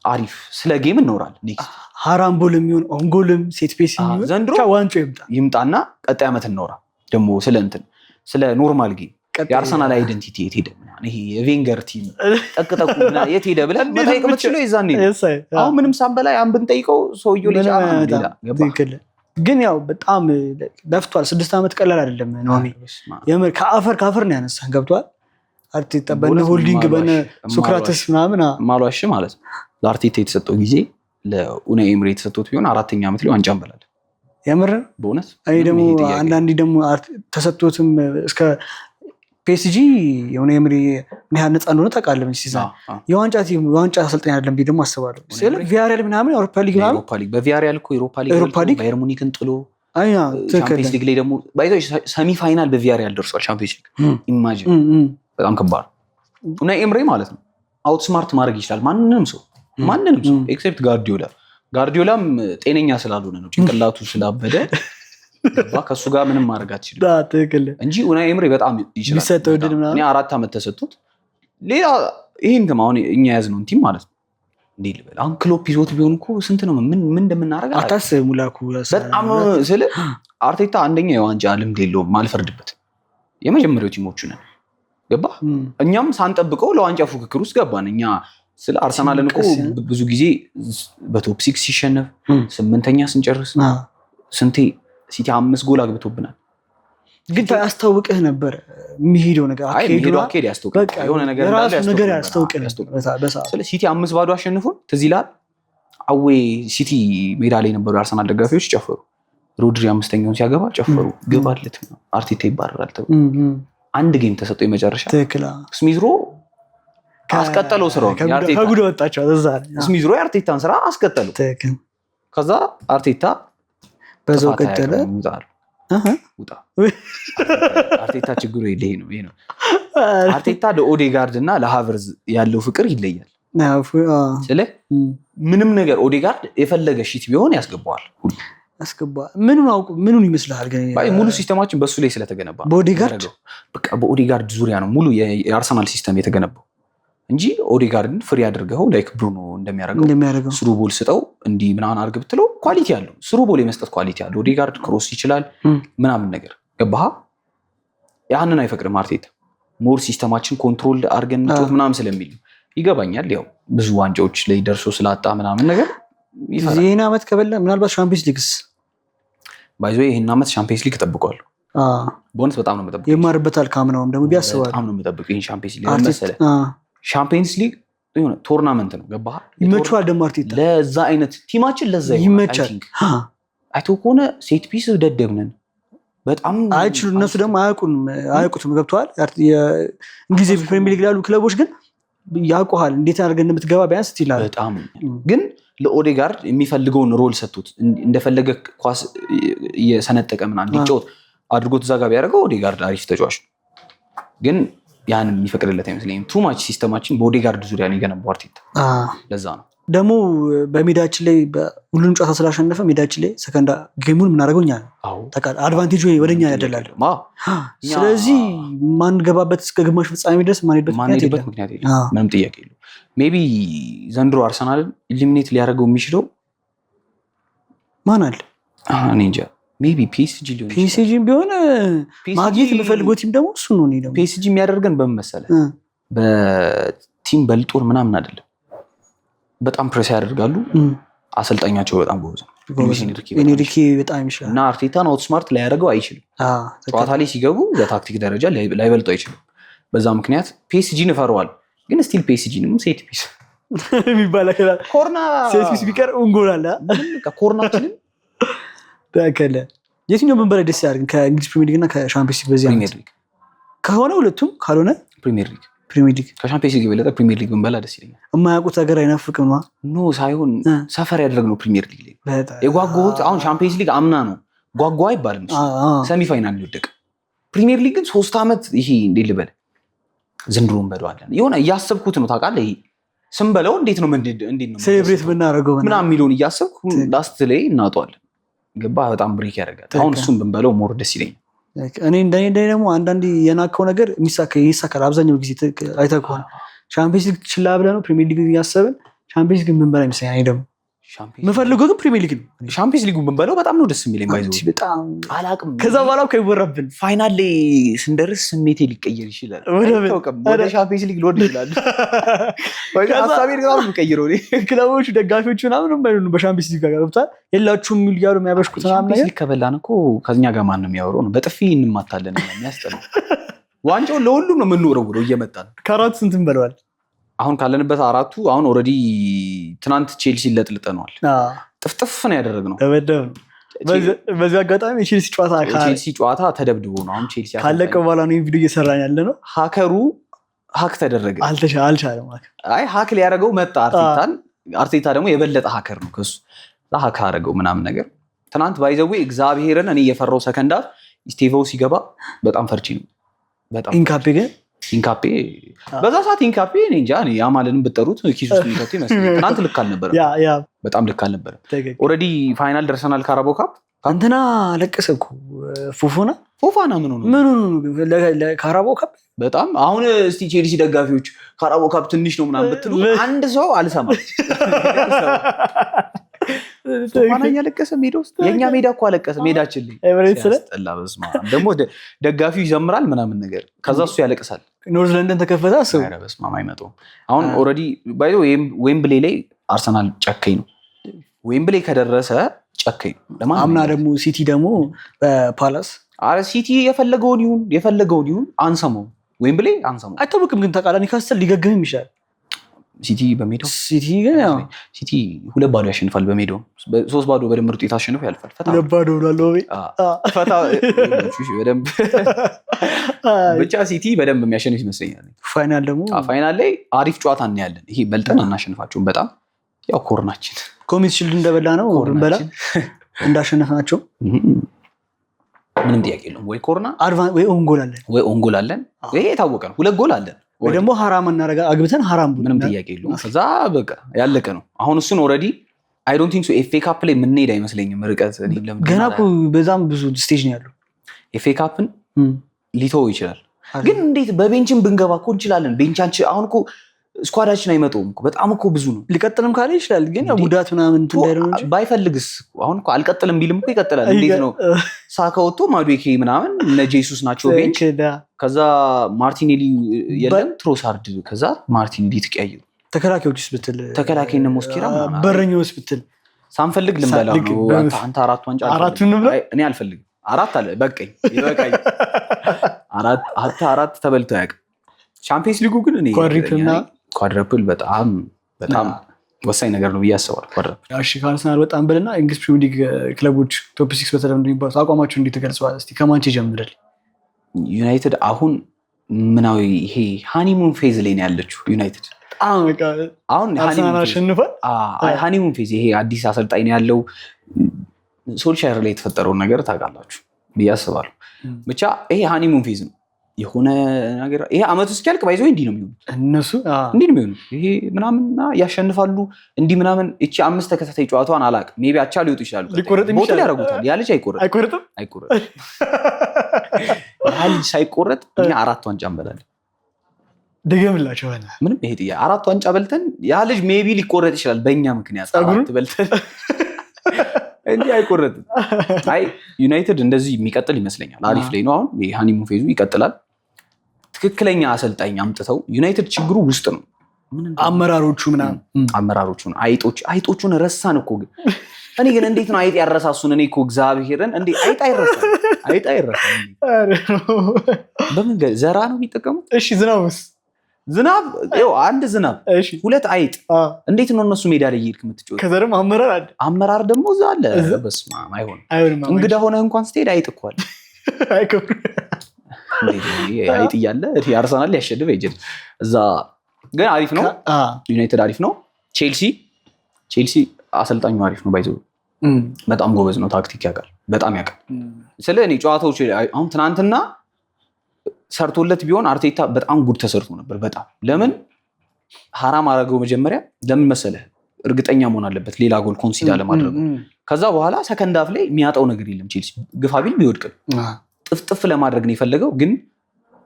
አሪፍ ስለ ጌም እናወራለን። ኔክስት ሃራምቦል የሚሆን ኦንጎልም ሴት ፔስ የሚሆን ዘንድሮ ዋንጫው ይምጣና ቀጣይ ዓመት እናወራ ደግሞ ስለ ኖርማል ጌም የአርሰናል አይደንቲቲ የት ሄደ ምናምን ይሄ የቬንገር ቲም ጠቅጠቁ የት ሄደ ብለን መጠየቅ የምትችለው የዛኔ ነው። አሁን ምንም ሳንበላ ያን ብንጠይቀው ሰውየው ልጅ ግን ያው በጣም ለፍቷል። 6 ዓመት ቀላል አይደለም ነው። የምር ከአፈር ነው ያነሳን። ገብቷል። አርቴታ በነ ሆልዲንግ በነ ሶክራተስ ምናምን ማሏሽ ማለት ነው። ለአርቴታ የተሰጠው ጊዜ ለኡናይ ኤምሪ የተሰጠው ቢሆን 4ኛ ዓመት ላይ ዋንጫ እንበላለን። የምር በእውነት እኔ ደግሞ አንዳንዴ ደግሞ ተሰጥቶትም እስከ ፒኤስጂ የሆነ ኤምሪ ምን ያህል ነፃ እንደሆነ ታውቃለህ። የዋንጫ አሰልጣኝ አይደለም ብዬ ደግሞ አስባለሁ። ቪያሪያል ምናምን የአውሮፓ ሊግ በቪያሪያል እኮ የአውሮፓ ሊግ ባየር ሙኒክን ጥሎ ቻምፒየንስ ሊግ ላይ ደግሞ ሰሚ ፋይናል በቪያሪያል ደርሷል። ቻምፒየንስ ሊግ ኢማጂን በጣም ከባድ ኡናይ ኤምሪ ማለት ነው። አውትስማርት ማድረግ ይችላል ማንንም ሰው ኤክሴፕት ጋርዲዮላም ጤነኛ ስላልሆነ ነው ጭንቅላቱ ስላበደ ከሱ ጋር ምንም ማድረግ አትችልም እንጂ ኡናይ ኤምሪ በጣም ይችላል። እኔ 4 ዓመት ተሰጥቶት ሌላ ይሄን አሁን እኛ ያዝነው ቲም ማለት ነው እንዴ ልበል። አሁን ክሎፕ ይዞት ቢሆን እኮ ስንት ነው ምን እንደምናደርግ አታስብ። ሙላኩ በጣም ስለ አርቴታ አንደኛ የዋንጫ ልምድ የለውም አልፈርድበት። የመጀመሪያው ቲሞቹ ነን ገባ። እኛም ሳንጠብቀው ለዋንጫ ፉክክር ውስጥ ገባን። እኛ ስለ አርሰናልን እኮ ብዙ ጊዜ በቶፕ 6 ሲሸነፍ 8ኛ ስንጨርስ ስንቴ ሲቲ 5 ጎል አግብቶብናል። ግን ያስታውቅህ ነበር የሚሄደው ነገር አካሄድ ያስታውቅህ የሆነ ነገር ያስታውቅህ ነበር። ስለ ሲቲ 5-0 አሸንፎን ትዝ ይላል። አዌ ሲቲ ሜዳ ላይ የነበሩ የአርሰናል ደጋፊዎች ጨፈሩ። ሮድሪ 5ኛውን ሲያገባ ጨፈሩ። ግባለት አርቴታ ይባረራል ተብሎ አንድ ጌም ተሰጠው የመጨረሻ ስሚዝሮ አስቀጠለው ስራው ከጉድ ወጣቸው እዛ ስሚዝ ሮ የአርቴታን ስራ አስቀጠለው። ከዛ አርቴታ በዛው ቀጠለ። ውጣ አርቴታ ችግሩ ይሄ ነው። አርቴታ ለኦዴጋርድ እና ለሃቨርዝ ያለው ፍቅር ይለያል። ስለ ምንም ነገር ኦዴጋርድ የፈለገ ሺት ቢሆን ያስገባዋል። ምኑን ይመስልሃል? ሙሉ ሲስተማችን በሱ ላይ ስለተገነባ በኦዴጋርድ ዙሪያ ነው ሙሉ የአርሰናል ሲስተም የተገነባው እንጂ ኦዴጋርድን ፍሪ አድርገው ላይክ ብሩኖ እንደሚያደርገው ስሩ ቦል ስጠው እንዲህ ምናምን አድርግ ብትለው ኳሊቲ ያለው ስሩ ቦል የመስጠት ኳሊቲ ያለው ኦዴጋርድ ክሮስ ይችላል ምናምን ነገር ገባህ? ያንን አይፈቅድም አርቴታ። ሞር ሲስተማችን ኮንትሮል አድርገን እንጫወት ምናምን ስለሚል ይገባኛል። ያው ብዙ ዋንጫዎች ላይ ደርሶ ስላጣ ምናምን ነገር ይሄን ዓመት ከበላ ምናልባት ሻምፒዮንስ ሊግስ ባይዞ ይሄን ዓመት ሻምፒዮንስ ሊግ እጠብቀዋለሁ። ቦነስ በጣም ነው የምጠብቀው። ይማርበታል ካምናውም ደግሞ ቢያስባል በጣም ነው የምጠብቀው ይሄን ሻምፒዮንስ ሊግ ለምሳሌ ሻምፒዮንስ ሊግ የሆነ ቶርናመንት ነው ገባህ? ይመቻል ደግሞ አርቴታ ለዛ አይነት ቲማችን ለዛ ይመቻል። አይቶ ከሆነ ሴት ፒስ ደደብነን በጣም አይችሉ እነሱ ደግሞ አያውቁትም ገብተዋል። እንግሊዝ ፕሪሚየር ሊግ ያሉ ክለቦች ግን ያውቁሃል እንዴት አድርገን እንደምትገባ ቢያንስ ይላል። በጣም ግን ለኦዴጋርድ የሚፈልገውን ሮል ሰጥቶት እንደፈለገ ኳስ እየሰነጠቀ ምናምን እንዲጫወት አድርጎት እዛ ጋር ቢያደርገው ኦዴጋርድ አሪፍ ተጫዋች ነው። ግን ያን የሚፈቅድለት አይመስለኝም። ቱ ማች ሲስተማችን በኦዴጋርድ ዙሪያ ነው የገነባው አርቴታ። ለዛ ነው ደግሞ በሜዳችን ላይ ሁሉንም ጨዋታ ስላሸነፈ ሜዳችን ላይ ሰከንዳ ጌሙን የምናደርገው እኛ ነው። አድቫንቴጁ ወደኛ ያደላል። ስለዚህ ማንገባበት እስከ ግማሽ ፍጻሜ ድረስ ማንሄድበት ምክንያት የለም። ምንም ጥያቄ የለውም። ሜይ ቢ ዘንድሮ አርሰናልን ኢሊሚኔት ሊያደርገው የሚችለው ማን አለ? እኔ እንጃ። ሜይ ቢ ፒኤስጂ ቢሆን ማግኘት የምፈልገው ቲም ደግሞ እሱ ነው። ፒኤስጂ የሚያደርገን በምን መሰለህ? በቲም በልጦር ምናምን አይደለም። በጣም ፕሬስ ያደርጋሉ። አሰልጣኛቸው በጣም ጎበዝ ነው። ኤንሪኬ በጣም ይችላል እና አርቴታን አውትስማርት ላያደርገው አይችልም። ጨዋታ ላይ ሲገቡ በታክቲክ ደረጃ ላይበልጠው አይችልም። በዛ ምክንያት ፒኤስጂን እፈረዋል። ግን ስቲል ፒኤስጂንም ሴት ፒስ የሚባል ኮርና ሴት ፒስ ቢቀር እንጎላለ ኮርናችንን በከለ የትኛው መንበረ ደስ ያደርግን? ከእንግሊዝ ፕሪሚየር ሊግ እና ከሻምፒዮንስ ሊግ በዚህ ፕሪሚየር ሊግ ከሆነ ሁለቱም ካልሆነ ፕሪሚየር ሊግ ከሻምፒዮንስ ሊግ የበለጠ ፕሪሚየር ሊግ ብንበላ ደስ ይለኛል። የማያውቁት ሀገር አይናፍቅም ነው ኖ ሳይሆን ሰፈር ያደረግነው ፕሪሚየር ሊግ ላይ የጓጓሁት አሁን ሻምፒዮንስ ሊግ አምና ነው ጓጓ አይባልም። ሰሚ ፋይናል ሊወደቅ ፕሪሚየር ሊግ ግን 3 ዓመት ይሄ እንዴት ልበል ዘንድሮ እንበለዋለን የሆነ እያሰብኩት ነው ታውቃለህ። ይሄ ስንበለው እንዴት ነው ሴሌብሬት ብናደርገው ምናምን የሚለውን እያሰብኩ ላስት ላይ እናጠዋለን። ገባ በጣም ብሬክ ያደርጋል። አሁን እሱን ብንበለው ሞር ደስ ይለኛል። እኔ እንደኔ ደግሞ አንዳንዴ የናከው ነገር ይሳካል። አብዛኛው ጊዜ አይተህ ከሆነ ሻምፒዮንስ ሊግ ችላ ብለህ ነው ፕሪሚየር ሊግ እያሰብን ሻምፒዮንስ ሊግ ብንበላ ይመስለኛል። እኔ ደግሞ የምፈልገው ግን ፕሪሚየር ሊግ ነው። ሻምፒዮንስ ሊጉን ብንበለው በጣም ነው ደስ የሚለኝ። ባይዘው በጣም አላቅም። ከዛ በኋላ ከይወራብን ፋይናል ላይ ስንደርስ ስሜቴ ሊቀየር ይችላል። ወደ ሻምፒዮንስ ሊግ ልወድ ይችላል። ሀሳቤ በጣም ቀይረው ክለቦቹ ደጋፊዎቹ ምናምን ባይሆኑ በሻምፒዮንስ ሊግ ጋር ገብቷል የላችሁም የሚሉ እያሉ የሚያበሽኩት ምናምን ነገር ከበላን እኮ ከኛ ጋር ማን ነው የሚያወራው? ነው በጥፊ እንማታለን። የሚያስጠላው ዋንጫውን ለሁሉም ነው የምንወረውረው እየመጣን። ከአራቱ ስንት እንበለዋል? አሁን ካለንበት አራቱ አሁን ኦልሬዲ ትናንት ቼልሲ ለጥልጠነዋል። ጥፍጥፍ ነው ያደረግነው። በዚህ አጋጣሚ የቼልሲ ጨዋታ ተደብድቦ ነው አሁን ቼልሲ ካለቀ በኋላ ነው ቪዲዮ እየሰራን ያለ ነው። ሀከሩ ሀክ ተደረገ። አልቻለም። አይ ሀክ ሊያደርገው መጣ አርቴታን። አርቴታ ደግሞ የበለጠ ሀከር ነው ከሱ ሀክ አደረገው ምናምን ነገር። ትናንት ባይዘዌ እግዚአብሔርን እኔ የፈራው ሰከንዳት ስቴቮ ሲገባ በጣም ፈርቺ ነው። በጣም ኢንካፔ በዛ ሰዓት ኢንካፔ እኔ እንጃ ያማልንም ብጠሩት ኪስ ውስጥ የሚከቱ ይመስለኛል። ትናንት ልክ አልነበረም። በጣም ልክ አልነበረም። ኦልሬዲ ፋይናል ደርሰናል። ካራባኦ ካፕ አንተና ለቀሰ እኮ ፎፋና ምን ለካራባኦ ካፕ በጣም አሁን እስቲ ቼልሲ ደጋፊዎች ካራባኦ ካፕ ትንሽ ነው ምናምን ብትሉ አንድ ሰው አልሰማም። ፎፋና እያለቀሰ ሜዳ ውስጥ የኛ ሜዳ እኮ አለቀሰ። ሜዳችን ላይ ሲያስጠላ በስመ አብ። ደግሞ ደጋፊው ይዘምራል ምናምን ነገር ከዛ እሱ ያለቅሳል። ኖርዝ ለንደን ተከፈተ አስቡ። በስመ አብ አይመጣውም። አሁን ኦልሬዲ ባይ ዌምብሌ ላይ አርሰናል ጨካኝ ነው። ዌምብሌ ከደረሰ ጨካኝ ነው። አምና ደግሞ ሲቲ ደግሞ በፓላስ ሲቲ የፈለገውን ይሁን አንሰማው። ዌምብሌ አንሰማው አይታወቅም። ግን ተቃራኒ ካስተል ሊገግምም ይችላል። ሲቲ በሜዳው ሲቲ ግን ያው ሲቲ 2-0 ያሸንፋል። በሜዳው 3-0 በድምር ውጤት አሸንፎ ያልፋል። ፈታ 2-0 ብሏል። ፈታ በደንብ ብቻ ሲቲ በደንብ የሚያሸንፍ ይመስለኛል። ፋይናል ላይ አሪፍ ጨዋታ እናያለን። ይሄ በልጠን አናሸንፋቸውም። በጣም ያው ኮርናችን ኮሚት ሽልድ እንደበላ ነው ብንበላ እንዳሸነፍናቸው ምንም ጥያቄ የለውም። ወይ ኮርና ወይ ኦንጎል አለን። ይሄ የታወቀ ነው። 2 ጎል አለን። ወይ ደግሞ ሐራም እናረጋ አግብተን ሐራም ምንም ጥያቄ የለውም። ከዛ በቃ ያለቀ ነው። አሁን እሱን ኦልሬዲ አይ ዶንት ቲንክ ሶ ኤፍኤ ካፕ ላይ የምንሄድ አይመስለኝም። ርቀት ገና እኮ በዛም ብዙ ስቴጅ ነው ያለው። ኤፍኤ ካፕን ሊተው ይችላል። ግን እንዴት በቤንችን ብንገባ እኮ እንችላለን። ቤንቻችን አሁን እኮ ስኳዳችን አይመጣውም እኮ በጣም እኮ ብዙ ነው። ሊቀጥልም ካለ ይችላል። ግን ያው ጉዳት ምናምን እንዳይሆን እንጂ ባይፈልግስ አሁን እኮ አልቀጥልም ቢልም እኮ ይቀጥላል። እንዴት ነው ሳካ ወጥቶ ማዱዌኬ ምናምን እነ ጄሱስ ናቸው ቤንች። ከዛ ማርቲኔሊ የለም ትሮሳርድ፣ ከዛ ማርቲኔሊ ተቀያየሩ። ተከላካዮችስ ብትል ተከላካይ እነ ሞስኬራ በረኛውስ ብትል ሳንፈልግ ልንበላ ነው። አንተ 4 ዋንጫ አራቱን ነው እኔ አልፈልግም። 4 አለ በቃኝ፣ ይበቃኝ። 4 ተበልቶ ያውቅ። ቻምፒየንስ ሊጉ ግን እኔ ኳድረፕል በጣም ወሳኝ ነገር ነው ብዬ አስባለሁ። ኳድረፕል እሺ ከአርሰናል በጣም በልና እንግሊዝ ፕሪሚየር ሊግ ክለቦች ቶፕ 6 በተለምዶ የሚባሉት አቋማቸው እንዴት ተገልጸዋል? እስቲ ከማንቼ ጀምረል። ዩናይትድ አሁን ምናዊ ይሄ ሃኒሙን ፌዝ ላይ ነው ያለችው። ዩናይትድ አሁን ሃኒሙን ፌዝ፣ ይሄ አዲስ አሰልጣኝ ነው ያለው። ሶልሻየር ላይ የተፈጠረውን ነገር ታውቃላችሁ ብዬ አስባለሁ። ብቻ ይሄ ሃኒሙን ፌዝ ነው የሆነ ነገር። ይሄ አመቱ እስኪያልቅ ባይዘው እንዲህ ነው የሚሆኑት እነሱ እንዲህ ነው የሚሆኑት። ይሄ ምናምንና ያሸንፋሉ እንዲህ ምናምን። እቺ 5 ተከታታይ ጨዋታዋን አላውቅም። ሜቢ አቻ ሊወጡ ይችላሉ። ቦትል ያደርጉታል። ያ ልጅ አይቆረጥም። ያ ልጅ ሳይቆረጥ እኛ 4 ዋንጫ እንበላለን። ደገምላቸው ምንም ይሄ ጥያ 4 ዋንጫ በልተን ያ ልጅ ሜቢ ሊቆረጥ ይችላል በእኛ ምክንያት 4 በልተን እንጂ አይቆረጥም። አይ ዩናይትድ እንደዚህ የሚቀጥል ይመስለኛል። አሪፍ ላይ ነው። አሁን የሃኒሙን ፌዙ ይቀጥላል። ትክክለኛ አሰልጣኝ አምጥተው ዩናይትድ ችግሩ ውስጥ ነው። አመራሮቹ አመራሮቹን አይጦቹን ረሳን እኮ። ግን እኔ ግን እንዴት ነው አይጥ ያረሳሱን? እኔ እኮ እግዚአብሔርን እንዴ አይጥ አይረሳም። በምን ዘራ ነው የሚጠቀሙት? እሺ ዝናብስ? ዝናብ አንድ ዝናብ 2 አይጥ። እንዴት ነው እነሱ ሜዳ ላይ ይልክ የምትጫወት? ከዘርም አመራር ደግሞ እዛ አለ። በስመ አብ አይሆንም። እንግዳ ሆነ እንኳን ስትሄድ አይጥ እኮ አለ። አይጥ እያለ አርሰናል ሊያሸንፍ አይችልም። እዛ ግን አሪፍ ነው። ዩናይትድ አሪፍ ነው። ቼልሲ አሰልጣኙ አሪፍ ነው። ባይዘው በጣም ጎበዝ ነው። ታክቲክ ያውቃል፣ በጣም ያውቃል። ስለ እኔ ጨዋታዎች አሁን ትናንትና ሰርቶለት ቢሆን አርቴታ በጣም ጉድ ተሰርቶ ነበር። በጣም ለምን ሐራም አደረገው? መጀመሪያ ለምን መሰለህ? እርግጠኛ መሆን አለበት ሌላ ጎል ኮንሲዳ ለማድረጉ። ከዛ በኋላ ሰከንድ ሃፍ ላይ የሚያጣው ነገር የለም። ቼልሲ ግፋቢል ቢወድቅም ጥፍጥፍ ለማድረግ ነው የፈለገው። ግን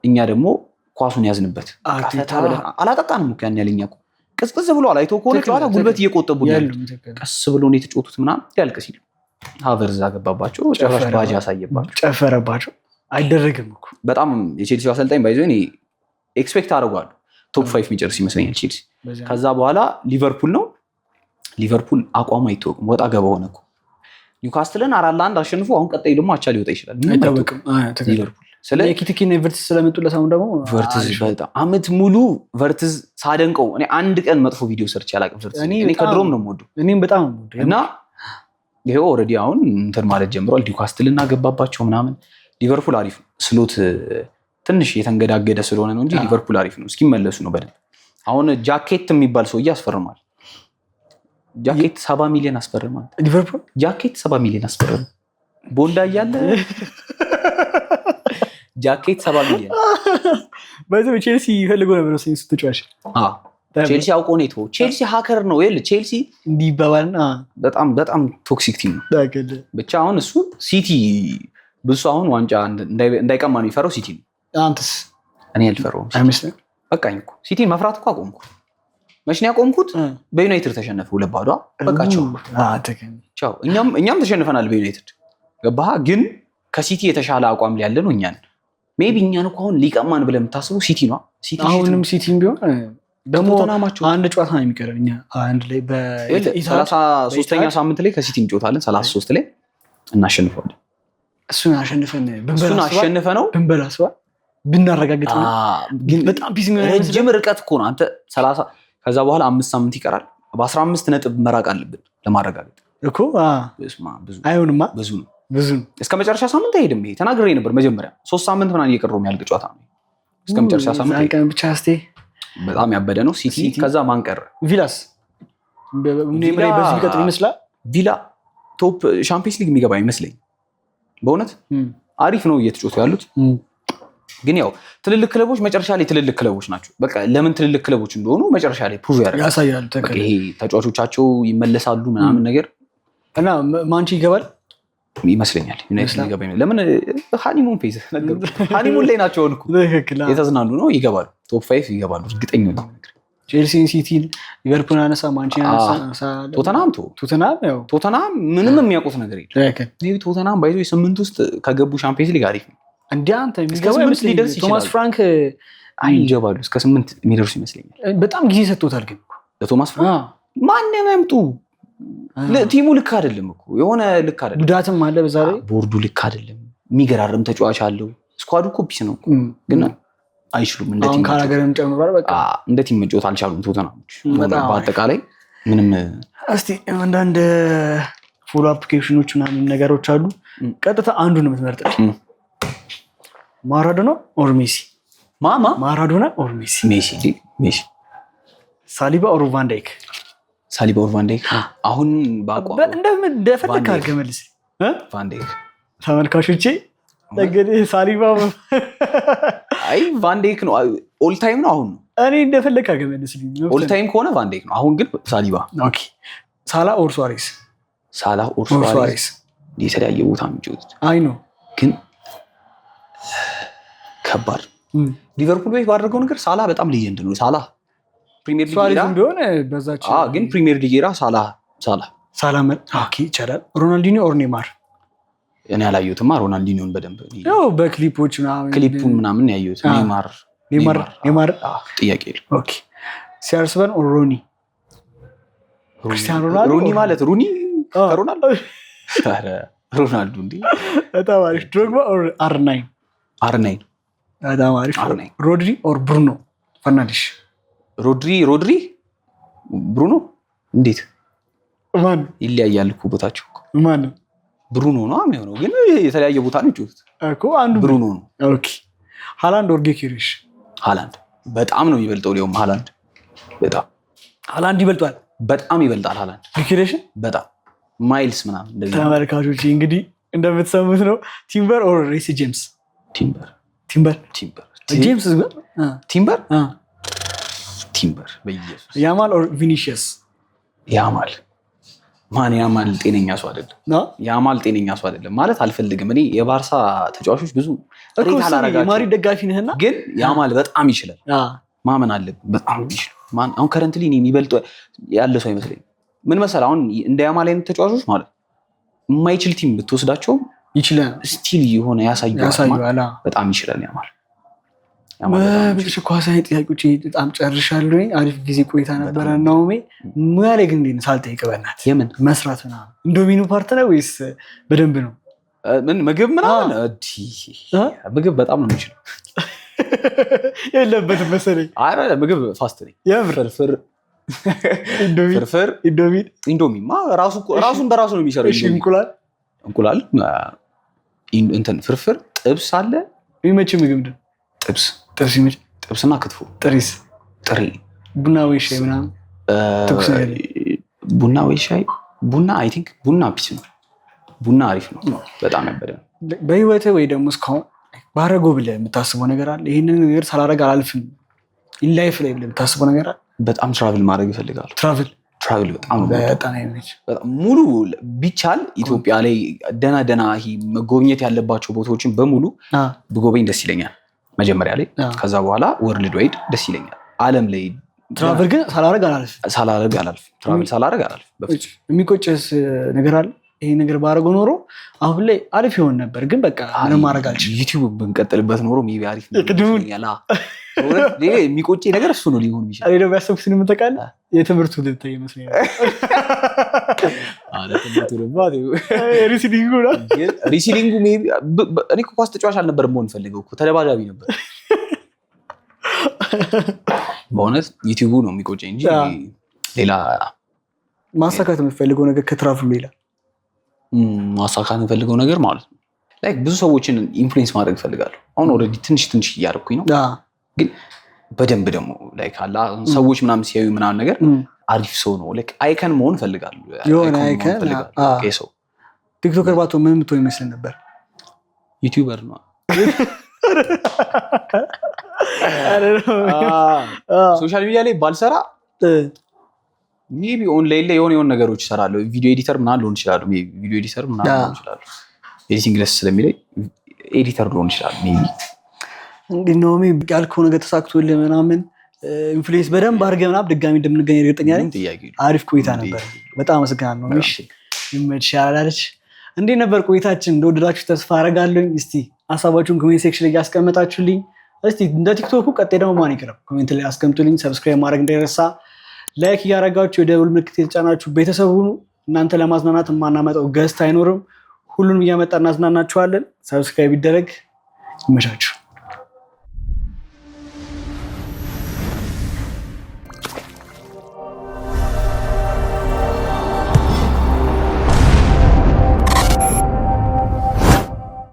እኛ ደግሞ ኳሱን ያዝንበት። አላጠቃንም እኮ ያን ያለኛ እኮ ቅዝቅዝ ብሏል። አይቶ ከሆነ ጨዋታ ጉልበት እየቆጠቡ ቀስ ብሎ ነው የተጫወቱት ምናምን። ያልቅ ሲል ሃቨርዝ አገባባቸው። ጨራሽ ባጅ ያሳየባቸው፣ ጨፈረባቸው። አይደረግም እኮ በጣም የቼልሲ አሰልጣኝ ባይዞ እኔ ኤክስፔክት አደርገዋለሁ ቶፕ 5 የሚጨርስ ይመስለኛል ቼልሲ። ከዛ በኋላ ሊቨርፑል ነው። ሊቨርፑል አቋሙ አይታወቅም። ወጣ ገባ ሆነ እኮ። ኒውካስትልን 4-1 አሸንፎ አሁን ቀጣይ ደግሞ አቻ ሊወጣ ይችላል። አይታወቅም ሊቨርፑል ስለ የኪቲኪና ቨርትዝ ስለመጡለት አሁን ደግሞ ቨርትዝ በጣም አመት ሙሉ ቨርትዝ ሳደንቀው እኔ አንድ ቀን መጥፎ ቪዲዮ ሰርች ያላቅም። ቨርትዝ እኔ ከድሮም ነው የምወደው። እኔም በጣም እና ይሄው ኦልሬዲ አሁን እንትን ማለት ጀምሯል። ኒውካስትልና ገባባቸው ምናምን። ሊቨርፑል አሪፍ ነው። ስሎት ትንሽ የተንገዳገደ ስለሆነ ነው እንጂ ሊቨርፑል አሪፍ ነው። እስኪመለሱ ነው በደንብ። አሁን ጃኬት የሚባል ሰውዬ አስፈርማል። ጃኬት 70 ሚሊዮን አስፈርማል ሊቨርፑል። ጃኬት 70 ሚሊዮን አስፈርማል። ቦንዳ እያለ ጃኬት 70 ሚሊዮን በዚህ ቼልሲ ይፈልገው ነበር ነው ስትጫዋች። ቼልሲ አውቆ ነው የተወው። ቼልሲ ሃከር ነው ይል ቼልሲ እንዲባባልና በጣም ቶክሲክ ቲም ነው። ብቻ አሁን እሱ ሲቲ ብዙ አሁን ዋንጫ እንዳይቀማ ነው የሚፈራው ሲቲ ነው። አንተስ? እኔ አልፈራውም አይመስልም። በቃኝ እኮ ሲቲን መፍራት እኮ አቆምኩ። መች ነው ያቆምኩት? በዩናይትድ ተሸነፈ 2-0 በቃቸው። ቻው። እኛም ተሸንፈናል በዩናይትድ ገባህ። ግን ከሲቲ የተሻለ አቋም ላይ ያለ ነው እኛን። ሜቢ እኛን እኮ አሁን ሊቀማን ብለህ የምታስበው ሲቲ ነው። አሁንም ሲቲም ቢሆን ደግሞ አንድ ጨዋታ ነው የሚቀረን። እኛ አንድ ላይ በ33ኛ ሳምንት ላይ ከሲቲ እንጫወታለን። 33 ላይ እናሸንፈዋለን። እሱን አሸንፈን ነው ብንበላስባ ብናረጋግጥ ግን በጣም ቢዚ ረጅም ርቀት እኮ ነው። አንተ ከዛ በኋላ 5 ሳምንት ይቀራል። በ15 ነጥብ መራቅ አለብን ለማረጋገጥ እኮ አይሆንማ ብዙ ነው እስከ መጨረሻ ሳምንት አይሄድም። ይሄ ተናግሬ ነበር መጀመሪያ 3 ሳምንት ምናምን እየቀረው የሚያልቅ ጨዋታ ነው። እስከ መጨረሻ ሳምንት ቀን ብቻ በጣም ያበደ ነው። ሲቲ ከዛ ማን ቀረ? ቪላስ በዚህ ቢቀጥል ይመስላል። ቪላ ቶፕ ሻምፒየንስ ሊግ የሚገባ ይመስለኝ። በእውነት አሪፍ ነው እየተጫወቱ ያሉት። ግን ያው ትልልቅ ክለቦች መጨረሻ ላይ ትልልቅ ክለቦች ናቸው። በቃ ለምን ትልልቅ ክለቦች እንደሆኑ መጨረሻ ላይ ፕሩቭ ያሳያሉ። ይሄ ተጫዋቾቻቸው ይመለሳሉ ምናምን ነገር እና ማንቺ ይገባል ይመስለኛል። ዩናይትድ ይገባ ለምን ሃኒሙን ፌዝ ነገሩ ሃኒሙን ላይ ናቸው እኮ የተዝናኑ ነው። ይገባሉ፣ ቶፕ 5 ይገባሉ እርግጠኛ ነኝ። ቼልሲን፣ ሲቲን፣ ሊቨርፑል አነሳ፣ ማንቸስተር ቶተንሃም ምንም የሚያውቁት ነገር የለም። ቶተንሃም ባይዞ 8 ውስጥ ከገቡ ሻምፒየንስ ሊግ አሪፍ ነው። እንዴ አንተ የሚገባ ቶማስ ፍራንክ ይገባሉ እስከ 8 የሚደርሱ ይመስለኛል። በጣም ጊዜ ሰጥቶታል። ግን ለቶማስ ፍራንክ ማንም ያምጡ ቲሙ ልክ አይደለም እኮ የሆነ ልክ አይደለም። ጉዳትም አለ በዛ ላይ ቦርዱ ልክ አይደለም። የሚገራርም ተጫዋች አለው። ስኳዱ እኮ ፒስ ነው ግን አይችሉም። እንደ ቲም ካራገረም ጨምሯል። በቃ እንደ ቲም መጫወት አልቻሉም ቶተንሃሞች በአጠቃላይ ምንም። እስቲ አንዳንድ ፎሎ አፕሊኬሽኖች ምናምን ነገሮች አሉ። ቀጥታ አንዱን የምትመርጠው ማራዶና ኦር ሜሲ? ማራዶና ኦር ሜሲ? ሜሲ። ሳሊባ ኦር ቫን ዳይክ? ሳሊባ ኦር ቫን ዳይክ? አሁን ባቋም እንደፈለክ አድርገህ መልስ። ቫን ዳይክ ተመልካቾቼ እንግዲህ ሳሊባ አይ ቫን ዳይክ ነው ኦል ታይም ነው። አሁን እኔ እንደፈለክ አድርገህ መልስ። ኦል ታይም ከሆነ ቫን ዳይክ ነው። አሁን ግን ሳሊባ። ኦኬ ሳላ ኦር ሱዋሬስ? ሳላ ኦር ሱዋሬስ የተለያየ ቦታ የሚጫወቱት አይ ነው ግን ከባድ ሊቨርፑል ቤት ባደረገው ነገር ሳላ በጣም ሌጀንድ ነው። ሳላ ፕሪሚየር ሊግ ቢሆን በዛች ግን ፕሪሚየር ሊግ ራ ሳላ ይቻላል። ሮናልዲኒዮ ኦር ኔማር? እኔ አላየሁትማ ሮናልዲኒዮን በደንብ በክሊፖች ክሊፑን ምናምን ያየሁት። ኔማር ጥያቄ የለም። ኦኬ ሲያርስበን ኦር ሮኒ? ክርስቲያኖ ሮኒ ማለት ሩኒ ከሮናልዶ ሮናልዶ እንዴ በጣም አሪፍ። ድሮግባ ኦር አር9? በጣም አሪፍ። ሮድሪ ኦር ብሩኖ ፈርናንዴሽ? ሮድሪ ብሩኖ እንዴት ማን ይለያያል እኮ ቦታቸው። ማን ብሩኖ ነው የሚሆነው፣ ግን የተለያየ ቦታ ነው የሚጫወቱት እኮ አንዱ ብሩኖ ነው። ኦኬ ሃላንድ ኦር ጊዮኬሬሽ? ሃላንድ በጣም ነው የሚበልጠው። ሊሆን ሃላንድ ይበልጣል፣ በጣም ይበልጣል ሃላንድ። ጊዮኬሬሽ በጣም ማይልስ ምናምን እንደዚህ። ተመልካቾች እንግዲህ እንደምትሰሙት ነው። ቲምበር ኦር ሬሲ ጄምስ? ቲምበር ጄምስ ቲምበር በኢየሱስ። ያማል ኦር ቪኒሺየስ? ያማል ጤነኛ ሰው አይደለም። ያማል ጤነኛ ሰው አይደለም ማለት አልፈልግም። እኔ የባርሳ ተጫዋቾች ብዙ ሬት አላረጋቸውም። ማሪ ደጋፊ ነህና፣ ግን ያማል በጣም ይችላል። ማመን አለብን። በጣም ይችላል። አሁን ከረንትሊ የሚበልጠው ያለ ሰው አይመስለኝም። ምን መሰለህ አሁን እንደ ያማል አይነት ተጫዋቾች ማለት የማይችል ቲም ብትወስዳቸው ይችላል ስቲል የሆነ ያሳያል። በጣም ይችላል ያማል። በብቻ ኳሳዊ ጥያቄዎች በጣም ጨርሻለሁ። አሪፍ ጊዜ ቆይታ ነበረ። ናኦሚ ሙያ ላይ ግን እንዴት ነው ሳልጠይቅህ በእናትህ የምን መስራት ምናምን ኢንዶሚኑ ፓርት ነው ወይስ በደንብ ነው? ምን ምግብ ምናምን ምግብ በጣም ነው የምችለው። የለበትም መሰለኝ። አረ ምግብ ፋስት ነኝ። ፍርፍር ኢንዶሚማ ራሱን በራሱ ነው የሚሰራው። እንቁላል እንትን ፍርፍር፣ ጥብስ አለ። የሚመች ምግብ ምንድን ነው? ጥብስና ክትፎ። ጥሬ ቡና ወይ ሻይ ምናምን? ቡና ወይ ሻይ? ቡና አይ ቲንክ ቡና ፒስ ነው። ቡና አሪፍ ነው። በጣም ያበደ ነው። በህይወትህ ወይ ደግሞ እስካሁን ባረገው ብለህ የምታስበው ነገር አለ? ይህንን ነገር ሳላረግ አላልፍም ኢንላይፍ ላይ ብለህ የምታስበው ነገር አለ? በጣም ትራቭል ማድረግ ይፈልጋለሁ። ትራቭል በጣም ሙሉ ቢቻል ኢትዮጵያ ላይ ደና መጎብኘት ያለባቸው ቦታዎችን በሙሉ ብጎበኝ ደስ ይለኛል መጀመሪያ ላይ። ከዛ በኋላ ወርልድ ዋይድ ደስ ይለኛል። ዓለም ላይ ትራቭል ግን ሳላረግ አላልፍም። የሚቆጨስ ነገር አለ? ይሄ ነገር ባረገው ኖሮ አሁን ላይ አሪፍ ይሆን ነበር፣ ግን በቃ ምንም ማድረግ አልችልም። ዩቲዩብ ብንቀጥልበት ኖሮ ሜይ ቢ አሪፍ የሚቆጭ ነገር እሱ ነው ሊሆን የሚችል። እኔ ደግሞ ያሰብኩት የምጠቃለህ የትምህርቱ ልታይ ይመስለኛል። ሪሲሊንጉ እኔ ኳስ ተጫዋች አልነበር መሆን ፈልገው እኮ ተደባዳቢ ነበር። በእውነት ዩቲዩቡ ነው የሚቆጨኝ እንጂ ሌላ ማሳካት የምፈልገው ነገር ከትራቭሉ ሌላ ማሳካት የምፈልገው ነገር ማለት ነው ላይክ ብዙ ሰዎችን ኢንፍሉዌንስ ማድረግ እፈልጋለሁ። አሁን ኦልሬዲ ትንሽ እያደረኩኝ ነው፣ ግን በደንብ ደግሞ ላይክ አላ ሰዎች ምናምን ሲያዩ ምናምን ነገር አሪፍ ሰው ነው ላይክ አይከን መሆን እፈልጋለሁ። የሆነ አይከን ሰው ቲክቶከር ባትሆን ምን የምትሆን ይመስል ነበር? ዩቲዩበር ነው። ሶሻል ሚዲያ ላይ ባልሰራ ሜቢ ኦንላይን ላይ የሆነ ነገሮች እሰራለሁ። ቪዲዮ ኤዲተር ምናምን ልሆን እችላለሁ። ቪዲዮ ኤዲተር ምናምን ልሆን እችላለሁ። ኤዲቲንግ ደስ ስለሚለኝ ኤዲተር ልሆን እችላለሁ። ሜቢ እንግዲህ ነው ያልከው ነገር ተሳክቶልህ ምናምን ኢንፍሉዌንስ በደንብ አድርገህ ምናምን ድጋሚ እንደምንገኝ እርግጠኛ ነኝ። አሪፍ ቆይታ ነበር። በጣም አመሰግናለሁ። እሺ ይመችሻላለች። እንዴት ነበር ቆይታችን? እንደወደዳችሁ ተስፋ አደርጋለሁ። እስቲ ሀሳባችሁን ኮሜንት ሴክሽን ላይ ያስቀምጣችሁልኝ። እስቲ እንደ ቲክቶኩ ቀጣይ ደግሞ ማን ይቀርብ ኮሜንት ላይ አስቀምጡልኝ። ሰብስክራይብ ማድረግ እንዳይረሳ፣ ላይክ እያደረጋችሁ የደወል ምልክት የተጫናችሁ ቤተሰብ ሁኑ። እናንተ ለማዝናናት የማናመጣው ገስት አይኖርም። ሁሉንም እያመጣ እናዝናናችኋለን። ሰብስክራይብ ይደረግ። ይመቻችሁ።